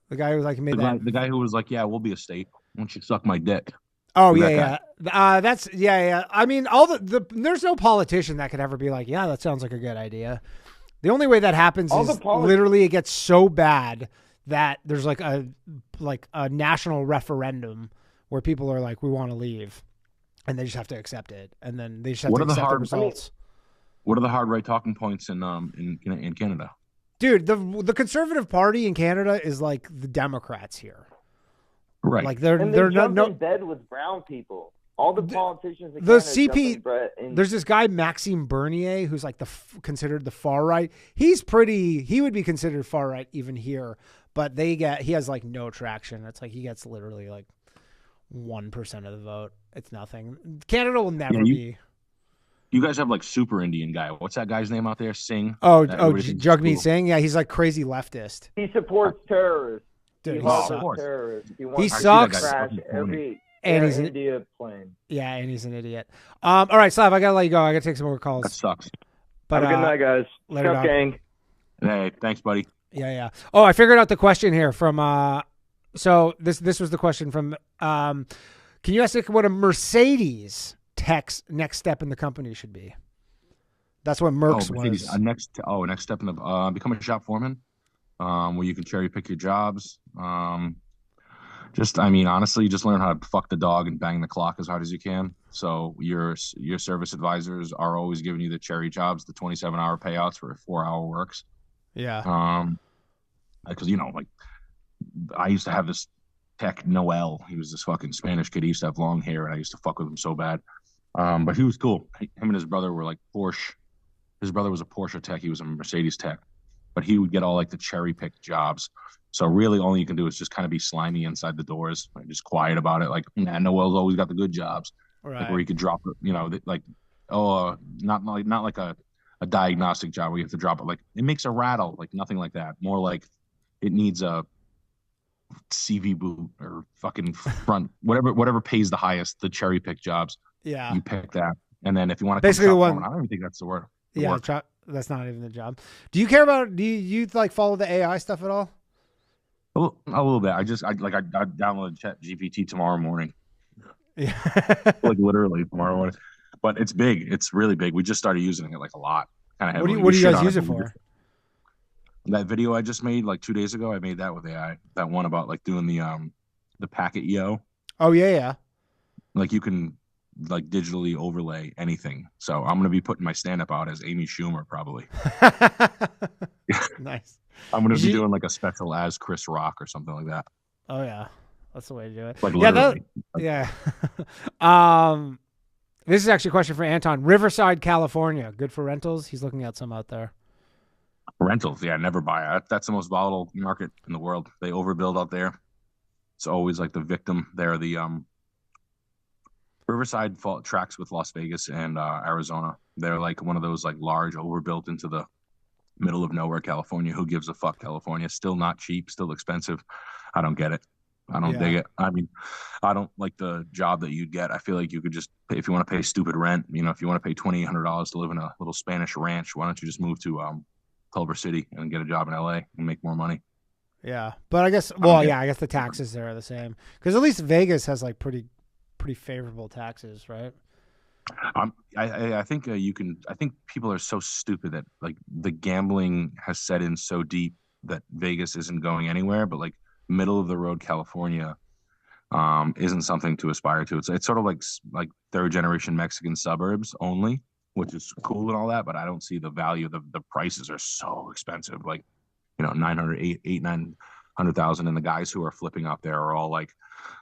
The guy who like made that. The guy who was like, "Yeah, we'll be a state. Why don't you suck my dick?" Oh That yeah. That's yeah. I mean, there's no politician that could ever be like, yeah, that sounds like a good idea. The only way that happens is literally it gets so bad that there's like a national referendum where people are like, we want to leave, and they just have to accept it, and then they just have to accept the results. What are the hard right talking points in Canada? Dude, the Conservative Party in Canada is like the Democrats here. Right. Like And they're jump not in bed with brown people. All the politicians in the Canada jump CP. in bed and- There's this guy Maxime Bernier who's like considered the far right. He would be considered far right even here, but he has like no traction. It's like he gets literally like 1% of the vote. It's nothing. Canada will never be. You guys have like super Indian guy. What's that guy's name out there? Singh. Jagmeet Singh. Yeah, he's like crazy leftist. He supports terrorists. Dude, he loves terrorists. He sucks. Crash every And he's India plane. Yeah, and he's an idiot. All right, Slav, I gotta let you go. I gotta take some more calls. That sucks. But Have a good night, guys. Later, Scuff dog. gang. Hey, thanks, buddy. Yeah. Oh, I figured out the question here from. So this was the question from. Can you ask what a Mercedes tech's next step in the company should be? That's what Merck's was. Next step in the become a shop foreman, where you can cherry pick your jobs. Honestly, just learn how to fuck the dog and bang the clock as hard as you can. So your service advisors are always giving you the cherry jobs, the 27-hour payouts for 4-hour works. Yeah. Because I used to have this tech Noel. He was this fucking Spanish kid. He used to have long hair, and I used to fuck with him so bad. But he was cool. Him and his brother were like Porsche. His brother was a Porsche tech. He was a Mercedes tech. But he would get all like the cherry picked jobs. So really, all you can do is just kind of be slimy inside the doors, like, just quiet about it. Like, nah, Noel's always got the good jobs, like where you could drop it. You know, like not like a diagnostic job where you have to drop it. Like it makes a rattle, like nothing like that. More like it needs a CV boot or fucking front, whatever pays the highest. The cherry pick jobs. Yeah, you pick that, and then if you want to basically the one. I don't even think that's the word. Yeah, that's not even the job. Do you care about? Do you like follow the AI stuff at all? A little bit. I downloaded ChatGPT tomorrow morning. Yeah, like literally tomorrow morning. But it's big. It's really big. We just started using it like a lot. Kind of. What do you guys use it for? That video I just made like 2 days ago, I made that with AI. That one about like doing the packet EO. Oh yeah. Like you can like digitally overlay anything. So I'm gonna be putting my stand-up out as Amy Schumer probably. Nice. I'm gonna be doing like a special as Chris Rock or something like that. Oh yeah, that's the way to do it. Like literally. Yeah. This is actually a question for Anton. Riverside, California, good for rentals. He's looking at some out there. Rentals, yeah, never buy it. That's the most volatile market in the world. They overbuild out there. It's always like the victim. They're the Riverside tracks with Las Vegas and Arizona. They're like one of those like large overbuilt into the middle of nowhere California. Who gives a fuck? California, still not cheap, still expensive. I don't get it. I don't dig it. I mean, I don't like the job that you'd get. I feel like you could just pay, if you want to pay stupid rent, you know, if you want to pay $2,800 to live in a little Spanish ranch, why don't you just move to Culver City and get a job in LA and make more money? Yeah, but I guess I guess the taxes there are the same because at least Vegas has like pretty favorable taxes, right? I think you can. I think people are so stupid that like the gambling has set in so deep that Vegas isn't going anywhere. But like middle of the road California isn't something to aspire to. It's sort of like third generation Mexican suburbs only, which is cool and all that. But I don't see the value. The prices are so expensive. Like, you know, 900,000, and the guys who are flipping up there are all like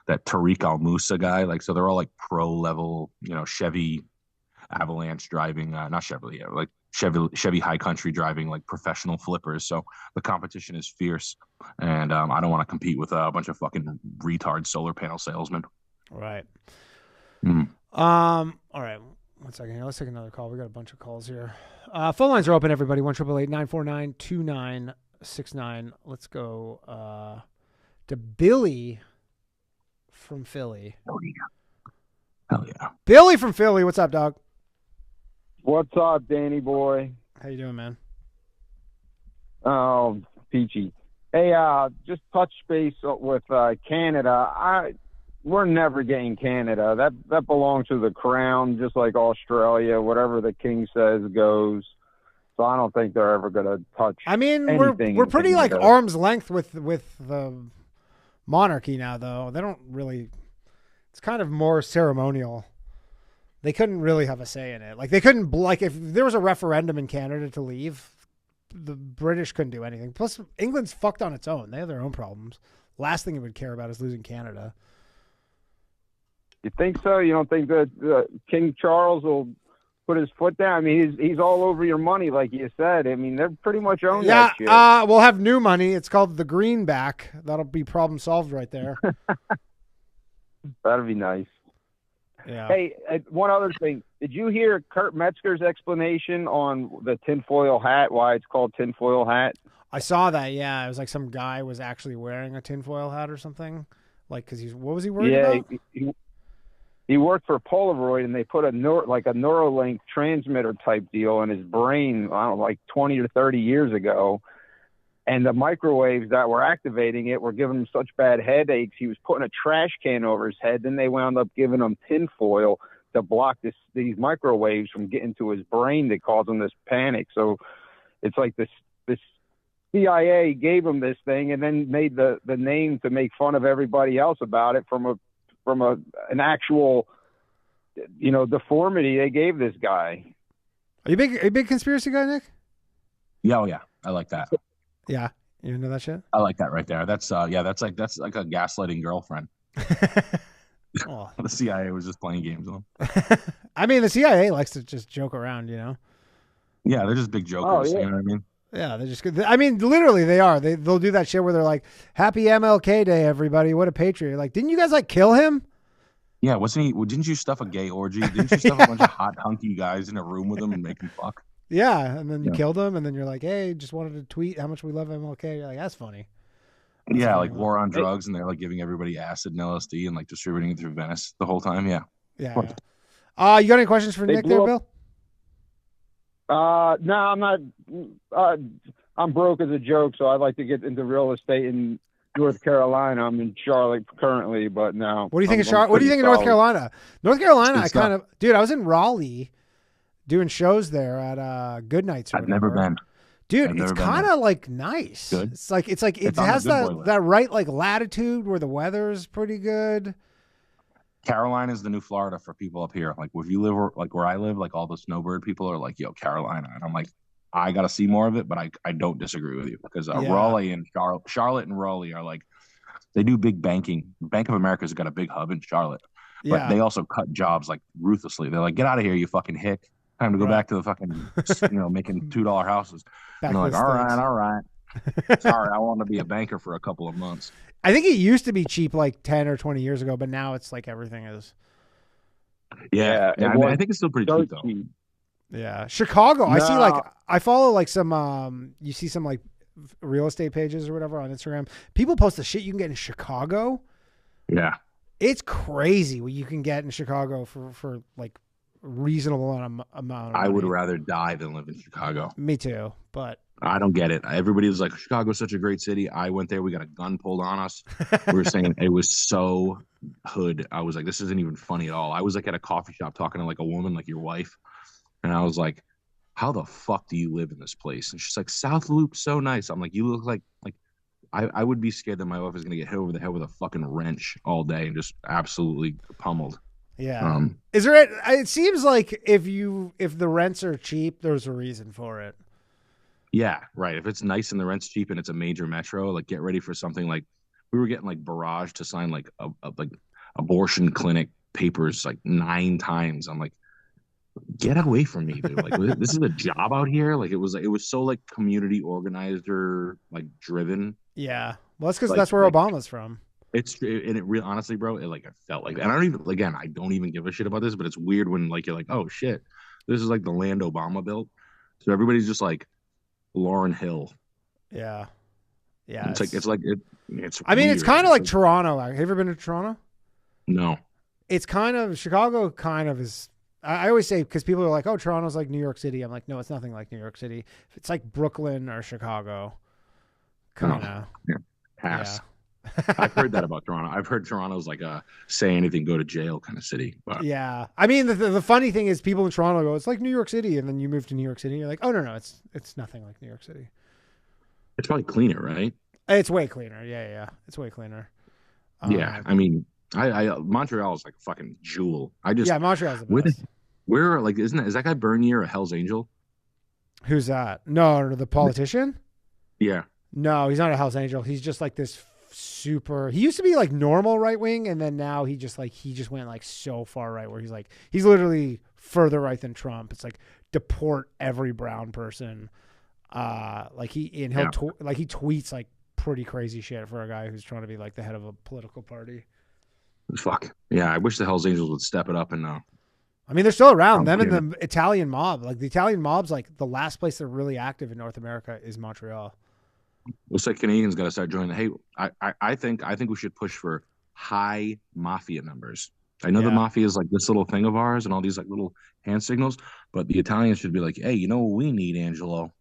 that Tariq Al Musa guy. Like, so they're all like pro level, you know, Chevy Avalanche driving, not Chevy, yeah, like Chevy High Country driving, like professional flippers. So the competition is fierce, and I don't want to compete with a bunch of fucking retard solar panel salesmen. Right. Mm. All right. 1 second here. Let's take another call. We got a bunch of calls here. Phone lines are open, everybody. 1-888-949-2969. Let's go to Billy from Philly. Oh yeah. Hell yeah. Billy from Philly. What's up, dog? What's up, Danny boy? How you doing, man? Oh, peachy. Hey, just touch base with Canada. We're never getting Canada. That belongs to the crown, just like Australia. Whatever the king says goes. So I don't think they're ever going to touch. I mean, anything we're pretty Canada. like arm's length with the monarchy now, though. They don't really. It's kind of more ceremonial. They couldn't really have a say in it. Like they couldn't if there was a referendum in Canada to leave, the British couldn't do anything. Plus, England's fucked on its own. They have their own problems. Last thing it would care about is losing Canada. You think so? You don't think that King Charles will put his foot down? I mean, he's all over your money, like you said. I mean, they're pretty much own that shit. We'll have new money. It's called the greenback. That'll be problem solved right there. That'd be nice. Yeah. Hey, one other thing. Did you hear Kurt Metzger's explanation on the tinfoil hat, why it's called tinfoil hat? I saw that, yeah. It was like some guy was actually wearing a tinfoil hat or something. Like, because what was he worried about? He worked for Polaroid, and they put a Neuralink transmitter type deal in his brain, I don't know, like 20 or 30 years ago. And the microwaves that were activating it were giving him such bad headaches. He was putting a trash can over his head. Then they wound up giving him tinfoil to block these microwaves from getting to his brain that caused him this panic. So it's like this CIA gave him this thing and then made the name to make fun of everybody else about it from an actual, you know, deformity they gave this guy. Are you a big conspiracy guy, Nick? Yeah, oh yeah, I like that. Yeah, you know that shit. I like that right there. That's like a gaslighting girlfriend. Oh. The CIA was just playing games on. I mean, the CIA likes to just joke around, you know? Yeah, they're just big jokers. You know what I mean? Yeah, they're just good. I mean, literally, they are. They'll do that shit where they're like, "Happy MLK Day, everybody! What a patriot!" Like, didn't you guys like kill him? Yeah, wasn't he? Didn't you stuff a gay orgy? Didn't you stuff a bunch of hot hunky guys in a room with him and make them fuck? Yeah, and then you killed him, and then you're like, "Hey, just wanted to tweet how much we love MLK." You're like, "That's funny." Yeah, like war on drugs, and they're like giving everybody acid and LSD and like distributing it through Venice the whole time. Yeah. Yeah. You got any questions for Nick there, Bill? No, I'm not. I'm broke as a joke, so I'd like to get into real estate in North Carolina. I'm in Charlotte currently, but no. What do you think of Charlotte? What do you think of North Carolina? North Carolina, I was in Raleigh doing shows there at Good Nights. I've never been. Dude, it's kind of like nice. Good. It's like it has that right like latitude where the weather is pretty good. Carolina is the new Florida for people up here. Like if you live like where I live, like all the snowbird people are like, "Yo, Carolina," and I'm like, I got to see more of it, but I don't disagree with you because Raleigh and Charlotte and Raleigh are like, they do big banking. Bank of America's got a big hub in Charlotte, but they also cut jobs like ruthlessly. They're like, "Get out of here, you fucking hick. Time to go back to the fucking, making $2 houses." And they're like, all right. Sorry, I want to be a banker for a couple of months. I think it used to be cheap like 10 or 20 years ago, but now it's like everything is. Yeah, I think it's still pretty cheap though. Yeah, Chicago. I see I follow like some. You see some like real estate pages or whatever on Instagram. People post the shit you can get in Chicago. Yeah, it's crazy what you can get in Chicago for like reasonable amount of money. I would rather die than live in Chicago. Me too, but I don't get it. Everybody was like, Chicago's such a great city. I went there. We got a gun pulled on us. We were saying it was so hood. I was like, this isn't even funny at all. I was like at a coffee shop talking to like a woman, like your wife. And I was like, how the fuck do you live in this place? And she's like, South Loop's so nice. I'm like, you look like I would be scared that my wife is going to get hit over the head with a fucking wrench all day and just absolutely pummeled. Yeah. Is there? It seems like if the rents are cheap, there's a reason for it. Yeah, right. If it's nice and the rent's cheap and it's a major metro, like get ready for something like we were getting like barrage to sign like a like abortion clinic papers like 9 times. I'm like, get away from me, dude. Like this is a job out here. Like it was so like community organizer like driven. Yeah. Well, that's because that's where Obama's from. It real honestly, bro. It felt like that. And I don't even give a shit about this, but it's weird when like you're like, oh shit, this is like the land Obama built. So everybody's just like Lauryn Hill. Yeah. Yeah. It's I mean, it's kind of like Toronto. Have you ever been to Toronto? No. It's kind of Chicago. Kind of is. I always say because people are like, oh, Toronto's like New York City. I'm like, no, it's nothing like New York City. It's like Brooklyn or Chicago. Kind of. Yeah. Pass. Yeah. I've heard that about Toronto. I've heard Toronto's like a say anything, go to jail kind of city. But yeah, I mean the funny thing is people in Toronto go, it's like New York City, and then you move to New York City, and you're like, oh no, it's nothing like New York City. It's probably cleaner, right? It's way cleaner. Yeah, it's way cleaner. Yeah, I mean, I Montreal is like a fucking jewel. Montreal's the best. Where like is that guy Bernier a Hell's Angel? Who's that? No, the politician. Yeah. No, he's not a Hell's Angel. He's just like this. Super. He used to be like normal right wing, and then now he just went like so far right where he's literally further right than Trump. It's like deport every brown person. He tweets like pretty crazy shit for a guy who's trying to be like the head of a political party. Fuck yeah! I wish the Hells Angels would step it up and I mean, they're still around. Them and the Italian mob. Like the Italian mob's like the last place they're really active in North America is Montreal. Looks like Canadians got to start joining. Hey, I think we should push for high mafia numbers. I know the mafia is like this little thing of ours and all these like little hand signals, but the Italians should be like, hey, you know what we need, Angelo?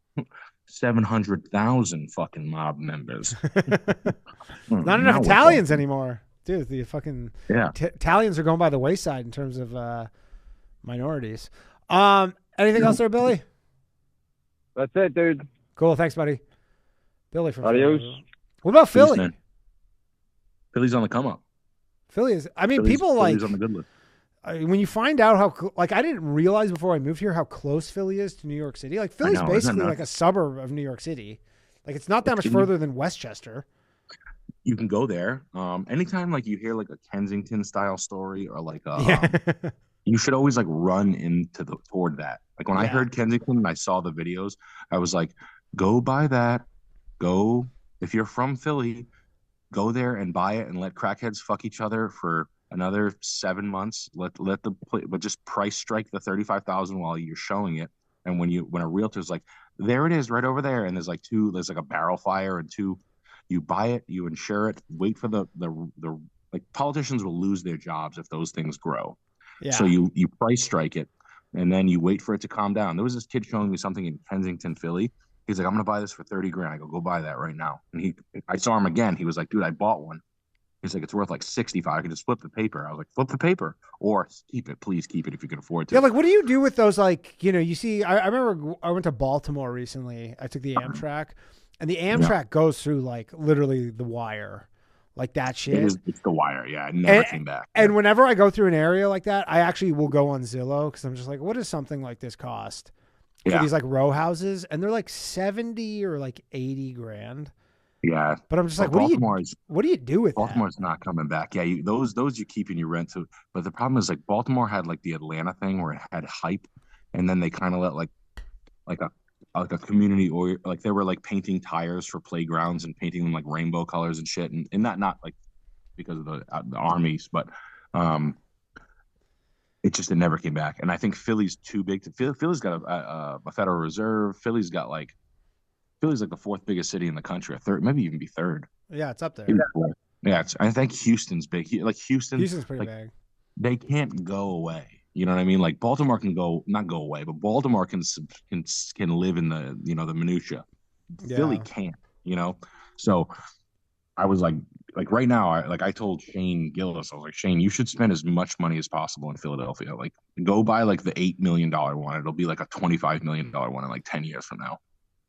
700,000 fucking mob members. Not enough Italians anymore, dude. The fucking Italians are going by the wayside in terms of minorities. Anything else there, Billy? That's it, dude. Cool. Thanks, buddy. Billy from Adios. What about Philly? Peace, Philly's on the come up. Philly is. I mean, people like Philly's on the good list. When you find out how I didn't realize before I moved here how close Philly is to New York City. Like Philly's basically like a suburb of New York City. Like it's not that much further than Westchester. you can go there. Anytime like you hear like a Kensington style story or like a, Yeah. you should always like run toward that. Like when I Yeah. heard Kensington and I saw the videos, I was like, go buy that. Go if you're from Philly, go there and buy it and let crackheads fuck each other for another 7 months. But just price strike the 35,000 while you're showing it. And when a realtor's like, there it is right over there, and there's like a barrel fire and two, you buy it, you insure it, wait for the like politicians will lose their jobs if those things grow. Yeah. So you price strike it and then you wait for it to calm down. There was this kid showing me something in Kensington, Philly. He's like, I'm gonna buy this for 30 grand. I go buy that right now. And I saw him again. He was like, dude, I bought one. He's like, it's worth like 65. I could just flip the paper. I was like, flip the paper or keep it. Please keep it if you can afford to. Yeah, like what do you do with those? Like, you see, I remember I went to Baltimore recently. I took the Amtrak, and the Amtrak goes through like literally the wire, like that shit. It's the wire. Yeah, it never came back. And whenever I go through an area like that, I actually will go on Zillow because I'm just like, what does something like this cost? For these like row houses, and they're like 70 or like 80 grand. Yeah, but I'm just like, what do you do with Baltimore's not coming back? Yeah, those you keep in your rent too. But the problem is like Baltimore had like the Atlanta thing where it had hype, and then they kind of let like a community, or like they were like painting tires for playgrounds and painting them like rainbow colors and shit, and not like because of the armies, but it never came back. And I think Philly's too big. Philly's got a Federal Reserve. Philly's like the fourth biggest city in the country, a third, maybe even be third. Yeah, it's up there. Yeah, I think Houston's big. Houston's pretty big. They can't go away. You know what I mean? Like Baltimore can not go away, but Baltimore can live in the the minutia. Yeah. Philly can't. So I was like right now, I told Shane Gillis, I was like, Shane, you should spend as much money as possible in Philadelphia. Like, go buy like the $8 million one. It'll be like a $25 million one in like 10 years from now.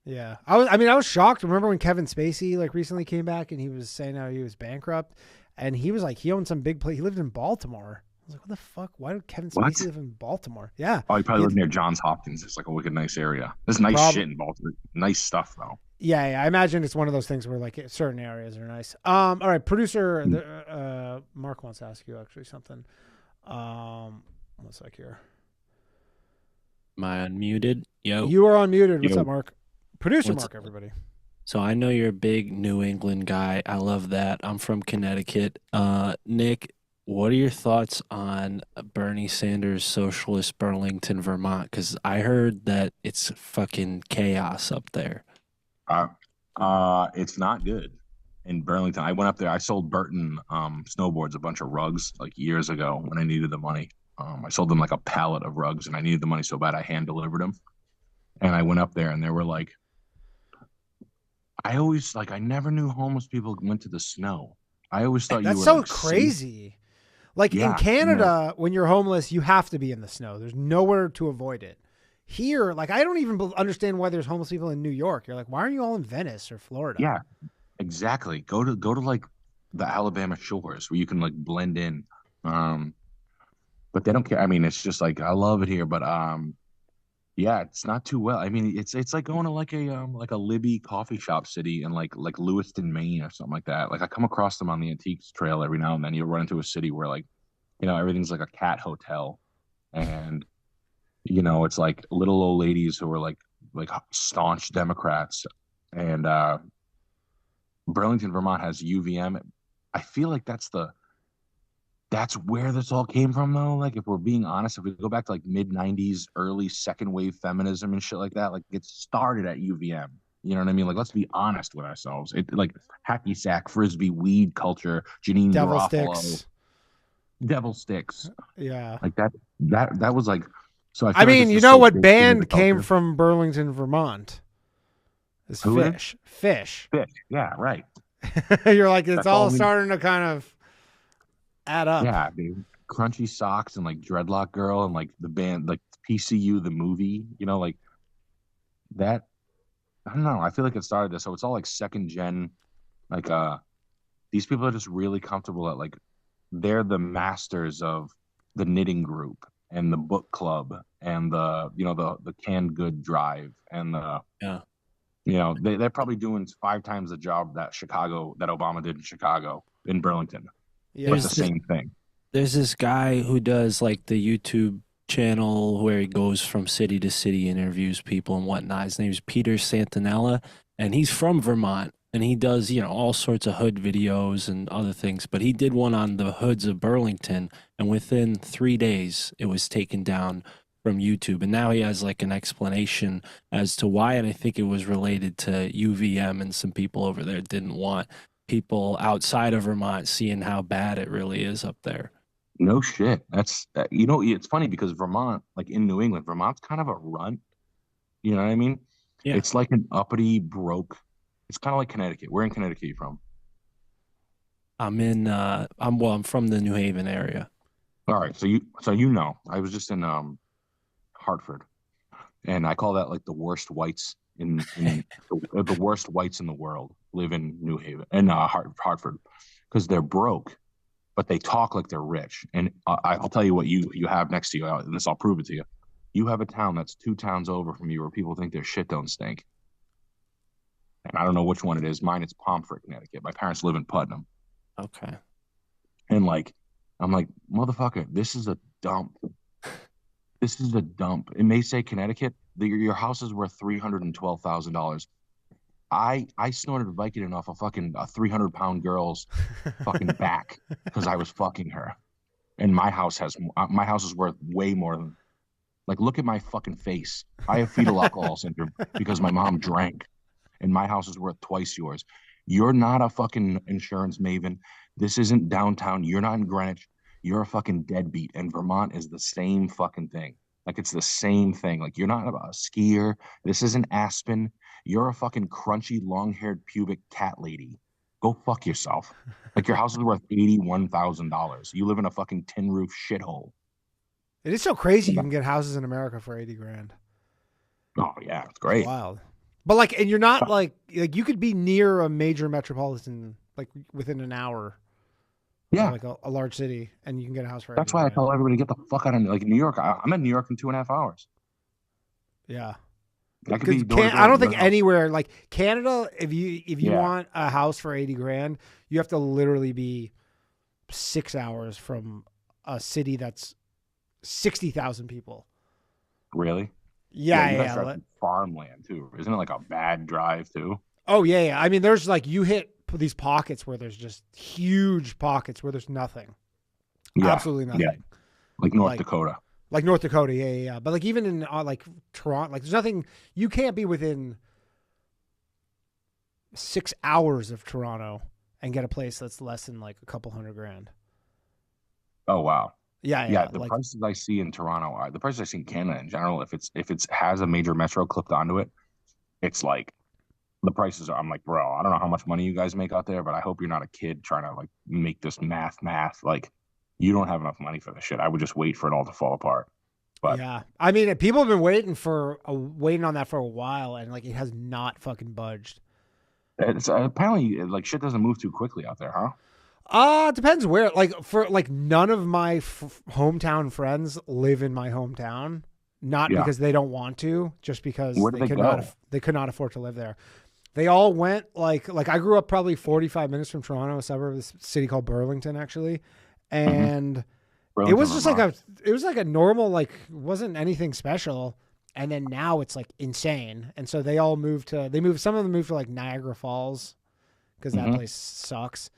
Yeah, I was shocked. Remember when Kevin Spacey like recently came back and he was saying how he was bankrupt, and he was like he owned some big place. He lived in Baltimore. I was like, what the fuck? Why did Kevin Spacey live in Baltimore? Yeah. Oh, he probably lived near Johns Hopkins. It's like a wicked nice area. There's nice shit in Baltimore. Nice stuff though. Yeah, I imagine it's one of those things where like certain areas are nice. All right, producer Mark wants to ask you actually something. One sec here. Am I unmuted? Yo. You are unmuted. What's Yo. up, Mark? Producer Mark, everybody. So I know you're a big New England guy. I love that. I'm from Connecticut. Nick, what are your thoughts on Bernie Sanders' socialist Burlington, Vermont? Because I heard that it's fucking chaos up there. It's not good in Burlington. I went up there. I sold Burton snowboards a bunch of rugs like years ago when I needed the money. I sold them like a pallet of rugs, and I needed the money so bad I hand delivered them. And I went up there, and they were like, I never knew homeless people went to the snow. I always thought that's you were so like, crazy. Like in Canada, when you're homeless, you have to be in the snow. There's nowhere to avoid it. Here, like I don't even understand why there's homeless people in New York. You're like, why aren't you all in Venice or Florida? Yeah, exactly. Go to like the Alabama shores where you can like blend in. But they don't care. I mean, it's just like I love it here, but yeah, it's not too well. I mean, it's like going to like a Libby coffee shop city in like Lewiston, Maine or something like that. Like I come across them on the Antiques Trail every now and then. You'll run into a city where like, everything's like a cat hotel, and it's like little old ladies who are like staunch Democrats. And Burlington, Vermont has UVM. I feel like that's where this all came from, though. Like, if we're being honest, if we go back to like mid 90s, early second wave feminism and shit like that, like it started at UVM. You know what I mean? Like, let's be honest with ourselves. It like hacky sack, frisbee, weed culture, Janine Garofalo, devil sticks. Yeah, like that was like. So I mean, you know what band came from Burlington, Vermont? It's Fish. Fish. Yeah, right. You're like, it's all starting to kind of add up. Yeah, dude. Crunchy Socks and like Dreadlock Girl and like the band, like PCU, the movie, like that. I don't know. I feel like it started this. So it's all like second gen. Like, these people are just really comfortable at like, they're the masters of the knitting group and the book club and the canned good drive and You know, they're probably doing 5 times the job that Obama did in Chicago, in Burlington. Yeah. But it's the same thing. There's this guy who does like the YouTube channel where he goes from city to city, interviews people and whatnot. His name's Peter Santinella, and he's from Vermont. And he does, all sorts of hood videos and other things. But he did one on the hoods of Burlington, and within 3 days, it was taken down from YouTube. And now he has like an explanation as to why. And I think it was related to UVM, and some people over there didn't want people outside of Vermont seeing how bad it really is up there. No shit. That's, it's funny because Vermont, like in New England, Vermont's kind of a runt. You know what I mean? Yeah. It's like an uppity, broke. It's kind of like Connecticut. Where in Connecticut are you from? I'm from the New Haven area. All right. So I was just in Hartford, and I call that like the worst whites in the worst whites in the world live in New Haven and Hartford, because they're broke, but they talk like they're rich. And I'll tell you what you have next to you, and this I'll prove it to you. You have a town that's 2 towns over from you where people think their shit don't stink. And I don't know which one it is. Mine, it's Pomfret, Connecticut. My parents live in Putnam. Okay. And I'm like, motherfucker, this is a dump. This is a dump. It may say Connecticut. Your house is worth $312,000. I snorted Vicodin off a fucking 300-pound girl's fucking back because I was fucking her. And my house is worth way more than, like, look at my fucking face. I have fetal alcohol syndrome because my mom drank, and my house is worth twice yours. You're not a fucking insurance maven. This isn't downtown. You're not in Greenwich. You're a fucking deadbeat. And Vermont is the same fucking thing. Like, it's the same thing. Like, you're not a skier. This isn't Aspen. You're a fucking crunchy, long-haired, pubic cat lady. Go fuck yourself. Like, your house is worth $81,000. You live in a fucking tin roof shithole. It is so crazy you can get houses in America for $80,000. Oh yeah, it's great. It's wild. But like, and you're not like you could be near a major metropolitan, like within an hour. Yeah, like a large city, and you can get a house for. That's why I tell everybody get the fuck out of like New York. I'm in New York in 2.5 hours. Yeah. I could be I don't think anywhere like Canada. If you want a house for $80,000, you have to literally be 6 hours from a city that's 60,000 people. Really? Yeah. Farmland too. Isn't it like a bad drive too? Oh yeah. I mean, there's like you hit these pockets where there's just huge pockets where there's nothing. Yeah. Absolutely nothing. Yeah. Like North Dakota. Like North Dakota, yeah. But like even in like Toronto, like there's nothing. You can't be within 6 hours of Toronto and get a place that's less than like a couple $100,000. Oh wow. Yeah. The prices I see in Toronto are the prices I see in Canada in general. If it has a major metro clipped onto it, it's like the prices are. I'm like, bro, I don't know how much money you guys make out there, but I hope you're not a kid trying to like make this math. Like, you don't have enough money for this shit. I would just wait for it all to fall apart. But yeah, I mean, people have been waiting on that for a while, and like it has not fucking budged. It's apparently like shit doesn't move too quickly out there, huh? It depends where. Like for like none of my hometown friends live in my hometown, not because they don't want to, just because they could not afford to live there. They all went like I grew up probably 45 minutes from Toronto, a suburb of this city called Burlington, actually, and it was just like a normal, like wasn't anything special. And then now it's like insane, and so they all some of them moved to like Niagara Falls because that place sucks.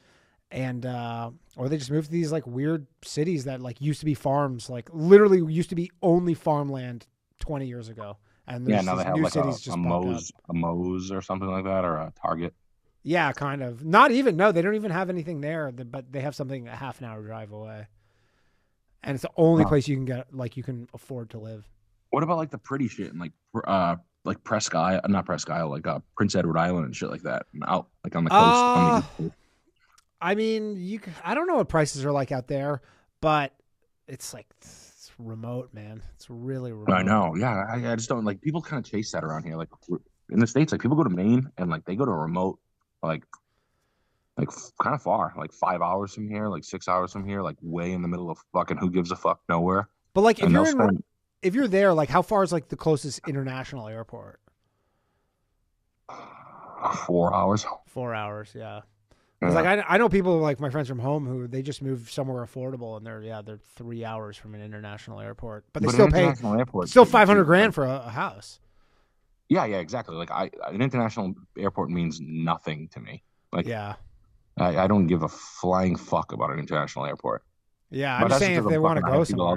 And or they just moved to these like weird cities that like used to be farms, like literally used to be only farmland 20 years ago. And now they have new like cities just a Moe's or something like that, or a Target. Yeah, kind of. Not even. No, they don't even have anything there, but they have something a half an hour drive away. And it's the only place you can get, like you can afford to live. What about like the pretty shit and like Presque Isle, not Presque Isle, like Prince Edward Island and shit like that, and out like on the coast? I mean, I don't know what prices are like out there, but it's like it's remote, man. It's really remote. I know. Yeah, I just don't like people kind of chase that around here. Like in the States, like people go to Maine and like they go to remote, like kind of far, like 5 hours from here, like 6 hours from here, like way in the middle of fucking who gives a fuck nowhere. But like if you're there, like how far is like the closest international airport? 4 hours. 4 hours, yeah. Because like I know people like my friends from home who they just moved somewhere affordable and they're 3 hours from an international airport, but they still pay still $500,000 for a house. Yeah, exactly. Like an international airport means nothing to me. Like I don't give a flying fuck about an international airport. Yeah, I'm just saying if they want to go somewhere.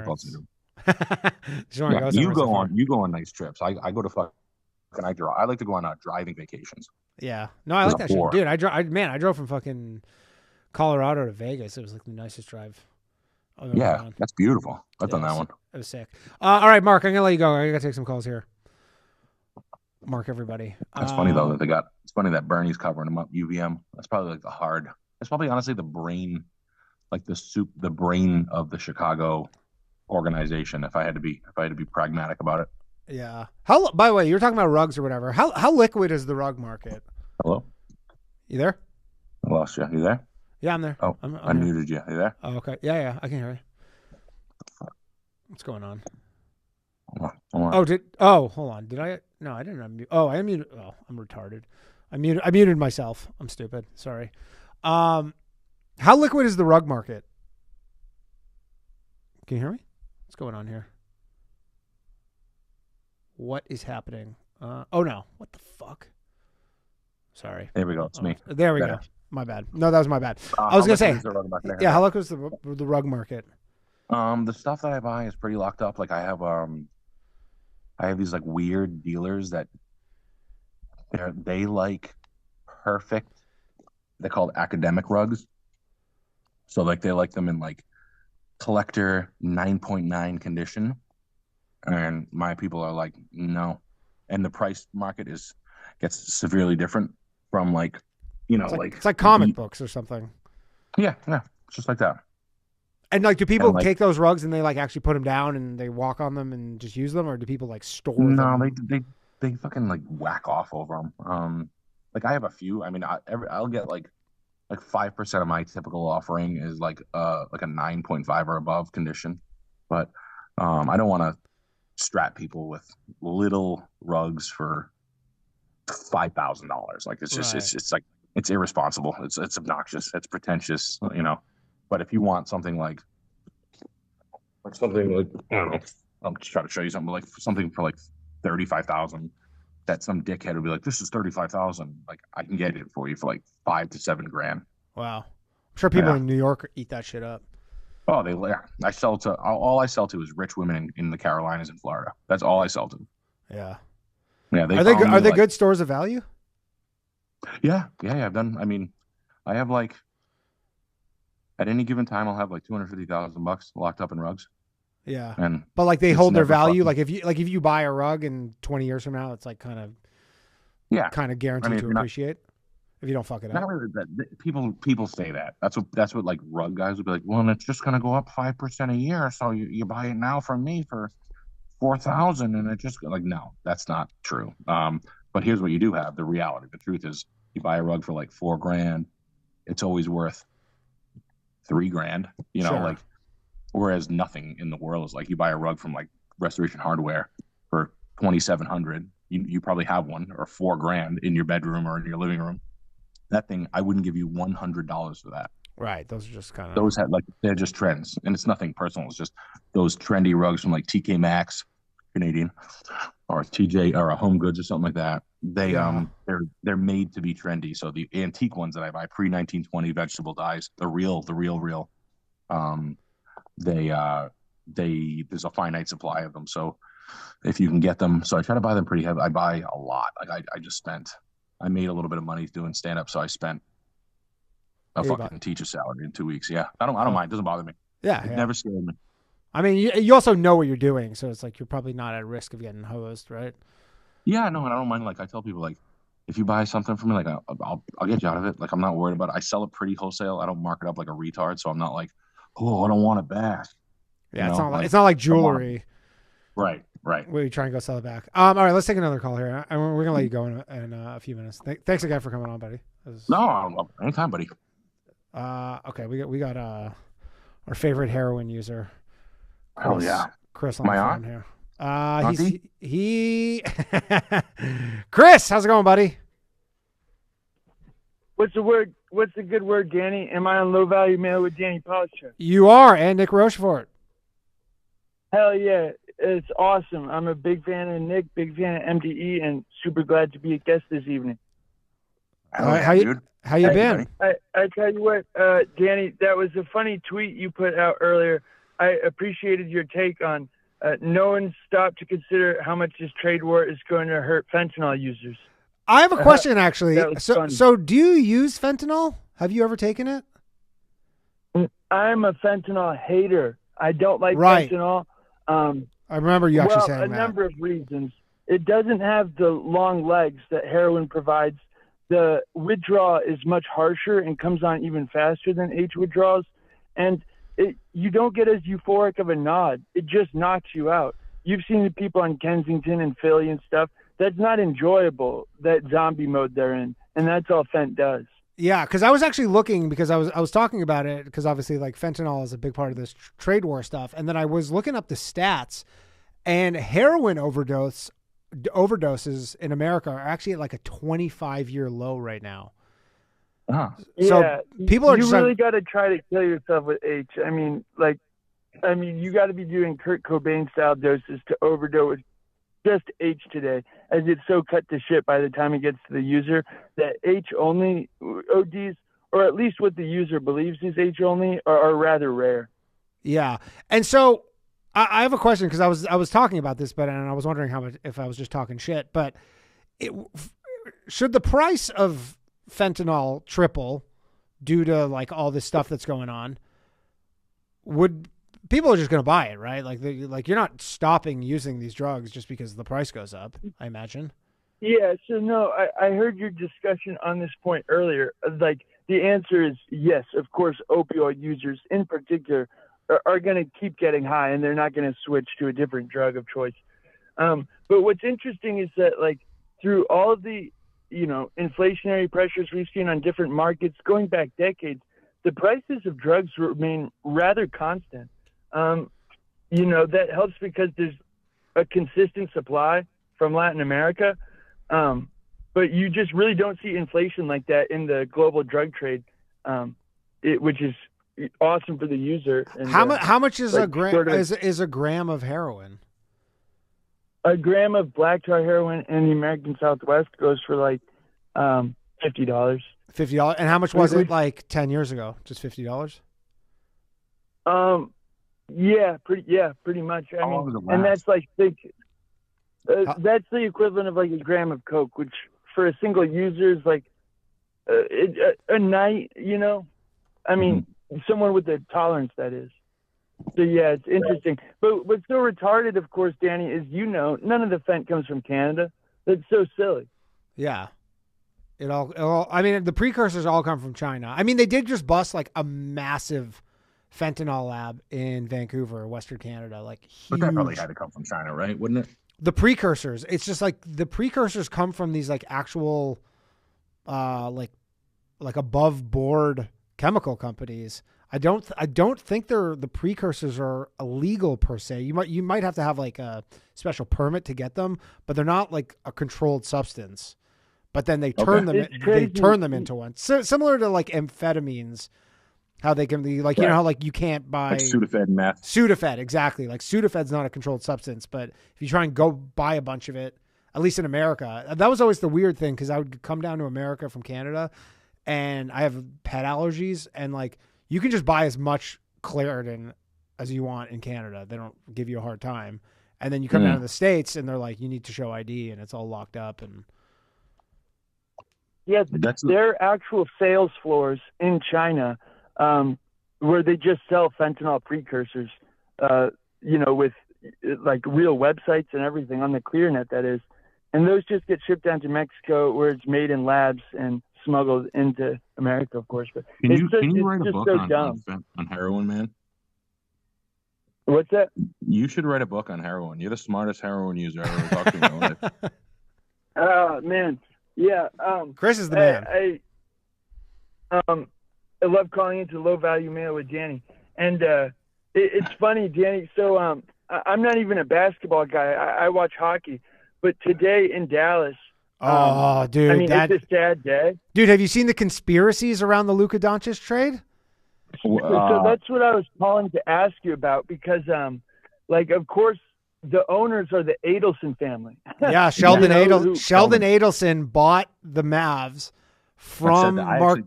You go on nice trips. I go to fucking I like to go on driving vacations. Yeah, no, I like that shit, dude. I drove from fucking Colorado to Vegas. It was like the nicest drive. Yeah, that's beautiful. I've done that one. It was sick. All right, Mark, I'm gonna let you go. I gotta take some calls here. Mark, everybody. That's funny though that it's funny that Bernie's covering them up. UVM. That's probably like that's probably honestly the brain, like the brain of the Chicago organization. If I had to be pragmatic about it. Yeah. By the way, you were talking about rugs or whatever. How liquid is the rug market? Hello? You there? I lost you. You there? Yeah, I'm there. Oh, I muted you. You there? Oh, okay. Yeah, I can hear you. What's going on? Hold on. Hold on. Did I? No, I didn't unmute. Oh, I unmuted. Oh, I'm retarded. I muted myself. I'm stupid. Sorry. How liquid is the rug market? Can you hear me? What's going on here? What is happening? Oh no. What the fuck? Sorry. There we go. It's me. There we go. My bad. No, that was my bad. I was going to say, how liquid is the rug market? The stuff that I buy is pretty locked up. Like I have these like weird dealers that they like perfect. They're called academic rugs. So like they like them in like collector 9.9 condition. And my people are like, no. And the price market gets severely different from like, it's like comic books or something. Yeah, it's just like that. And like, do people take those rugs and they like actually put them down and they walk on them and just use them, or do people like store them? No, they fucking like whack off over them. Like I have a few. I mean, I'll get like 5% of my typical offering is like a 9.5 or above condition, but I don't want to strap people with little rugs for $5,000. Like it's just it's like it's irresponsible. It's obnoxious. It's pretentious. But if you want something like something like I don't know, I'll just try to show you something like something for like 35,000. That some dickhead would be like, this is 35,000. Like I can get it for you for like $5,000 to $7,000. Wow, I'm sure people in New York eat that shit up. Oh, I sell to all I sell to is rich women in the Carolinas and Florida. That's all I sell to. Yeah. Yeah. Are they good stores of value? Yeah. I've done. I mean, I have like at any given time, I'll have like $250,000 locked up in rugs. Yeah. But like they hold their value. Like if you buy a rug and 20 years from now, it's like kind of guaranteed to appreciate. If you don't fuck it up. Not really. People say that. That's what like rug guys would be like. Well, it's just gonna go up 5% a year. So you buy it now from me for $4,000, and it just like no, that's not true. But here's what you do have: the reality. The truth is, you buy a rug for like $4,000, it's always worth $3,000. Like whereas nothing in the world is like you buy a rug from like Restoration Hardware for $2,700. You probably have one or $4,000 in your bedroom or in your living room. That thing, I wouldn't give you $100 for that. Right. Those are just kind of... Those they're just trends. And it's nothing personal. It's just those trendy rugs from like TK Maxx, Canadian, or TJ, or a Home Goods or something like that. They're made to be trendy. So the antique ones that I buy, pre-1920 vegetable dyes, the real, there's a finite supply of them. So if you can get them, so I try to buy them pretty heavy. I buy a lot. Like I made a little bit of money doing stand up, so I spent a fucking teacher salary in 2 weeks. Yeah, I don't mind. It doesn't bother me. Yeah, it never scared me. I mean, you also know what you're doing, so it's like you're probably not at risk of getting hosed, right? Yeah, no, and I don't mind. Like I tell people, like if you buy something from me, like I'll get you out of it. Like I'm not worried about it. I sell it pretty wholesale. I don't mark it up like a retard, so I'm not like, oh, I don't want it back. Yeah, it's not like jewelry. Right. Where you try and go sell it back. All right, let's take another call here. We're gonna let you go in a few minutes. Thanks again for coming on, buddy. No, anytime, buddy. Okay, we got our favorite heroin user. Hell yeah, Chris on the phone here. Chris, how's it going, buddy? What's the word? What's the good word, Danny? Am I on Low Value Mail with Danny Polishuk? You are, and Nick Rochefort. Hell yeah, it's awesome. I'm a big fan of Nick, big fan of MDE, and super glad to be a guest this evening. How you been? I tell you what, Danny, that was a funny tweet you put out earlier. I appreciated your take on no one stopped to consider how much this trade war is going to hurt fentanyl users. I have a question, actually. That was fun. So do you use fentanyl? Have you ever taken it? I'm a fentanyl hater. I don't like Right. fentanyl. I remember you actually saying a that. number of reasons. It doesn't have the long legs that heroin provides. The withdrawal is much harsher and comes on even faster than H withdrawals. And you don't get as euphoric of a nod. It just knocks you out. You've seen the people on Kensington and Philly and stuff. That's not enjoyable, that zombie mode they're in. And that's all Fent does. Yeah, because I was actually looking, because I was talking about it, because obviously like fentanyl is a big part of this trade war stuff. And then I was looking up the stats, and heroin overdoses in America are actually at like a 25-year low right now. So yeah, people are you just really got to try to kill yourself with H. I mean, you got to be doing Kurt Cobain style doses to overdose just H today, as it's so cut to shit by the time it gets to the user that H only ODs, or at least what the user believes is H only, are rather rare. Yeah. And so I have a question, because I was talking about this, and I was wondering if I was just talking shit, but should the price of fentanyl triple due to like all this stuff that's going on? People are just going to buy it, right? Like you're not stopping using these drugs just because the price goes up, I imagine. Yeah. So no, I heard your discussion on this point earlier. Like the answer is yes, of course, opioid users in particular are going to keep getting high, and they're not going to switch to a different drug of choice. But what's interesting is that like through all of the, inflationary pressures we've seen on different markets going back decades, the prices of drugs remain rather constant. That helps because there's a consistent supply from Latin America. But you just really don't see inflation like that in the global drug trade, which is awesome for the user. And, how much is like a gram sort of- is a gram of heroin? A gram of black tar heroin in the American Southwest goes for like $50. $50. And how much was it like 10 years ago? Just $50? Pretty much. I mean, and that's like that's the equivalent of like a gram of Coke, which for a single user is like a night. I mean, someone with the tolerance, that is. So yeah, it's interesting. But what's so retarded, of course, Danny, is none of the Fent comes from Canada. That's so silly. Yeah. It all I mean, the precursors all come from China. I mean, they did just bust like a massive fentanyl lab in Vancouver, Western Canada, like huge. But that probably had to come from China, right? Wouldn't it? The precursors. It's just like the precursors come from these like actual like above board chemical companies. I don't think the precursors are illegal per se. You might have to have like a special permit to get them, but they're not like a controlled substance. But then they turn them into one. So similar to like amphetamines, how they can be like, how like you can't buy like Sudafed meth. Sudafed, exactly. Like Sudafed's not a controlled substance, but if you try and go buy a bunch of it, at least in America, that was always the weird thing, because I would come down to America from Canada, and I have pet allergies, and like you can just buy as much Claritin as you want in Canada. They don't give you a hard time. And then you come down to the States, and they're like, you need to show ID, and it's all locked up. And yeah, there are actual sales floors in China where they just sell fentanyl precursors, with like real websites and everything on the ClearNet, that is. And those just get shipped down to Mexico, where it's made in labs and smuggled into America, of course. But can you write a book on heroin, man? What's that? You should write a book on heroin. You're the smartest heroin user I've ever talked to in my life. Oh, man. Yeah. Chris is the man. I love calling into Low Value Mail with Danny. And it's funny, Danny. So I'm not even a basketball guy. I watch hockey. But today in Dallas, Oh, dude, I mean, it's a sad day. Dude, have you seen the conspiracies around the Luka Doncic trade? So that's what I was calling to ask you about because, of course, the owners are the Adelson family. Yeah, Sheldon Adelson bought the Mavs from Mark.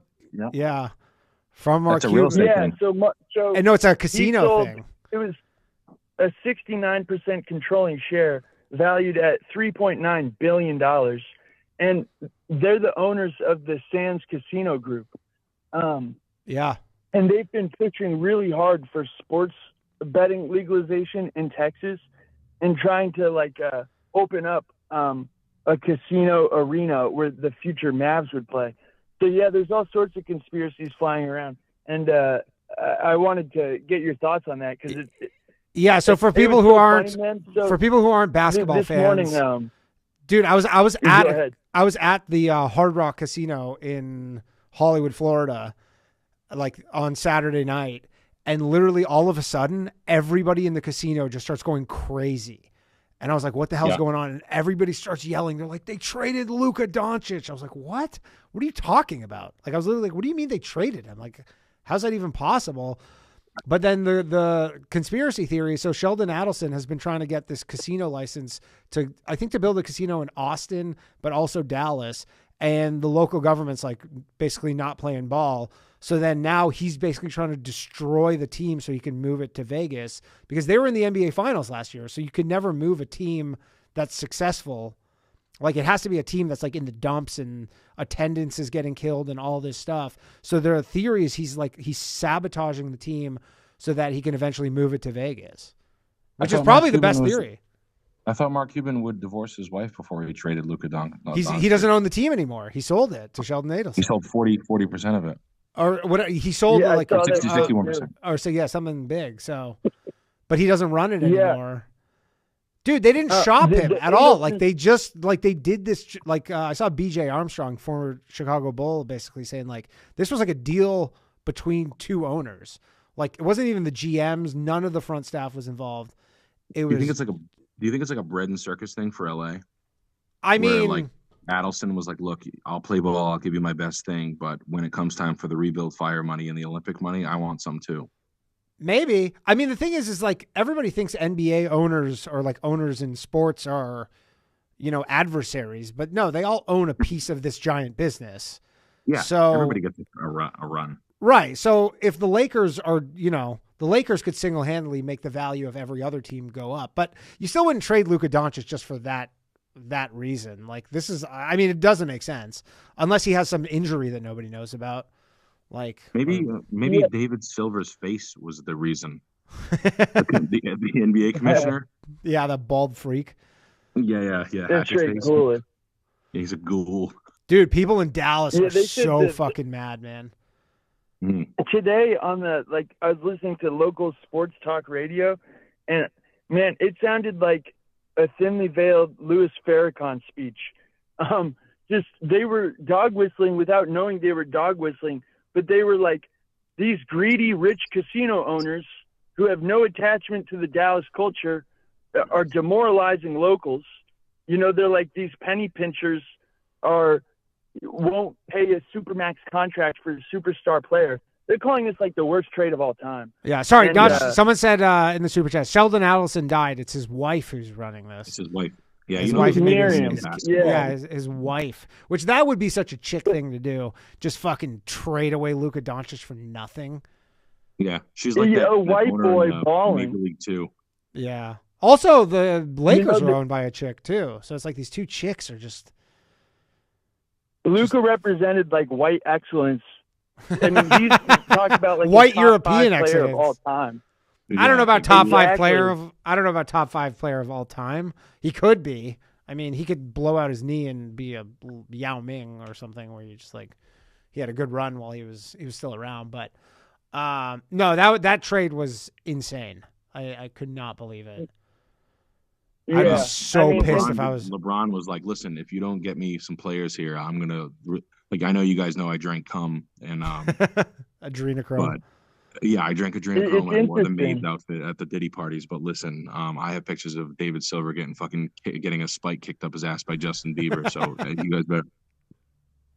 From Mark Cuban. Yeah, so and no, it's a casino thing. It was a 69% controlling share, valued at $3.9 billion, and they're the owners of the Sands Casino Group. Yeah. And they've been pushing really hard for sports betting legalization in Texas and trying to open up a casino arena where the future Mavs would play. So yeah, there's all sorts of conspiracies flying around, and I wanted to get your thoughts on that because yeah. So for people who aren't basketball fans, morning, dude, I was at the Hard Rock Casino in Hollywood, Florida, like on Saturday night, and literally all of a sudden, everybody in the casino just starts going crazy. And I was like, what the hell's going on? And everybody starts yelling. They're like, they traded Luka Doncic. I was like, what? What are you talking about? Like, I was literally like, what do you mean they traded him? Like, how's that even possible? But then the conspiracy theory, so Sheldon Adelson has been trying to get this casino license to build a casino in Austin, but also Dallas. And the local government's like basically not playing ball. So then now he's basically trying to destroy the team so he can move it to Vegas because they were in the NBA Finals last year. So you could never move a team that's successful. Like it has to be a team that's like in the dumps and attendance is getting killed and all this stuff. So their theory is he's sabotaging the team so that he can eventually move it to Vegas, which is probably the best theory. I thought Mark Cuban would divorce his wife before he traded Luka Doncic. He doesn't own the team anymore. He sold it to Sheldon Adelson. He sold 40% of it. Or what he sold like 61%. Or so yeah, something big. So, but he doesn't run it anymore. Dude, they didn't shop him at all. Like they did this. Like I saw BJ Armstrong, former Chicago Bull, basically saying like this was like a deal between two owners. Like it wasn't even the GMs. None of the front staff was involved. It was. Do you think it's like a bread and circus thing for LA? I mean, like Adelson was like, look, I'll play ball, I'll give you my best thing, but when it comes time for the rebuild fire money and the Olympic money, I want some too. Maybe. I mean, the thing is like everybody thinks NBA owners or like owners in sports are, adversaries, but no, they all own a piece of this giant business. Yeah. So everybody gets a run. Right. So if the Lakers are, the Lakers could single-handedly make the value of every other team go up, but you still wouldn't trade Luka Doncic just for that reason. Like this is, I mean, it doesn't make sense unless he has some injury that nobody knows about. Like maybe David Silver's face was the reason. the NBA commissioner. Yeah, the bald freak. Yeah. That's right. Cool. He's a ghoul. Dude, people in Dallas are so fucking mad, man. Today I was listening to local sports talk radio, and man, it sounded like a thinly veiled Louis Farrakhan speech. Just they were dog whistling without knowing they were dog whistling, but they were like these greedy rich casino owners who have no attachment to the Dallas culture are demoralizing locals. They're like these penny pinchers won't pay a supermax contract for a superstar player. They're calling this like the worst trade of all time. Yeah, sorry, someone said in the super chat, Sheldon Adelson died. It's his wife who's running this. It's his wife. Yeah, his wife, his wife. Which that would be such a chick thing to do. Just fucking trade away Luka Doncic for nothing. Yeah, she's like a white boy balling. Major League too. Yeah. Also, the Lakers are owned by a chick too, so it's like these two chicks are just. Luka represented like white excellence. I mean, he's talked about like white the top European 5 player of all time. I don't know about top 5 player of. I don't know about top 5 player of all time. He could be. I mean, he could blow out his knee and be a Yao Ming or something where you just like he had a good run while he was still around. But no, that trade was insane. I could not believe it. Yeah. I'd be so pissed if I was. LeBron was like, "Listen, if you don't get me some players here, I'm gonna like. I know you guys know I drank cum and adrenochrome, Yeah, I drank It's adrenochrome and I wore the interesting. Maves outfit at the Diddy parties. But listen, I have pictures of David Silver getting a spike kicked up his ass by Justin Bieber. So you guys better.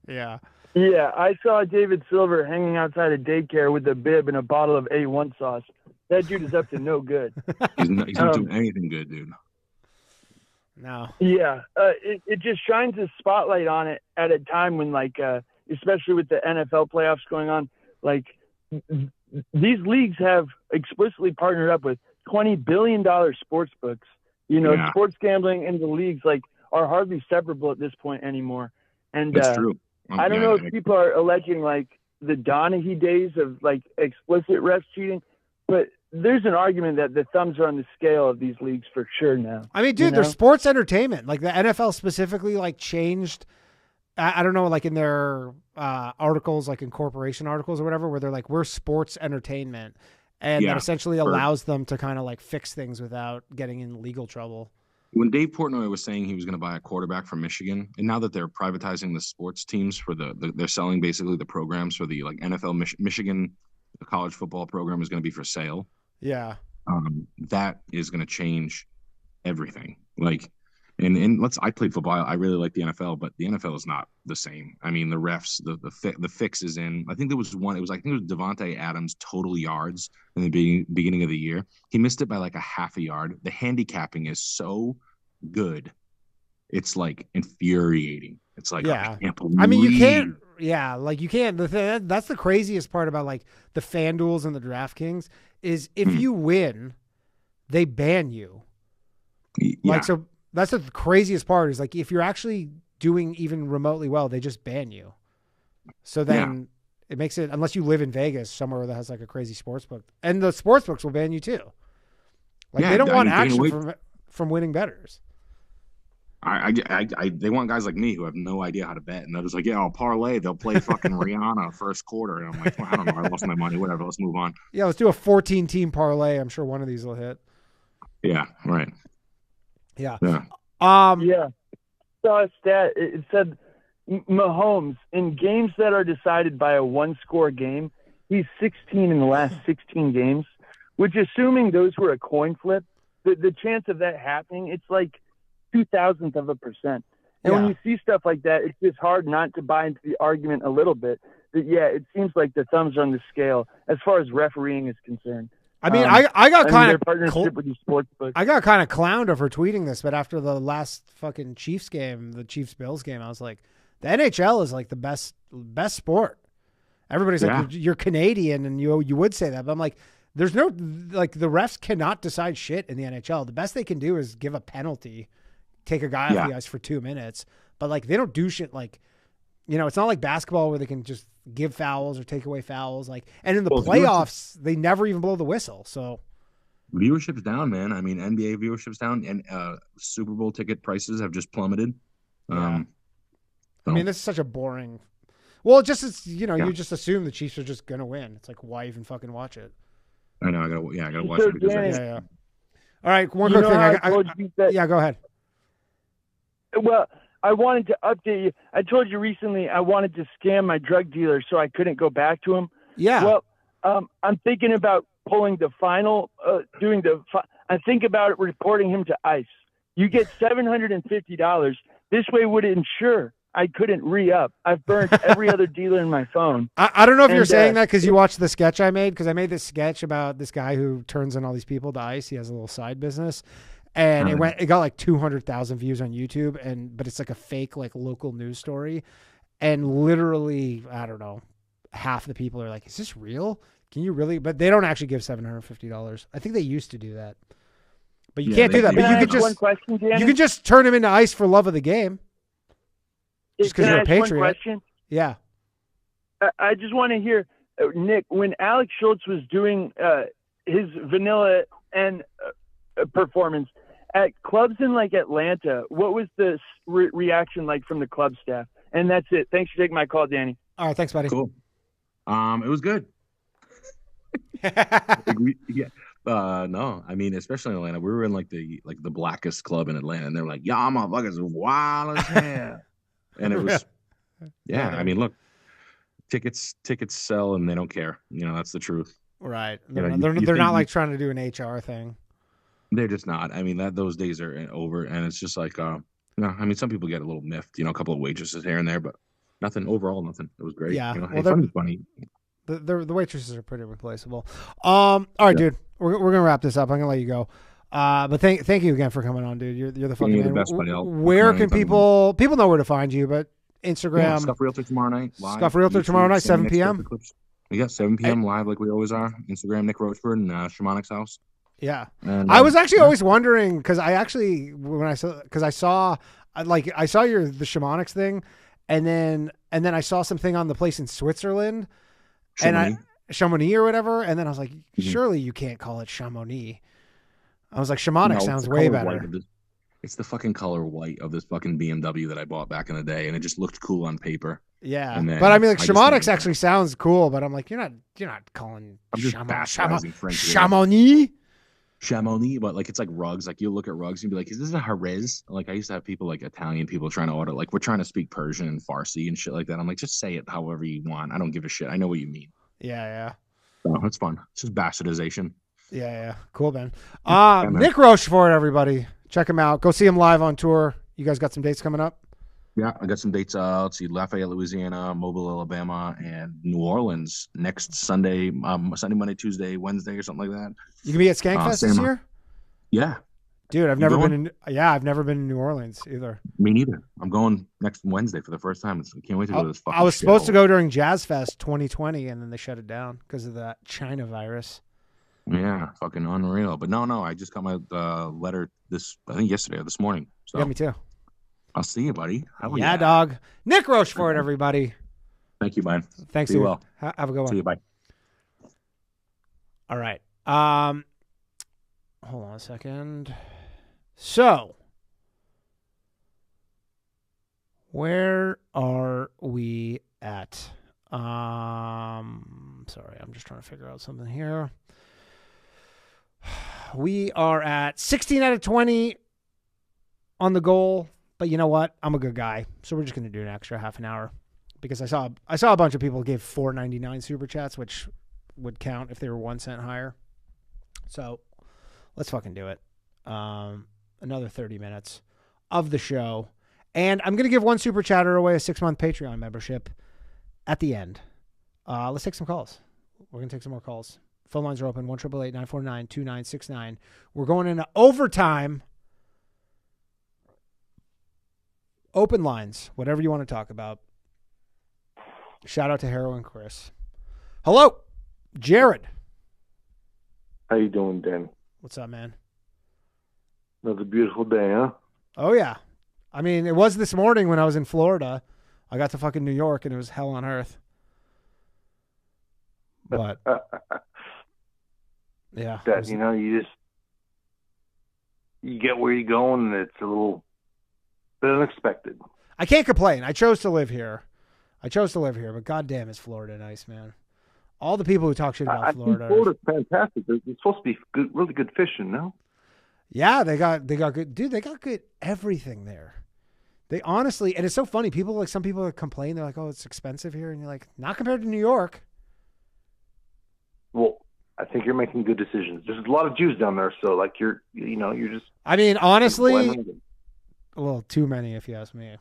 Yeah. Yeah, I saw David Silver hanging outside a daycare with a bib and a bottle of A1 sauce. That dude is up to no good. He's not doing anything good, dude. No. Yeah, it just shines a spotlight on it at a time when, like, especially with the NFL playoffs going on, like these leagues have explicitly partnered up with $20 billion sports books. You know, Yeah. sports gambling and the leagues like are hardly separable at this point anymore. And That's true. I don't know if people are alleging like the Donaghy days of like explicit refs cheating, but there's an argument that the thumbs are on the scale of these leagues for sure now. I mean, dude, they're sports entertainment. Like the NFL specifically, like changed. I don't know, like in their articles, like in corporation articles or whatever, where they're like, we're sports entertainment, and that essentially allows them to kind of like fix things without getting in legal trouble. When Dave Portnoy was saying he was going to buy a quarterback from Michigan, and now that they're privatizing the sports teams for they're selling basically the programs for the like NFL Michigan, the college football program is going to be for sale. Yeah. That is going to change everything. Like, and I played football. I really like the NFL, but the NFL is not the same. I mean, the refs, the fix is in. I think there was one. I think it was Devontae Adams' total yards in the beginning of the year. He missed it by like a half a yard. The handicapping is so good. It's like infuriating. It's like, I can't believe. I mean, you can't. Yeah, like you can't. That's the craziest part about like the FanDuels and the DraftKings is if you win, they ban you. Yeah. Like so. That's the craziest part is like if you're actually doing even remotely well, they just ban you. So then it makes it, unless you live in Vegas somewhere that has like a crazy sports book, and the sports books will ban you too. Like they don't want action from winning bettors. They want guys like me who have no idea how to bet, and they're just like, yeah, I'll parlay. They'll play fucking Rihanna first quarter, and I'm like, well, I don't know, I lost my money. Whatever, let's move on. Yeah, let's do a 14-team parlay. I'm sure one of these will hit. Yeah, right. Yeah. Yeah. Saw a stat. It said Mahomes in games that are decided by a one-score game, he's 16 in the last 16 games. Which, assuming those were a coin flip, the chance of that happening, it's like 0.002%. And when you see stuff like that, it's just hard not to buy into the argument a little bit. That it seems like the thumbs are on the scale as far as refereeing is concerned. I mean, I got kind of partnership with these sports books. I got kind of clowned for tweeting this, but after the last fucking Chiefs game, the Chiefs-Bills game, I was like, the NHL is like the best sport. Everybody's like, you're Canadian, and you would say that, but I'm like, there's no like the refs cannot decide shit in the NHL. The best they can do is give a penalty, take a guy off the ice for 2 minutes, but like they don't do shit like, you know, it's not like basketball where they can just give fouls or take away fouls. Like, and in the playoffs, they never even blow the whistle. So viewership's down, man. I mean, NBA viewership's down, and Super Bowl ticket prices have just plummeted. I mean, this is such a boring. Well, you just assume the Chiefs are just gonna win. It's like, why even fucking watch it? I know. I gotta watch it because All right, one quick thing. Go ahead. Well, I wanted to update you. I told you recently I wanted to scam my drug dealer so I couldn't go back to him. Yeah. Well, I'm thinking about pulling the final, I think about reporting him to ICE. You get $750. This way would ensure I couldn't re-up. I've burned every other dealer in my phone. I don't know if you're saying that because you watched the sketch I made, because I made this sketch about this guy who turns in all these people to ICE. He has a little side business. And it got like 200,000 views on YouTube, but it's like a fake like local news story. And literally, I don't know, half the people are like, is this real? Can you really? But they don't actually give $750. I think they used to do that. But you can't do that. But you can just turn him into ICE for love of the game. Just because you're a patriot. One question? Yeah. I just want to hear, Nick, when Alex Schultz was doing his vanilla and performance at clubs in like Atlanta, what was the reaction like from the club staff? And that's it. Thanks for taking my call, Danny. All right, thanks, buddy. Cool. It was good. No, I mean, especially in Atlanta, we were in like the blackest club in Atlanta, and they're like, "Y'all motherfuckers are wild as hell," and it was, I mean, look, tickets sell, and they don't care. You know, that's the truth. Right. You know, They're you not think like trying to do an HR thing. they're just not. I mean, those days are over, and it's just like, no. I mean, some people get a little miffed, a couple of waitresses here and there, but nothing overall. Nothing. It was great. Yeah. Hey, Well, funny. The waitresses are pretty replaceable. All right, dude. We're gonna wrap this up. I'm gonna let you go. But thank you again for coming on, dude. You're the fucking You're the man. best, buddy. Where can people know where to find you? But Instagram, Yeah, Scuffed Realtor tomorrow night. Live. Scuffed Realtor YouTube, tomorrow night, sending 7 p.m. extra clips. We got 7 p.m. live like we always are. Instagram, Nick Rochefort and Shamonic's house. Yeah, and, I was actually always wondering because I saw your the Shamonics thing, and then I saw something on the place in Switzerland, Chamonix or whatever, and then I was like, surely you can't call it Chamonix. I was like, Shamonic sounds way better. It's the fucking color white of this fucking BMW that I bought back in the day, and it just looked cool on paper. Yeah, And then but I mean, like just Shamonics actually sounds cool, but I'm like, you're not calling I'm just bastardizing French words. Chamonix, but like it's like rugs. Like you look at rugs and be like, is this a Jerez? Like I used to have people like Italian people trying to order. Like we're trying to speak Persian and Farsi and shit like that. I'm like, just say it however you want. I don't give a shit. I know what you mean. Yeah. So it's fun. It's just bastardization. Yeah. Cool, Ben. man. Nick Rochefort, everybody. Check him out. Go see him live on tour. You guys got some dates coming up? Yeah, I got some dates. Let's see, Lafayette, Louisiana, Mobile, Alabama, and New Orleans next Sunday, Sunday, Monday, Tuesday, Wednesday, or something like that. You can be at Skankfest this year? Yeah. Dude, I've You never going? been I've never been in New Orleans either. Me neither. I'm going next Wednesday for the first time. I can't wait to go to this fucking I was show. supposed to go during Jazz Fest 2020, and then they shut it down because of that China virus. Yeah, fucking unreal. But no, I just got my letter I think yesterday or this morning. So Yeah, me too. I'll see you, buddy. Hell Yeah, dog. Nick Rochefort, everybody. Thank you, man. Thanks, See you dude. well. Have a good one. See you, bye. All right. Hold on a second. So, where are we at? Sorry, I'm just trying to figure out something here. We are at 16 out of 20 on the goal, but you know what? I'm a good guy, so we're just going to do an extra half an hour because I saw a bunch of people give $4.99 super chats, which would count if they were 1 cent higher. So let's fucking do it. Another 30 minutes of the show, and I'm going to give one super chatter away a 6-month Patreon membership at the end. Let's take some calls. We're going to take some more calls. Phone lines are open, 1-888-949-2969. We're going into overtime. Open lines, whatever you want to talk about. Shout out to Heroin Chris. Hello, Jared. How you doing, Dan? What's up, man? Another beautiful day, huh? Oh, yeah. I mean, it was this morning when I was in Florida. I got to fucking New York, and it was hell on earth. But... yeah. That, you get where you're going, and it's a little bit unexpected. I can't complain. I chose to live here. But goddamn, is Florida nice, man. All the people who talk shit about Florida. I think Florida's fantastic. There's supposed to be good, really good fishing, no? Yeah, they got good. Dude, they got good everything there. They honestly, and it's so funny. Some people complain. They're like, oh, it's expensive here. And you're like, not compared to New York. Well, I think you're making good decisions. There's a lot of Jews down there, so like you're just. I mean, honestly, a little too many, if you ask me.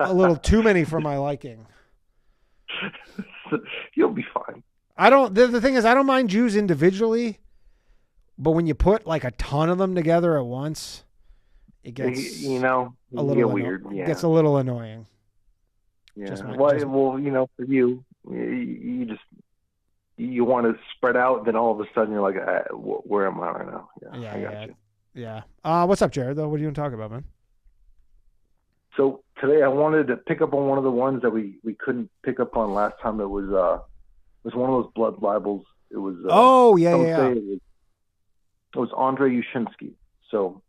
A little too many for my liking. You'll be fine. The thing is, I don't mind Jews individually, but when you put like a ton of them together at once, it gets a little weird. Yeah. It gets a little annoying. Yeah. Well, for you, you want to spread out, then all of a sudden you're like, where am I right now? Yeah, I got you. Yeah. What's up, Jared? Though, what do you want to talk about, man? So today I wanted to pick up on one of the ones that we couldn't pick up on last time. It was one of those blood libels. It was It was Andrei Yushchinsky. So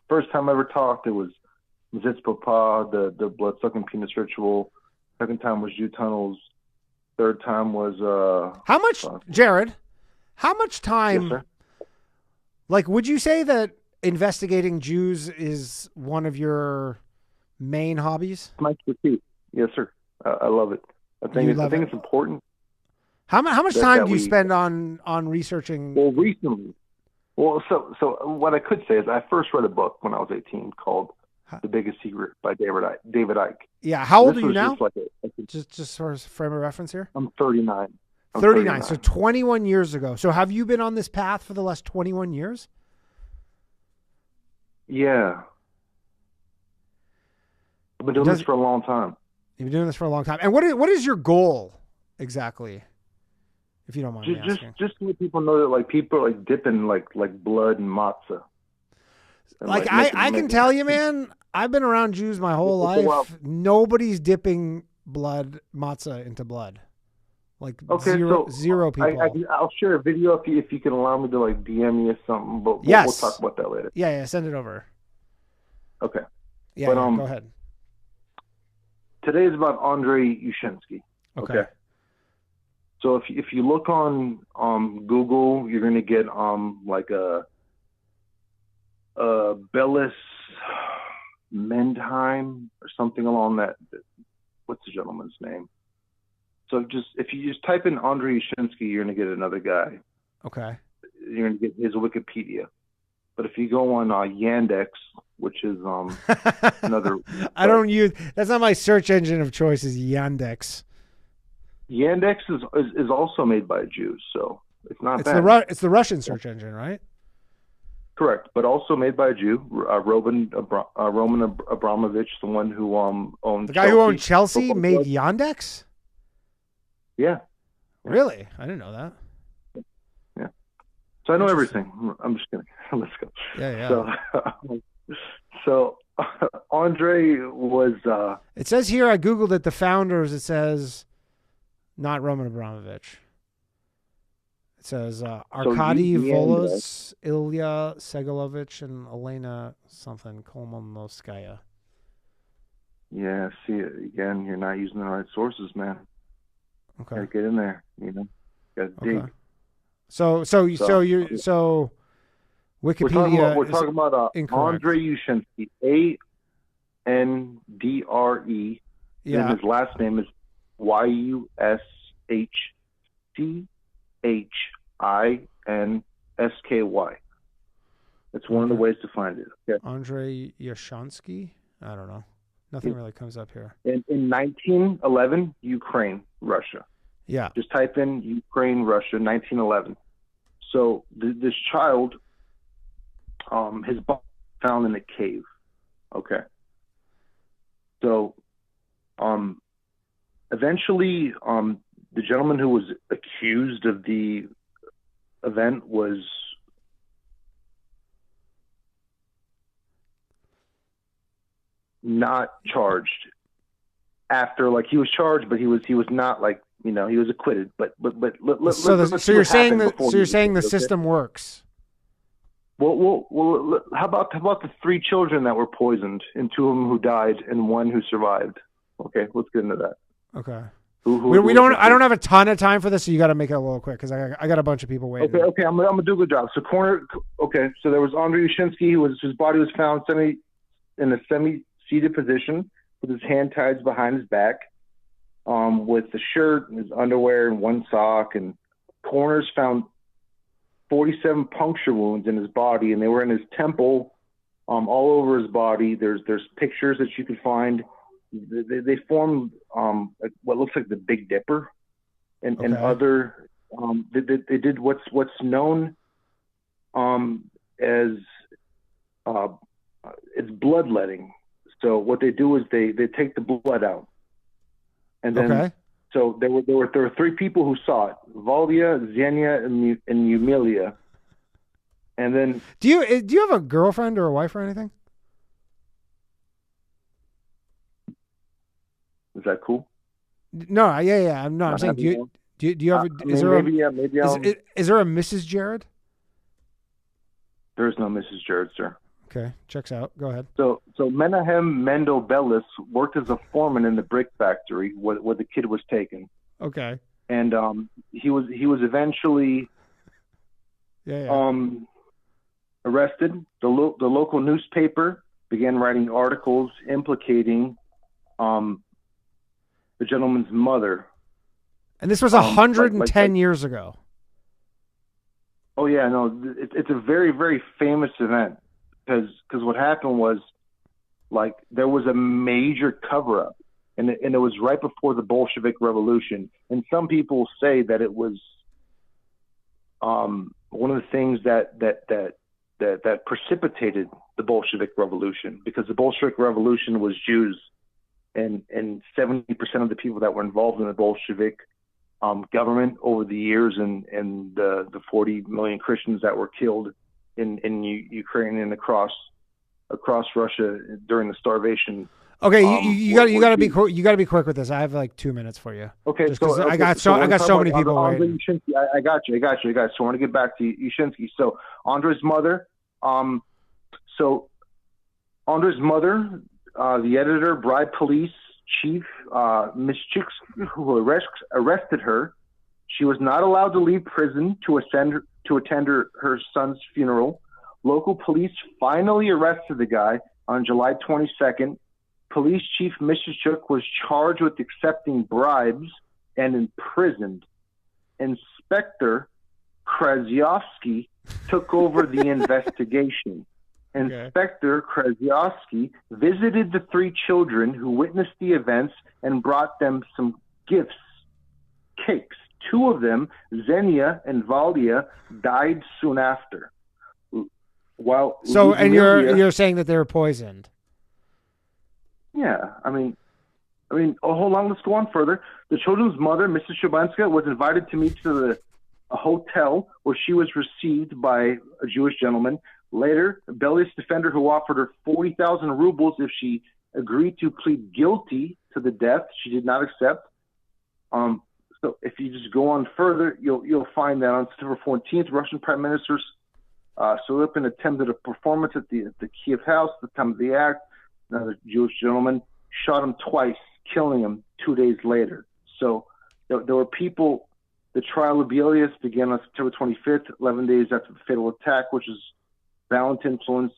first time I ever talked, it was Mzitz Papa, the blood sucking penis ritual. Second time was Jew tunnels. Third time was how much, Jared? How much time? Yes, sir. Like, would you say that investigating Jews is one of your main hobbies? My expertise. Yes, sir. I love it. I think it's important. How much time do you spend on researching? Well, recently. Well, so what I could say is I first read a book when I was 18 called The Biggest Secret by David Icke. Yeah. How old are you now? Just sort of frame of reference here. I'm 39. 39. So 21 years ago. So have you been on this path for the last 21 years? Yeah. I've been doing this for a long time. You've been doing this for a long time. And what is your goal exactly? If you don't mind me asking. Just to let people know that like people are like dipping like blood and matzah. And, like I can tell you, man, I've been around Jews my whole life. Nobody's dipping matzah into blood. Like zero people. I'll share a video if you can allow me to like DM you something, but yes. we'll talk about that later. Yeah, send it over. Okay. Yeah, but, go ahead. Today is about Andrei Yushensky. Okay. So if you look on Google, you're gonna get like a Bellis Mendheim or something along that. What's the gentleman's name? So if you just type in Andrei Yushensky, you're gonna get another guy. Okay. You're gonna get his Wikipedia. But if you go on Yandex, which is another, I don't use. That's not my search engine of choice. Is Yandex. Yandex is also made by Jews, so it's not bad. It's the Russian search engine, right? Correct, but also made by a Jew, Roman Abramovich, the one who owned the guy who owned Chelsea, made Yandex. Yeah. Really? I didn't know that. Yeah. So I know everything. I'm just kidding. Let's go. Yeah. So Andre was. It says here. I googled it. The founders. It says. Not Roman Abramovich. It says Arkady Volos, Ilya Segalovich, and Elena something Kolmonovskaya. Yeah, see, again, you're not using the right sources, man. Okay. Gotta get in there, Gotta dig. So Wikipedia. We're talking about Andrei Yushensky, Andre. Yeah. And his last name is Yushchitsky. That's one of the ways to find it. Okay. Andrei Yushensky? I don't know. Nothing really comes up here. In 1911, Ukraine, Russia. Yeah. Just type in Ukraine, Russia, 1911. So this child, his body found in a cave. Okay. So, eventually, the gentleman who was accused of the event was not charged. After, like, he was charged, but he was not, like, he was acquitted. But so you're saying the system works. Well, how about the 3 children that were poisoned, and 2 of them who died, and 1 who survived? Okay, let's get into that. Okay. We don't. I don't have a ton of time for this, so you got to make it a little quick because I got a bunch of people waiting. Okay. I'm gonna do a good job. So so there was Andrei Yushensky, whose body was found in a semi-seated position with his hand tied behind his back, with the shirt and his underwear and 1 sock, and coroners found 47 puncture wounds in his body, and they were in his temple, all over his body. There's pictures that you could find. They formed what looks like the Big Dipper, and other. They did what's known as it's bloodletting. So what they do is they take the blood out, and then so there were 3 people who saw it: Valdia, Xenia, and Eumelia. And then do you have a girlfriend or a wife or anything? Is that cool? No, yeah. I'm saying, do you have? Is there a Mrs. Jared? There is no Mrs. Jared, sir. Okay, checks out. Go ahead. So Menahem Mendel Bellis worked as a foreman in the brick factory where the kid was taken. Okay. And he was eventually arrested. The local newspaper began writing articles implicating the gentleman's mother And this was 110 years ago. Oh yeah, no, it's a very, very famous event because what happened was, like, there was a major cover up, and it was right before the Bolshevik Revolution. And some people say that it was one of the things that precipitated the Bolshevik Revolution, because the Bolshevik Revolution was Jews, and 70% of the people that were involved in the Bolshevik government over the years, and the 40 million Christians that were killed in Ukraine and across Russia during the starvation. Okay, you got to be quick with this. I have like 2 minutes for you. Okay, I got so many people waiting. I got you. So I want to get back to Yashinsky. So Andre's mother, the editor, bribed police chief, Miss Chicks, who arrested her. She was not allowed to leave prison to attend her son's funeral. Local police finally arrested the guy on July 22nd. Police Chief Mishachuk was charged with accepting bribes and imprisoned. Inspector Krasiowski took over the investigation. Inspector Krasiowski visited the 3 children who witnessed the events and brought them some gifts, cakes. 2 of them, Xenia and Valia, died soon after. And you're saying that they were poisoned? Yeah, I mean, hold on, let's go on further. The children's mother, Mrs. Shabanska, was invited to meet to a hotel where she was received by a Jewish gentleman. Later, Belia's defender, who offered her 40,000 rubles if she agreed to plead guilty to the death, she did not accept. So if you just go on further, you'll find that on September 14th, Russian Prime Minister Stolypin attempted a performance at the Kiev house at the time of the act. Another Jewish gentleman shot him twice, killing him 2 days later. So there were people. The trial of Belias began on September 25th, 11 days after the fatal attack, which is bound to influence,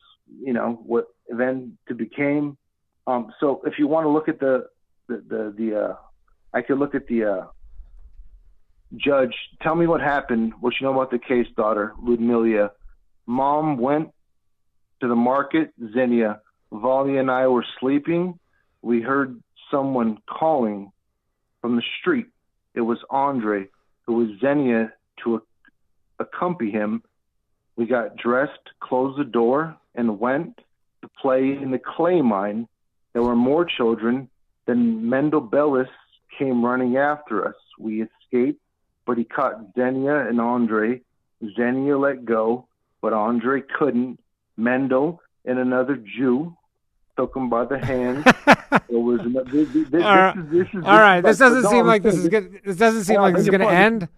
what event it became. So if you want to look at I could look at the judge. Tell me what happened. What you know about the case, daughter Ludmila. Mom went to the market. Xenia, Valia and I were sleeping. We heard someone calling from the street. It was Andre, who was Xenia to accompany him. We got dressed, closed the door, and went to play in the clay mine. There were more children. Then Mendel Bellis came running after us. We escaped, but he caught Xenia and Andre. Xenia let go, but Andre couldn't. Mendel and another Jew took him by the hand. It was all right. This doesn't seem like this is good. This doesn't seem like this is going to end.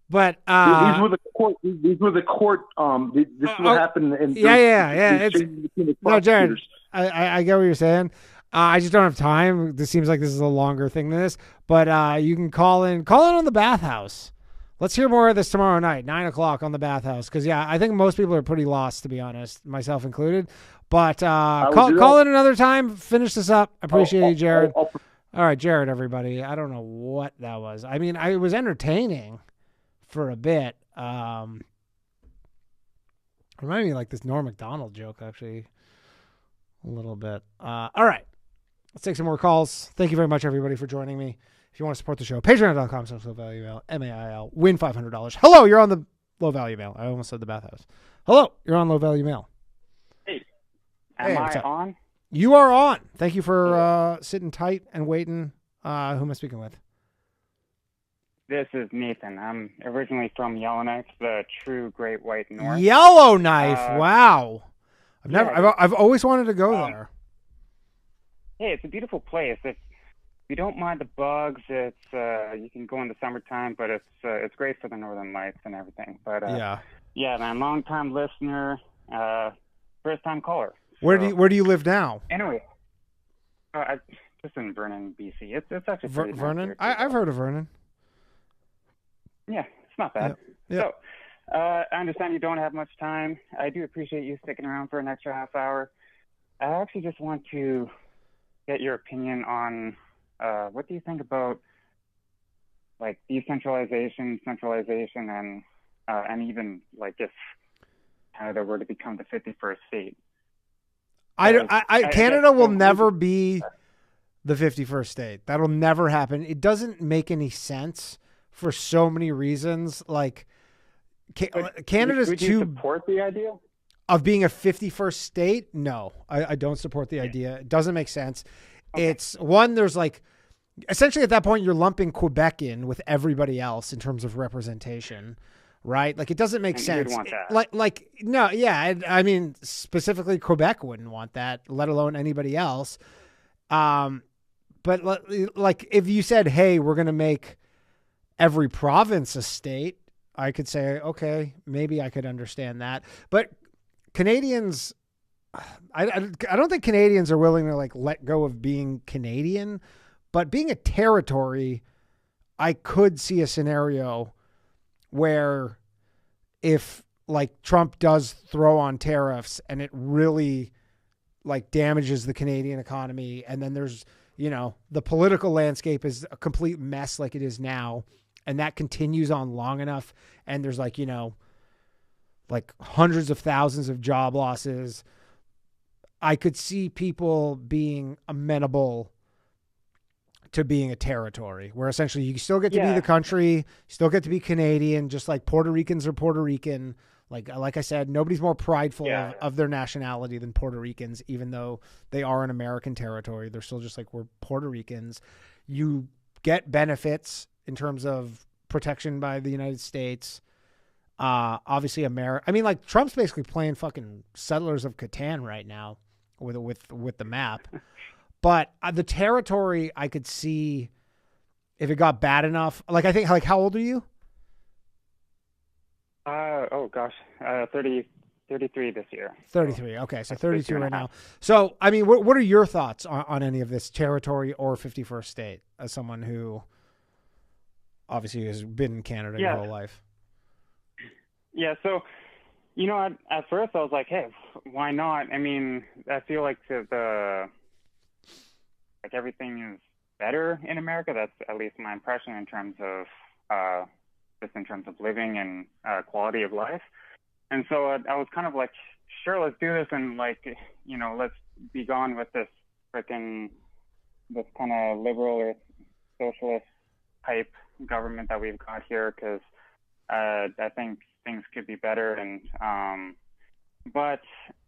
But these were the court. These were the court. This is what happened. No, Jared, I get what you're saying. I just don't have time. This seems like this is a longer thing than this. But you can call in on the bathhouse. Let's hear more of this tomorrow night, 9:00 on the bathhouse. Because I think most people are pretty lost, to be honest, myself incled. But call in another time. Finish this up. I appreciate you, Jared. All right, Jared, everybody. I don't know what that was. I mean, it was entertaining for a bit. Reminded me of like this Norm Macdonald joke, actually, a little bit. All right, let's take some more calls. Thank you very much, everybody, for joining me. If you want to support the show, patreon.com/lowvaluemail, MAIL, win $500. Hello, you're on the Low Value Mail. I almost said the bathhouse. Hello, you're on Low Value Mail. Hey, am I on? You are on. Thank you for sitting tight and waiting. Who am I speaking with? This is Nathan. I'm originally from Yellowknife, the true Great White North. Yellowknife. Wow. I've always wanted to go there. Hey, it's a beautiful place. If you don't mind the bugs, it's you can go in the summertime, but it's great for the northern lights and everything. But yeah, man, long time listener, first time caller. Where do you live now? Anyway, I just in Vernon, BC. It's actually pretty Vernon. Nice I've heard of Vernon. Yeah, it's not bad. Yep. So, I understand you don't have much time. I do appreciate you sticking around for an extra half hour. I actually just want to get your opinion on what do you think about like decentralization, centralization, and even like if Canada were to become the 51st state. Canada will never be the 51st state. That'll never happen. It doesn't make any sense for so many reasons. Like Canada's would you support the idea of being a 51st state? No, I don't support the idea. It doesn't make sense. Okay. It's one, there's like, essentially at that point, you're lumping Quebec in with everybody else in terms of representation, right? Like it doesn't make sense. You'd want that. No, yeah. I mean, specifically Quebec wouldn't want that, let alone anybody else. But like if you said, hey, we're going to make every province a state, I could say, okay, maybe I could understand that. But Canadians, I don't think Canadians are willing to like let go of being Canadian, but being a territory, I could see a scenario where if like Trump does throw on tariffs and it really like damages the Canadian economy, and then there's, you know, the political landscape is a complete mess like it is now, and that continues on long enough, and there's like, you know, like hundreds of thousands of job losses, I could see people being amenable to being a territory where essentially you still get to be the country, still get to be Canadian, just like Puerto Ricans are Puerto Rican. Like I said, nobody's more prideful of their nationality than Puerto Ricans, even though they are an American territory. They're still just like, we're Puerto Ricans. You get benefits in terms of protection by the United States. Obviously I mean, like Trump's basically playing fucking Settlers of Catan right now with the map. But the territory, I could see if it got bad enough. Like, I think, like, how old are you? 33 this year. 33. Okay. So 32 right now. So, I mean, what are your thoughts on any of this territory or 51st state as someone who obviously has been in Canada your whole life? Yeah. So, you know, at first I was like, hey, why not? I mean, I feel like like everything is better in America. That's at least my impression in terms of just in terms of living and quality of life. And so I was kind of like, sure, let's do this, and like, you know, let's be gone with this kind of liberal or socialist type government that we've got here, because I think things could be better. And but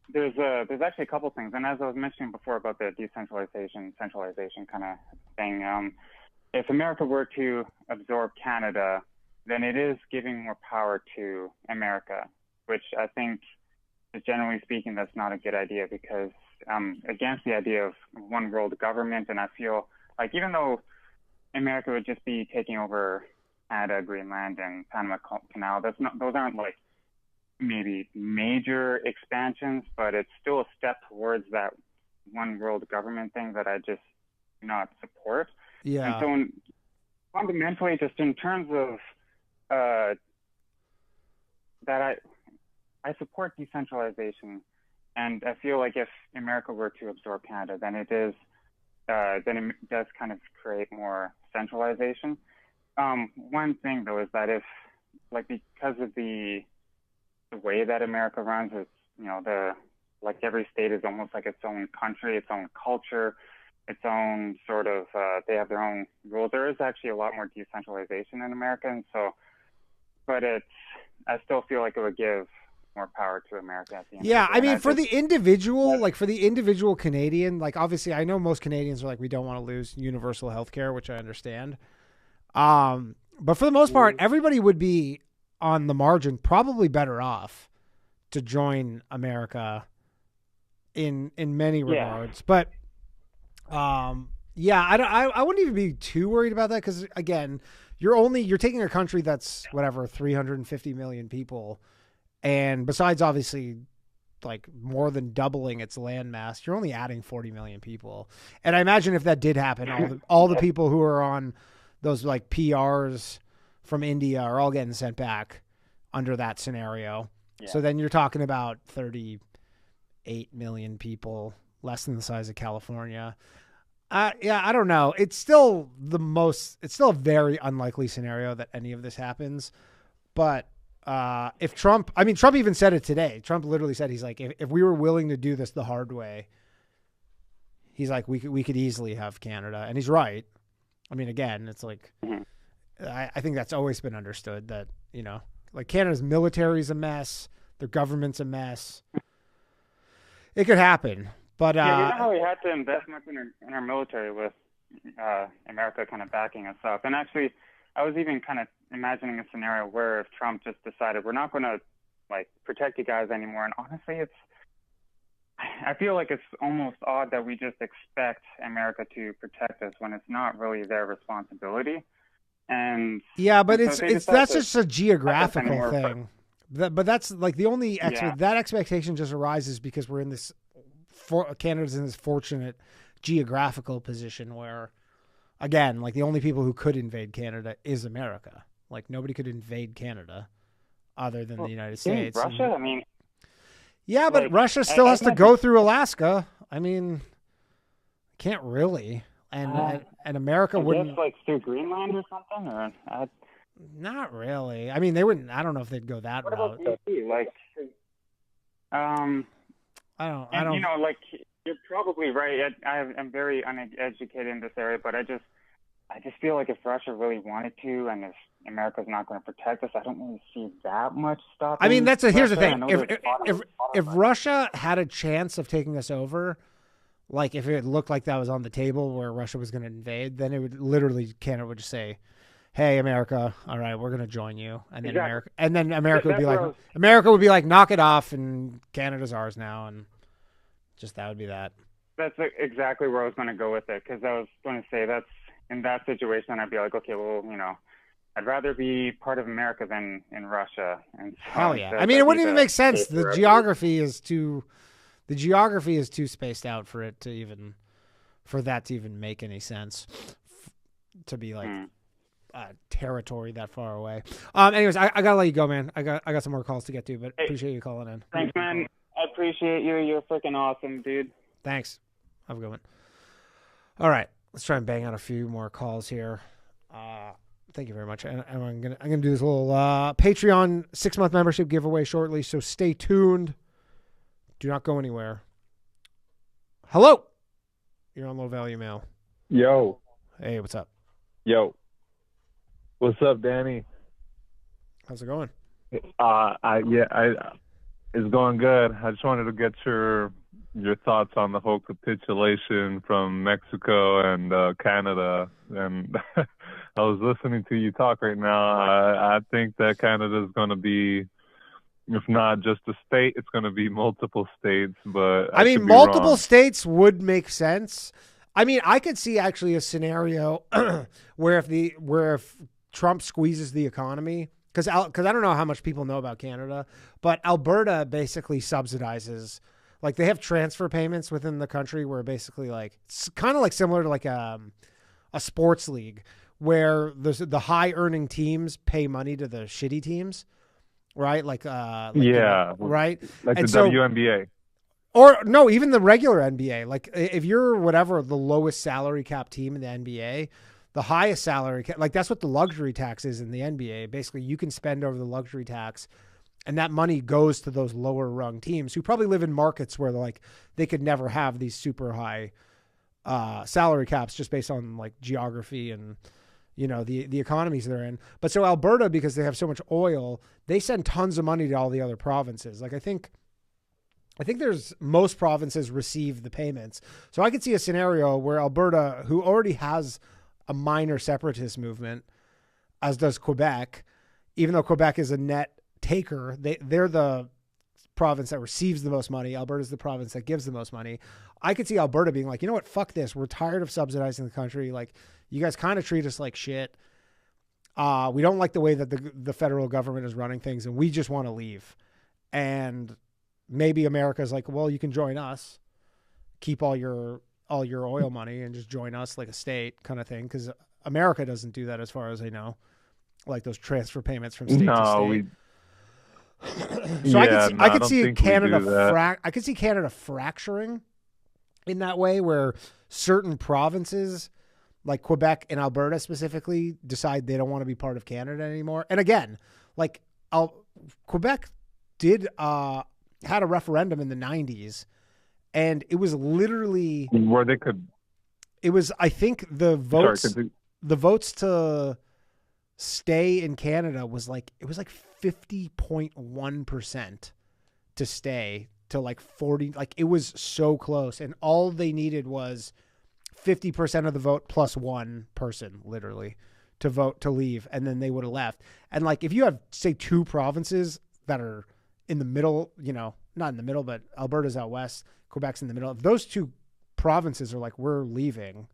there's actually a couple things, and as I was mentioning before about the decentralization, centralization kind of thing, if America were to absorb Canada, then it is giving more power to America, which I think, generally speaking, that's not a good idea, because I'm against the idea of one world government, and I feel like even though America would just be taking over Canada, Greenland, and Panama Canal, those aren't like maybe major expansions, but it's still a step towards that one world government thing that I just do not support. Yeah. And so fundamentally, just in terms of that I support decentralization, and I feel like if America were to absorb Canada, then it does kind of create more centralization. One thing though is that if, like, because of the way that America runs, is, you know, like every state is almost like its own country, its own culture, its own sort of they have their own rules. There is actually a lot more decentralization in America, and so, but I still feel like it would give more power to America at the end. Yeah, I mean, for the individual, like for the individual Canadian, like obviously I know most Canadians are like, we don't want to lose universal health care, which I understand. But for the most part, everybody would be on the margin probably better off to join America in many regards. But yeah, I wouldn't even be too worried about that, because again, you're taking a country that's whatever 350 million people, and besides obviously like more than doubling its landmass, you're only adding 40 million people. And I imagine if that did happen, all the people who are on those like PRs from India are all getting sent back under that scenario. Yeah. So then you're talking about 38 million people, less than the size of California. Yeah, I don't know. It's still a very unlikely scenario that any of this happens. But if Trump even said it today. Trump literally said, he's like, if we were willing to do this the hard way, he's like, we could easily have Canada. And he's right. I mean, again, it's like, I think that's always been understood that, like Canada's military is a mess. Their government's a mess. It could happen. But you know how we had to invest much in our military with America kind of backing us up. And actually, I was even kind of imagining a scenario where if Trump just decided we're not going to like protect you guys anymore. And honestly, I feel like it's almost odd that we just expect America to protect us when it's not really their responsibility. And yeah, but that's just a geographical thing. But that's like the only that expectation just arises because we're in this. Canada's in this fortunate geographical position where, again, like the only people who could invade Canada is America. Like nobody could invade Canada other than the United States. Russia, I mean. Yeah, but Russia still has to go through Alaska. I mean, can't really. And America wouldn't. Guess, like through Greenland or something, or not really. I mean, they wouldn't. I don't know if they'd go that route. Like, I don't. You know, like you're probably right. I'm very uneducated in this area, but I just feel like if Russia really wanted to, and if America's not going to protect us, I don't really see that much stopping. I mean, here's the thing. If Russia had a chance of taking us over, like if it looked like that was on the table where Russia was going to invade, then it would literally Canada would just say, "Hey, America, all right, we're going to join you," and then America would be like, "Knock it off," and Canada's ours now, and just that would be that. That's exactly where I was going to go with it, because I was going to say that's in that situation, I'd be like, okay, well, I'd rather be part of America than in Russia. And so hell yeah! I mean, it wouldn't even make sense. The geography is too spaced out for that to even make any sense. To be like territory that far away. Anyways, I gotta let you go, man. I got some more calls to get to, but appreciate you calling in. Thanks, man. I appreciate you. You're freaking awesome, dude. Thanks. Have a good one. All right, let's try and bang out a few more calls here. Thank you very much. And I'm gonna do this little Patreon 6-month membership giveaway shortly, so stay tuned. Do not go anywhere. Hello. You're on Low Value Mail. Yo. Hey, what's up? Yo. What's up, Danny? How's it going? It's going good. I just wanted to get your thoughts on the whole capitulation from Mexico and Canada. And I was listening to you talk right now. I think that Canada is going to be, if not just a state, it's going to be multiple states. But I mean, multiple states would make sense. I mean, I could see actually a scenario where if Trump squeezes the economy, because I don't know how much people know about Canada, but Alberta basically subsidizes, like they have transfer payments within the country where basically like it's kind of like similar to like a sports league where the high earning teams pay money to the shitty teams, right? Like right? Like and the WNBA. Or no, even the regular NBA. Like if you're the lowest salary cap team in the NBA, the highest salary cap, like that's what the luxury tax is in the NBA. Basically, you can spend over the luxury tax, and that money goes to those lower rung teams who probably live in markets where they could never have these super high salary caps just based on like geography and the economies they're in. But so Alberta, because they have so much oil, they send tons of money to all the other provinces. Like I think there's most provinces receive the payments. So I could see a scenario where Alberta, who already has a minor separatist movement, as does Quebec, even though Quebec is a net taker, they're the province that receives the most money. Alberta's the province that gives the most money. I could see Alberta being like, you know what, fuck this. We're tired of subsidizing the country. Like, you guys kind of treat us like shit. We don't like the way that the federal government is running things, and we just want to leave. And maybe America's like, well, you can join us, keep all your oil money and just join us like a state kind of thing. Because America doesn't do that as far as I know, like those transfer payments from state to state. I could see Canada fracturing in that way, where certain provinces, like Quebec and Alberta specifically, decide they don't want to be part of Canada anymore. And again, like Quebec did had a referendum in the 90s, and it was literally where they could. It was, I think, the votes to stay in Canada was like 50.1% to stay to like 40. Like it was so close, and all they needed was 50% of the vote plus one person, literally, to vote to leave, and then they would have left. And like if you have, say, two provinces that are in the middle, you know, not in the middle, but Alberta's out west, Quebec's in the middle. If those two provinces are like, we're leaving,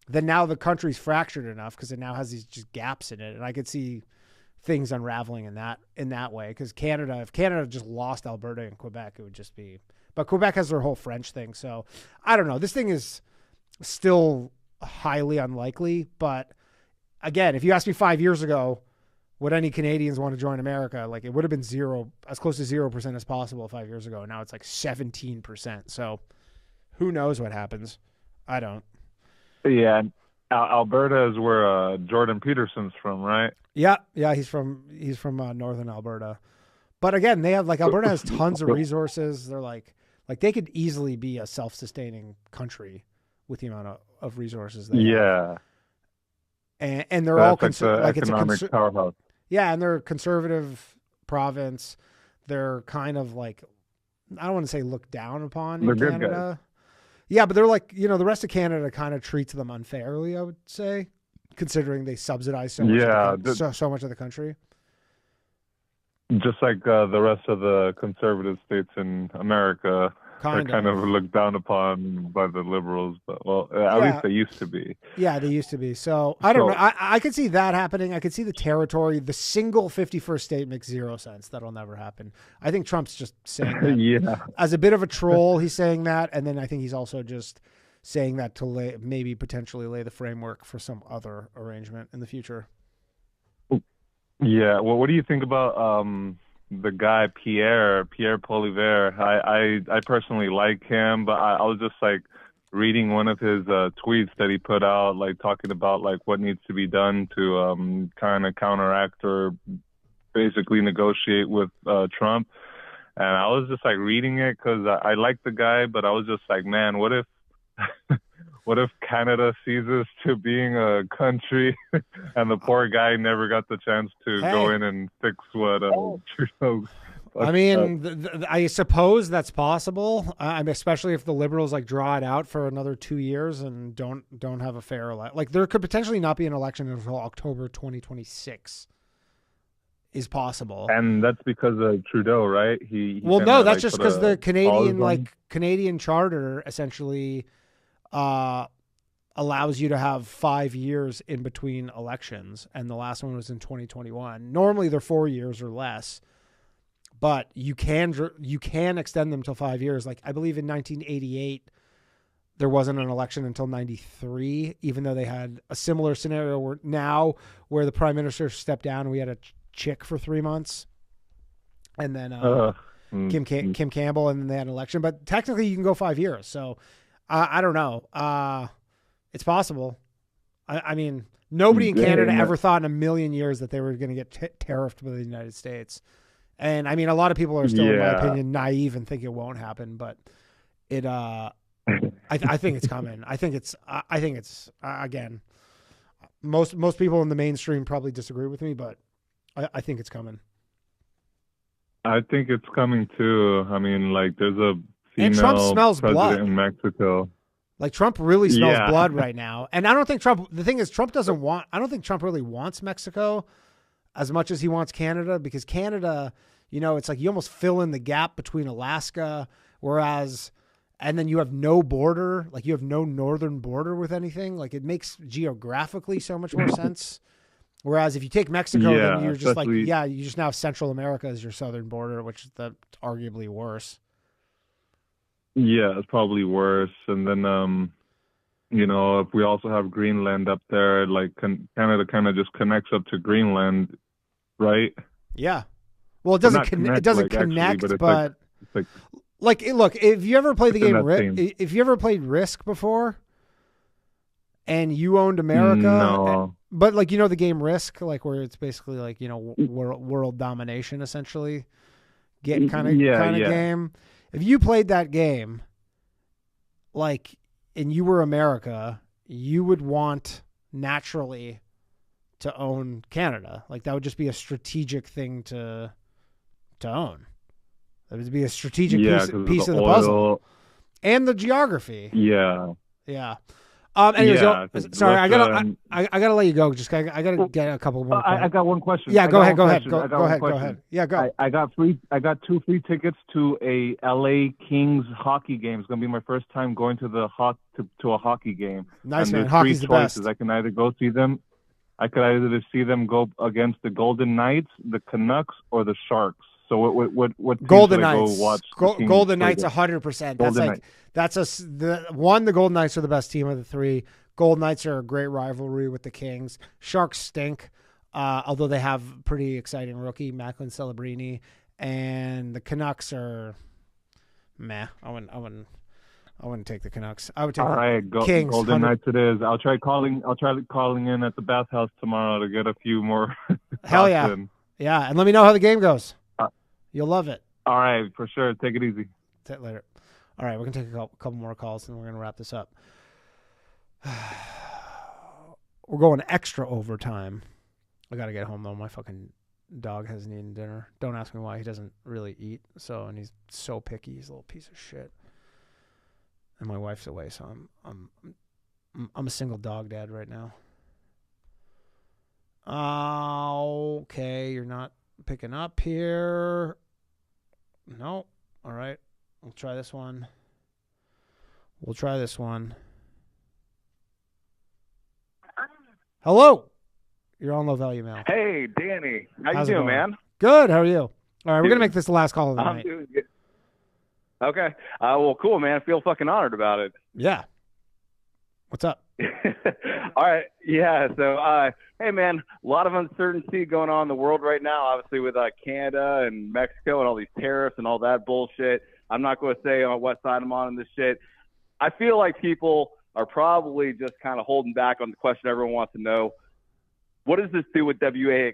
then now the country's fractured enough because it now has these just gaps in it. And I could see things unraveling in that way. Because Canada, if Canada just lost Alberta and Quebec, it would just be, but Quebec has their whole French thing. So I don't know. This thing is still highly unlikely. But again, if you asked me 5 years ago, would any Canadians want to join America? Like it would have been zero, as close to 0% as possible 5 years ago. Now it's like 17%. So who knows what happens? I don't. Yeah, Alberta is where Jordan Peterson's from, right? Yeah, he's from northern Alberta. But again, they have like Alberta has tons of resources. They're like they could easily be a self-sustaining country with the amount of resources they have. And they're all it's a powerhouse. Yeah, and they're a conservative province. They're kind of like, I don't want to say looked down upon in Canada. Good guys. Yeah, but they're like, you know, the rest of Canada kind of treats them unfairly, I would say, considering they subsidize so much, so much of the country. Just like the rest of the conservative states in America are kind of looked down upon by the liberals, but at least they used to be. Yeah, they used to be. So I don't know. I could see that happening. I could see the territory. The single 51st state makes zero sense. That'll never happen. I think Trump's just saying that as a bit of a troll. He's saying that, and then I think he's also just saying that to maybe potentially lay the framework for some other arrangement in the future. Yeah. Well, what do you think about the guy Pierre Polivier? I personally like him, but I was just like reading one of his tweets that he put out, like talking about like what needs to be done to kind of counteract or basically negotiate with Trump. And I was just like reading it because I like the guy, but I was just like, man, what if what if Canada ceases to being a country and the poor guy never got the chance to go in and fix what Trudeau? I mean, I suppose that's possible. Especially if the Liberals like draw it out for another 2 years and don't have a fair election. Like there could potentially not be an election until October 2026. Is possible, and that's because of Trudeau, right? Well, no, that's just because the Canadian charter essentially allows you to have 5 years in between elections, and the last one was in 2021. Normally they're 4 years or less, but you can extend them till 5 years. Like I believe in 1988 there wasn't an election until 93, even though they had a similar scenario where the prime minister stepped down and we had a chick for 3 months, and then Kim Campbell, and then they had an election. But technically you can go 5 years, so I don't know. It's possible. I mean, nobody in Canada ever thought in a million years that they were going to get tariffed by the United States. And I mean, a lot of people are still, in my opinion, naive and think it won't happen, but it, I think it's coming. I think it's again, most people in the mainstream probably disagree with me, but I think it's coming. I think it's coming too. I mean, like there's a and Trump smells president blood in Mexico. Like Trump really smells blood right now. And I don't think the thing is Trump I don't think Trump really wants Mexico as much as he wants Canada, because Canada, you know, it's like you almost fill in the gap between Alaska, and then you have no border, like you have no northern border with anything. Like it makes geographically so much more sense. Whereas if you take Mexico, then you're just you just now have Central America as your southern border, which is arguably worse. Yeah, it's probably worse. And then, you know, if we also have Greenland up there, like Canada kind of just connects up to Greenland, right? Yeah. Well, it doesn't connect, but it's like Like, look, if you ever played the game, team. if you ever played Risk before, and you owned America, No. but like the game Risk, like where it's basically like world domination essentially, kind of game. If you played that game, like, and you were America, you would want naturally to own Canada. Like that would just be a strategic thing to own. That would be a strategic piece of the puzzle, and the geography. Yeah. Yeah. Anyways, sorry, I gotta let you go. Just I gotta get a couple more. I got one question. Yeah, go ahead. Go ahead. Yeah, go. I got 2 free tickets to a LA Kings hockey game. It's gonna be my first time going to to a hockey game. Nice, and man. There's Hockey's 3 the choices. best. I can either go see them. I could either see them go against the Golden Knights, the Canucks, or the Sharks. So what team Golden should I Knights. go watch? Golden Knights 100%. That's the Golden Knights are the best team of the 3. Golden Knights are a great rivalry with the Kings. Sharks stink, although they have pretty exciting rookie Macklin Celebrini, and the Canucks are meh. I wouldn't take the Canucks. I would take the Kings. Golden Knights it is. I'll try calling in at the bathhouse tomorrow to get a few more. Hell yeah. Yeah, and let me know how the game goes. You'll love it. All right, for sure. Take it easy. Take it later. All right, we're going to take a couple more calls, and we're going to wrap this up. We're going extra overtime. I got to get home, though. My fucking dog hasn't eaten dinner. Don't ask me why. He doesn't really eat, and he's so picky. He's a little piece of shit. And my wife's away, so I'm a single dog dad right now. Okay, you're not picking up here. No. All right. We'll try this one. Hello. You're on Low Value Mail. Hey, Danny. How How's you it doing, going? man? Good. How are you? All right, we're going to make this the last call of the I'm night. doing good. Okay. Well, cool, man. I feel fucking honored about it. Yeah. What's up? All right. Yeah. So, hey, man, a lot of uncertainty going on in the world right now, obviously with Canada and Mexico and all these tariffs and all that bullshit. I'm not going to say on what side I'm on in this shit. I feel like people are probably just kind of holding back on the question everyone wants to know. What does this do with WNBA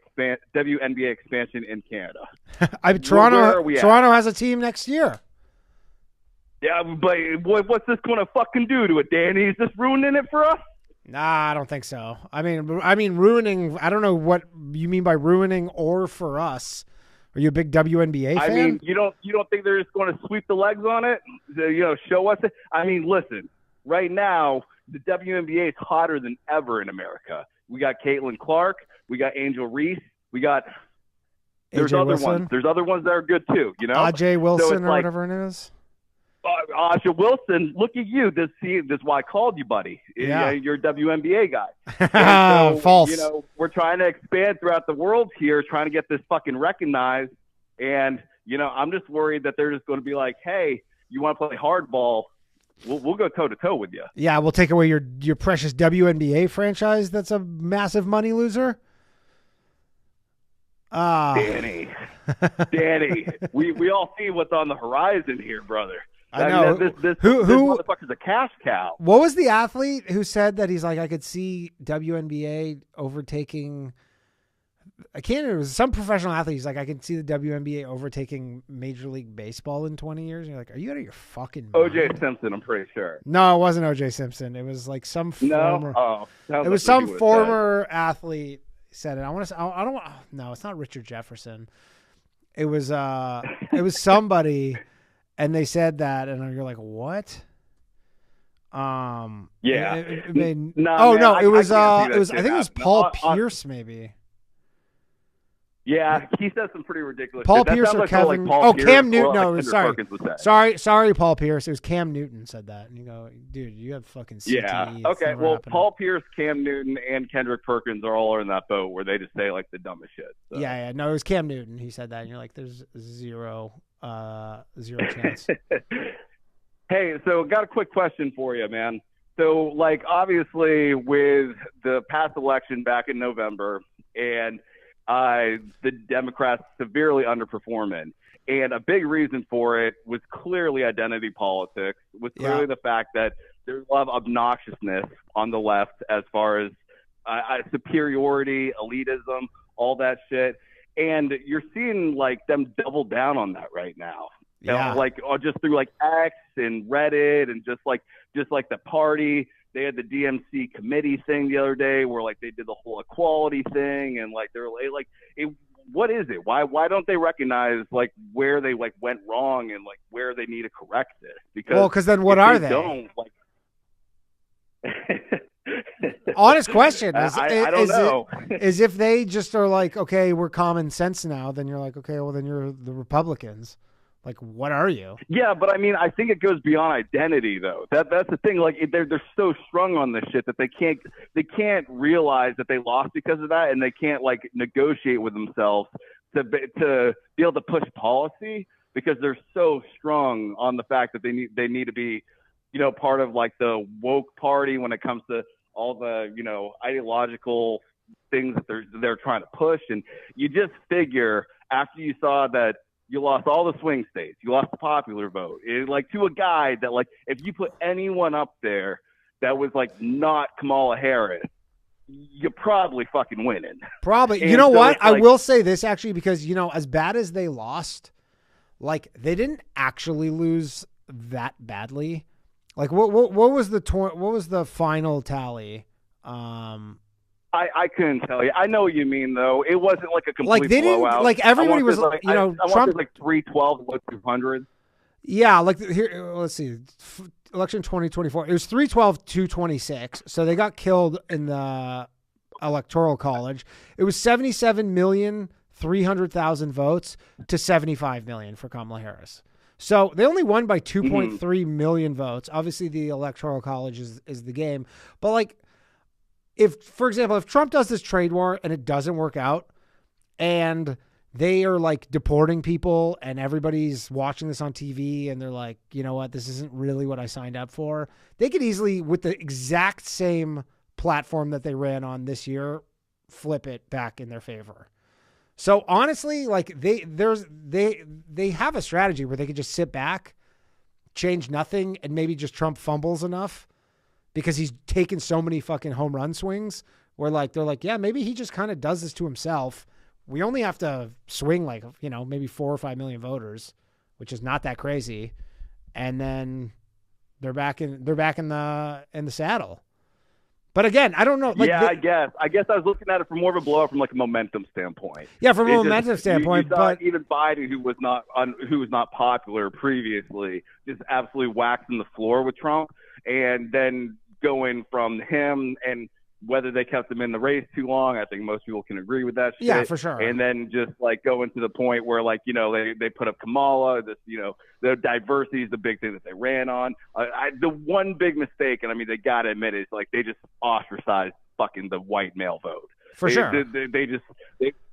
expansion in Canada? Toronto has a team next year. Yeah, but what's this going to fucking do to it, Danny? Is this ruining it for us? Nah, I don't think so. I mean ruining. I don't know what you mean by ruining or for us. Are you a big WNBA fan? I mean, you don't think they're just going to sweep the legs on it? Show us it. I mean, listen. Right now, the WNBA is hotter than ever in America. We got Caitlin Clark. We got Angel Reese. We got. There's AJ other Wilson. ones. There's other ones that are good too. AJ Wilson so or whatever it is. Aja Wilson, look at you. This is why I called you, buddy. Yeah. You're a WNBA guy. So, False. We're trying to expand throughout the world here, trying to get this fucking recognized. And, I'm just worried that they're just going to be like, hey, you want to play hardball? We'll go toe-to-toe with you. Yeah, we'll take away your precious WNBA franchise that's a massive money loser. Danny, we all see what's on the horizon here, brother. I know. This Who motherfucker's a cash cow. What was the athlete who said that he's like, I could see WNBA overtaking? I can't remember. It was some professional athlete. He's like, I can see the WNBA overtaking Major League Baseball in 20 years. And you're like, are you out of your fucking mind? O.J. Simpson, I'm pretty sure. No, it wasn't O.J. Simpson. It was like some former. No? Oh. It was some former athlete said it. I want to. I don't. No, it's not Richard Jefferson. It was. It was somebody. And they said that, and you're like, "What?" Yeah. It made, no, no, man, it was. I It was. I think it was Paul No, Pierce, maybe. Yeah, he said some pretty ridiculous. Paul shit. That Pierce sounds or like Paul Kevin? Pierce Cam or Newton. like No, Kendrick sorry, Perkins would say. sorry, Paul Pierce. It was Cam Newton said that, and you go, dude, you have fucking CTE. Yeah. It's Okay. never Well, happened. Paul Pierce, Cam Newton, and Kendrick Perkins are all in that boat where they just say like the dumbest shit. So. Yeah. No, it was Cam Newton. He said that, and you're like, there's zero chance. Hey, so got a quick question for you, man. So, like, obviously, with the past election back in November, and the Democrats severely underperforming, And a big reason for it was clearly identity politics, was clearly the fact that there's a lot of obnoxiousness on the left as far as superiority, elitism, all that shit. And you're seeing like them double down on that right now. Yeah. Like just through like X and Reddit and just like the party. They had the DMC committee thing the other day where like they did the whole equality thing and like they're like what is it? Why don't they recognize like where they like went wrong and like where they need to correct this? Because then what are they? Don't, like, honest question is, I don't know. Is if they just are like, okay, we're common sense now, then you're like, okay, well then you're the Republicans. Like, what are you? Yeah, but I mean, I think it goes beyond identity, though. That's the thing. Like, they're so strung on this shit that they can't realize that they lost because of that, and they can't like negotiate with themselves to be able to push policy because they're so strong on the fact that they need to be, part of like the woke party when it comes to all the ideological things that they're trying to push. And you just figure after you saw that. You lost all the swing states. You lost the popular vote. Like to a guy that like if you put anyone up there that was like not Kamala Harris, you're probably fucking winning. Probably. And you know so what? like, I will say this actually because as bad as they lost, like they didn't actually lose that badly. Like what was the final tally? I couldn't tell you. I know what you mean, though. It wasn't like a complete like they blowout. didn't like everybody was like, Trump wanted like 312 to 200. Yeah, like here. Let's see, election 2024. It was 312-226. So they got killed in the electoral college. It was 77,300,000 votes to 75 million for Kamala Harris. So they only won by 2.3 million votes. Obviously, the electoral college is the game, but like. For example, if Trump does this trade war and it doesn't work out and they are like deporting people and everybody's watching this on TV and they're like, you know what, this isn't really what I signed up for. They could easily, with the exact same platform that they ran on this year, flip it back in their favor. So honestly, like they have a strategy where they could just sit back, change nothing, and maybe just Trump fumbles enough. Because he's taken so many fucking home run swings where like, they're like, yeah, maybe he just kind of does this to himself. We only have to swing like, maybe 4 or 5 million voters, which is not that crazy. And then they're back in the saddle. But again, I don't know. Like, yeah, I guess I was looking at it from more of a blowout from like a momentum standpoint. Yeah, from a momentum standpoint. You saw but even Biden, who was not popular previously, just absolutely waxing the floor with Trump. And then going from him and whether they kept him in the race too long, I think most people can agree with that shit. Yeah, for sure. And then just like going to the point where like, they put up Kamala, this, the diversity is the big thing that they ran on. The one big mistake, and I mean, they got to admit it, is like they just ostracized fucking the white male vote. For sure.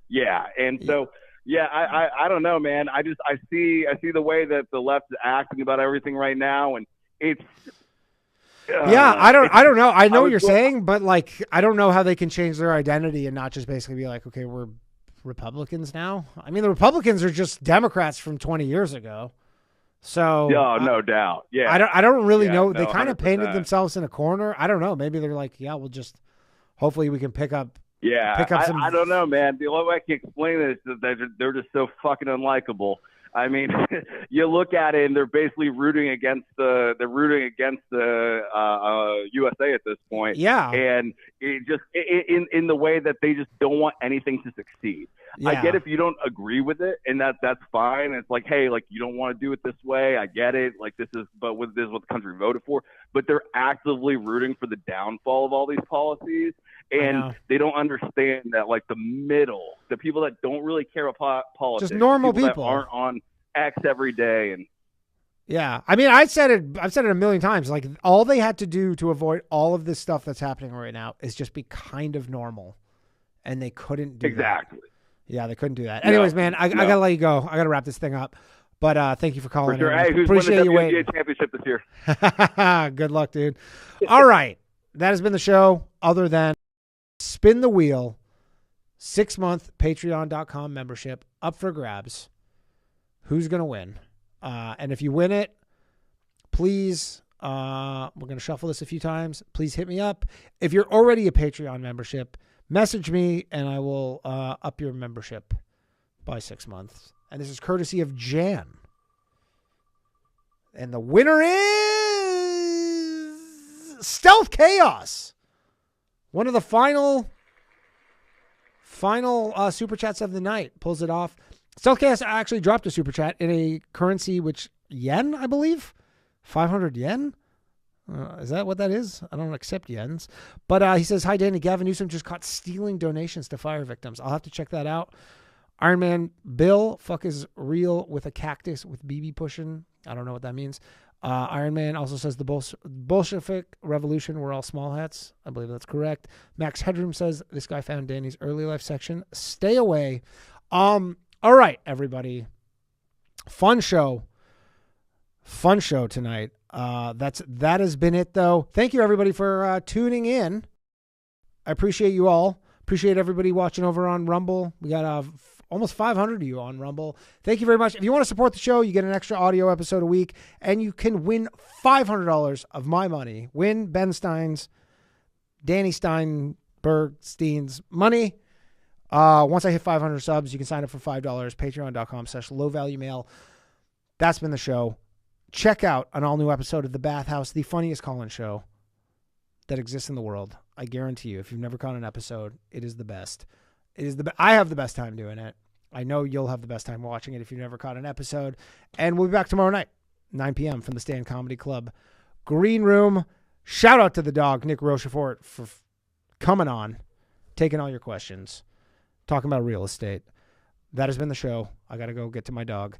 Yeah. And so, yeah, I don't know, man. I see the way that the left is acting about everything right now. And it's, yeah, I don't know. I know what you're saying, but like, I don't know how they can change their identity and not just basically be like, okay, we're Republicans now. I mean, the Republicans are just Democrats from 20 years ago. So no doubt. Yeah. I don't really know. They no, kind of 100%. painted themselves in a corner. I don't know. Maybe they're like, yeah, we'll just, hopefully we can pick up. Yeah. I don't know, man. The only way I can explain it is that they're just so fucking unlikable. I mean, you look at it and they're basically rooting against the USA at this point. Yeah. And it just in the way that they just don't want anything to succeed. Yeah. I get if you don't agree with it, and that's fine. It's like, hey, like you don't want to do it this way. I get it. Like this is what the country voted for. But they're actively rooting for the downfall of all these policies. And they don't understand that, like, the people that don't really care about politics, just normal people that aren't on X every day. And yeah, I mean, I've said it a million times. Like, all they had to do to avoid all of this stuff that's happening right now is just be kind of normal, and they couldn't do exactly. That. Yeah, they couldn't do that. Anyways, man, I gotta let you go. I gotta wrap this thing up. But thank you for calling. For sure. In. Hey, who's Appreciate winning the you WNBA championship this year? Good luck, dude. All right, that has been the show. Other than spin the wheel, 6-month Patreon.com membership up for grabs. who's going to win. And if you win it, please, we're going to shuffle this a few times. Please hit me up. If you're already a Patreon membership, message me and I will up your membership by 6 months. And this is courtesy of Jan. And the winner is Stealth Chaos. One of the final super chats of the night. Pulls it off. Stealth Chaos actually dropped a super chat in a currency which yen, I believe. 500 yen? Is that what that is? I don't accept yens. But he says, hi, Danny. Gavin Newsom just caught stealing donations to fire victims. I'll have to check that out. Iron Man Bill, fuck is real with a cactus with BB pushing. I don't know what that means. Iron Man also says the Bolshevik Revolution were all small hats. I believe that's correct. Max Headroom says this guy found Danny's early life section. Stay away. All right, everybody. Fun show tonight. That has been it, though. Thank you, everybody, for tuning in. I appreciate you all. Appreciate everybody watching over on Rumble. We got almost 500 of you on Rumble. Thank you very much. If you want to support the show, you get an extra audio episode a week, and you can win $500 of my money. Win Ben Stein's, Danny Stein's money. Once I hit 500 subs, you can sign up for $5. Patreon.com/lowvaluemail. That's been the show. Check out an all-new episode of The Bathhouse, the funniest call-in show that exists in the world. I guarantee you, if you've never caught an episode, it is the best. I have the best time doing it. I know you'll have the best time watching it if you've never caught an episode. And we'll be back tomorrow night, 9 p.m. from the Stand Comedy Club Green Room. Shout out to the dog, Nick Rochefort, for coming on, taking all your questions, talking about real estate. That has been the show. I got to go get to my dog.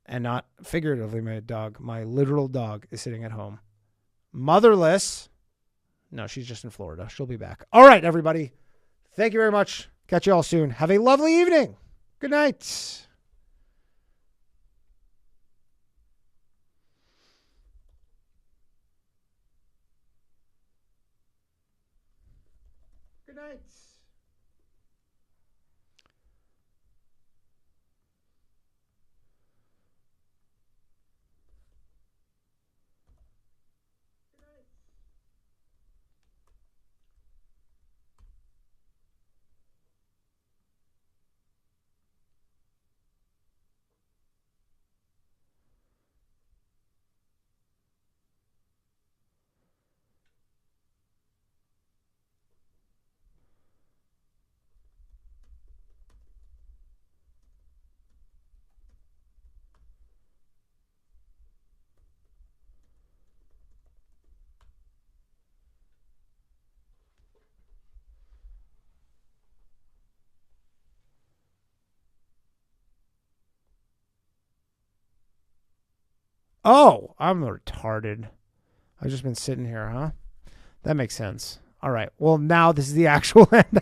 And not figuratively my dog. My literal dog is sitting at home. Motherless. No, she's just in Florida. She'll be back. All right, everybody. Thank you very much. Catch you all soon. Have a lovely evening. Good night. Good night. Oh, I'm retarded. I've just been sitting here, huh? That makes sense. All right. Well, now this is the actual end.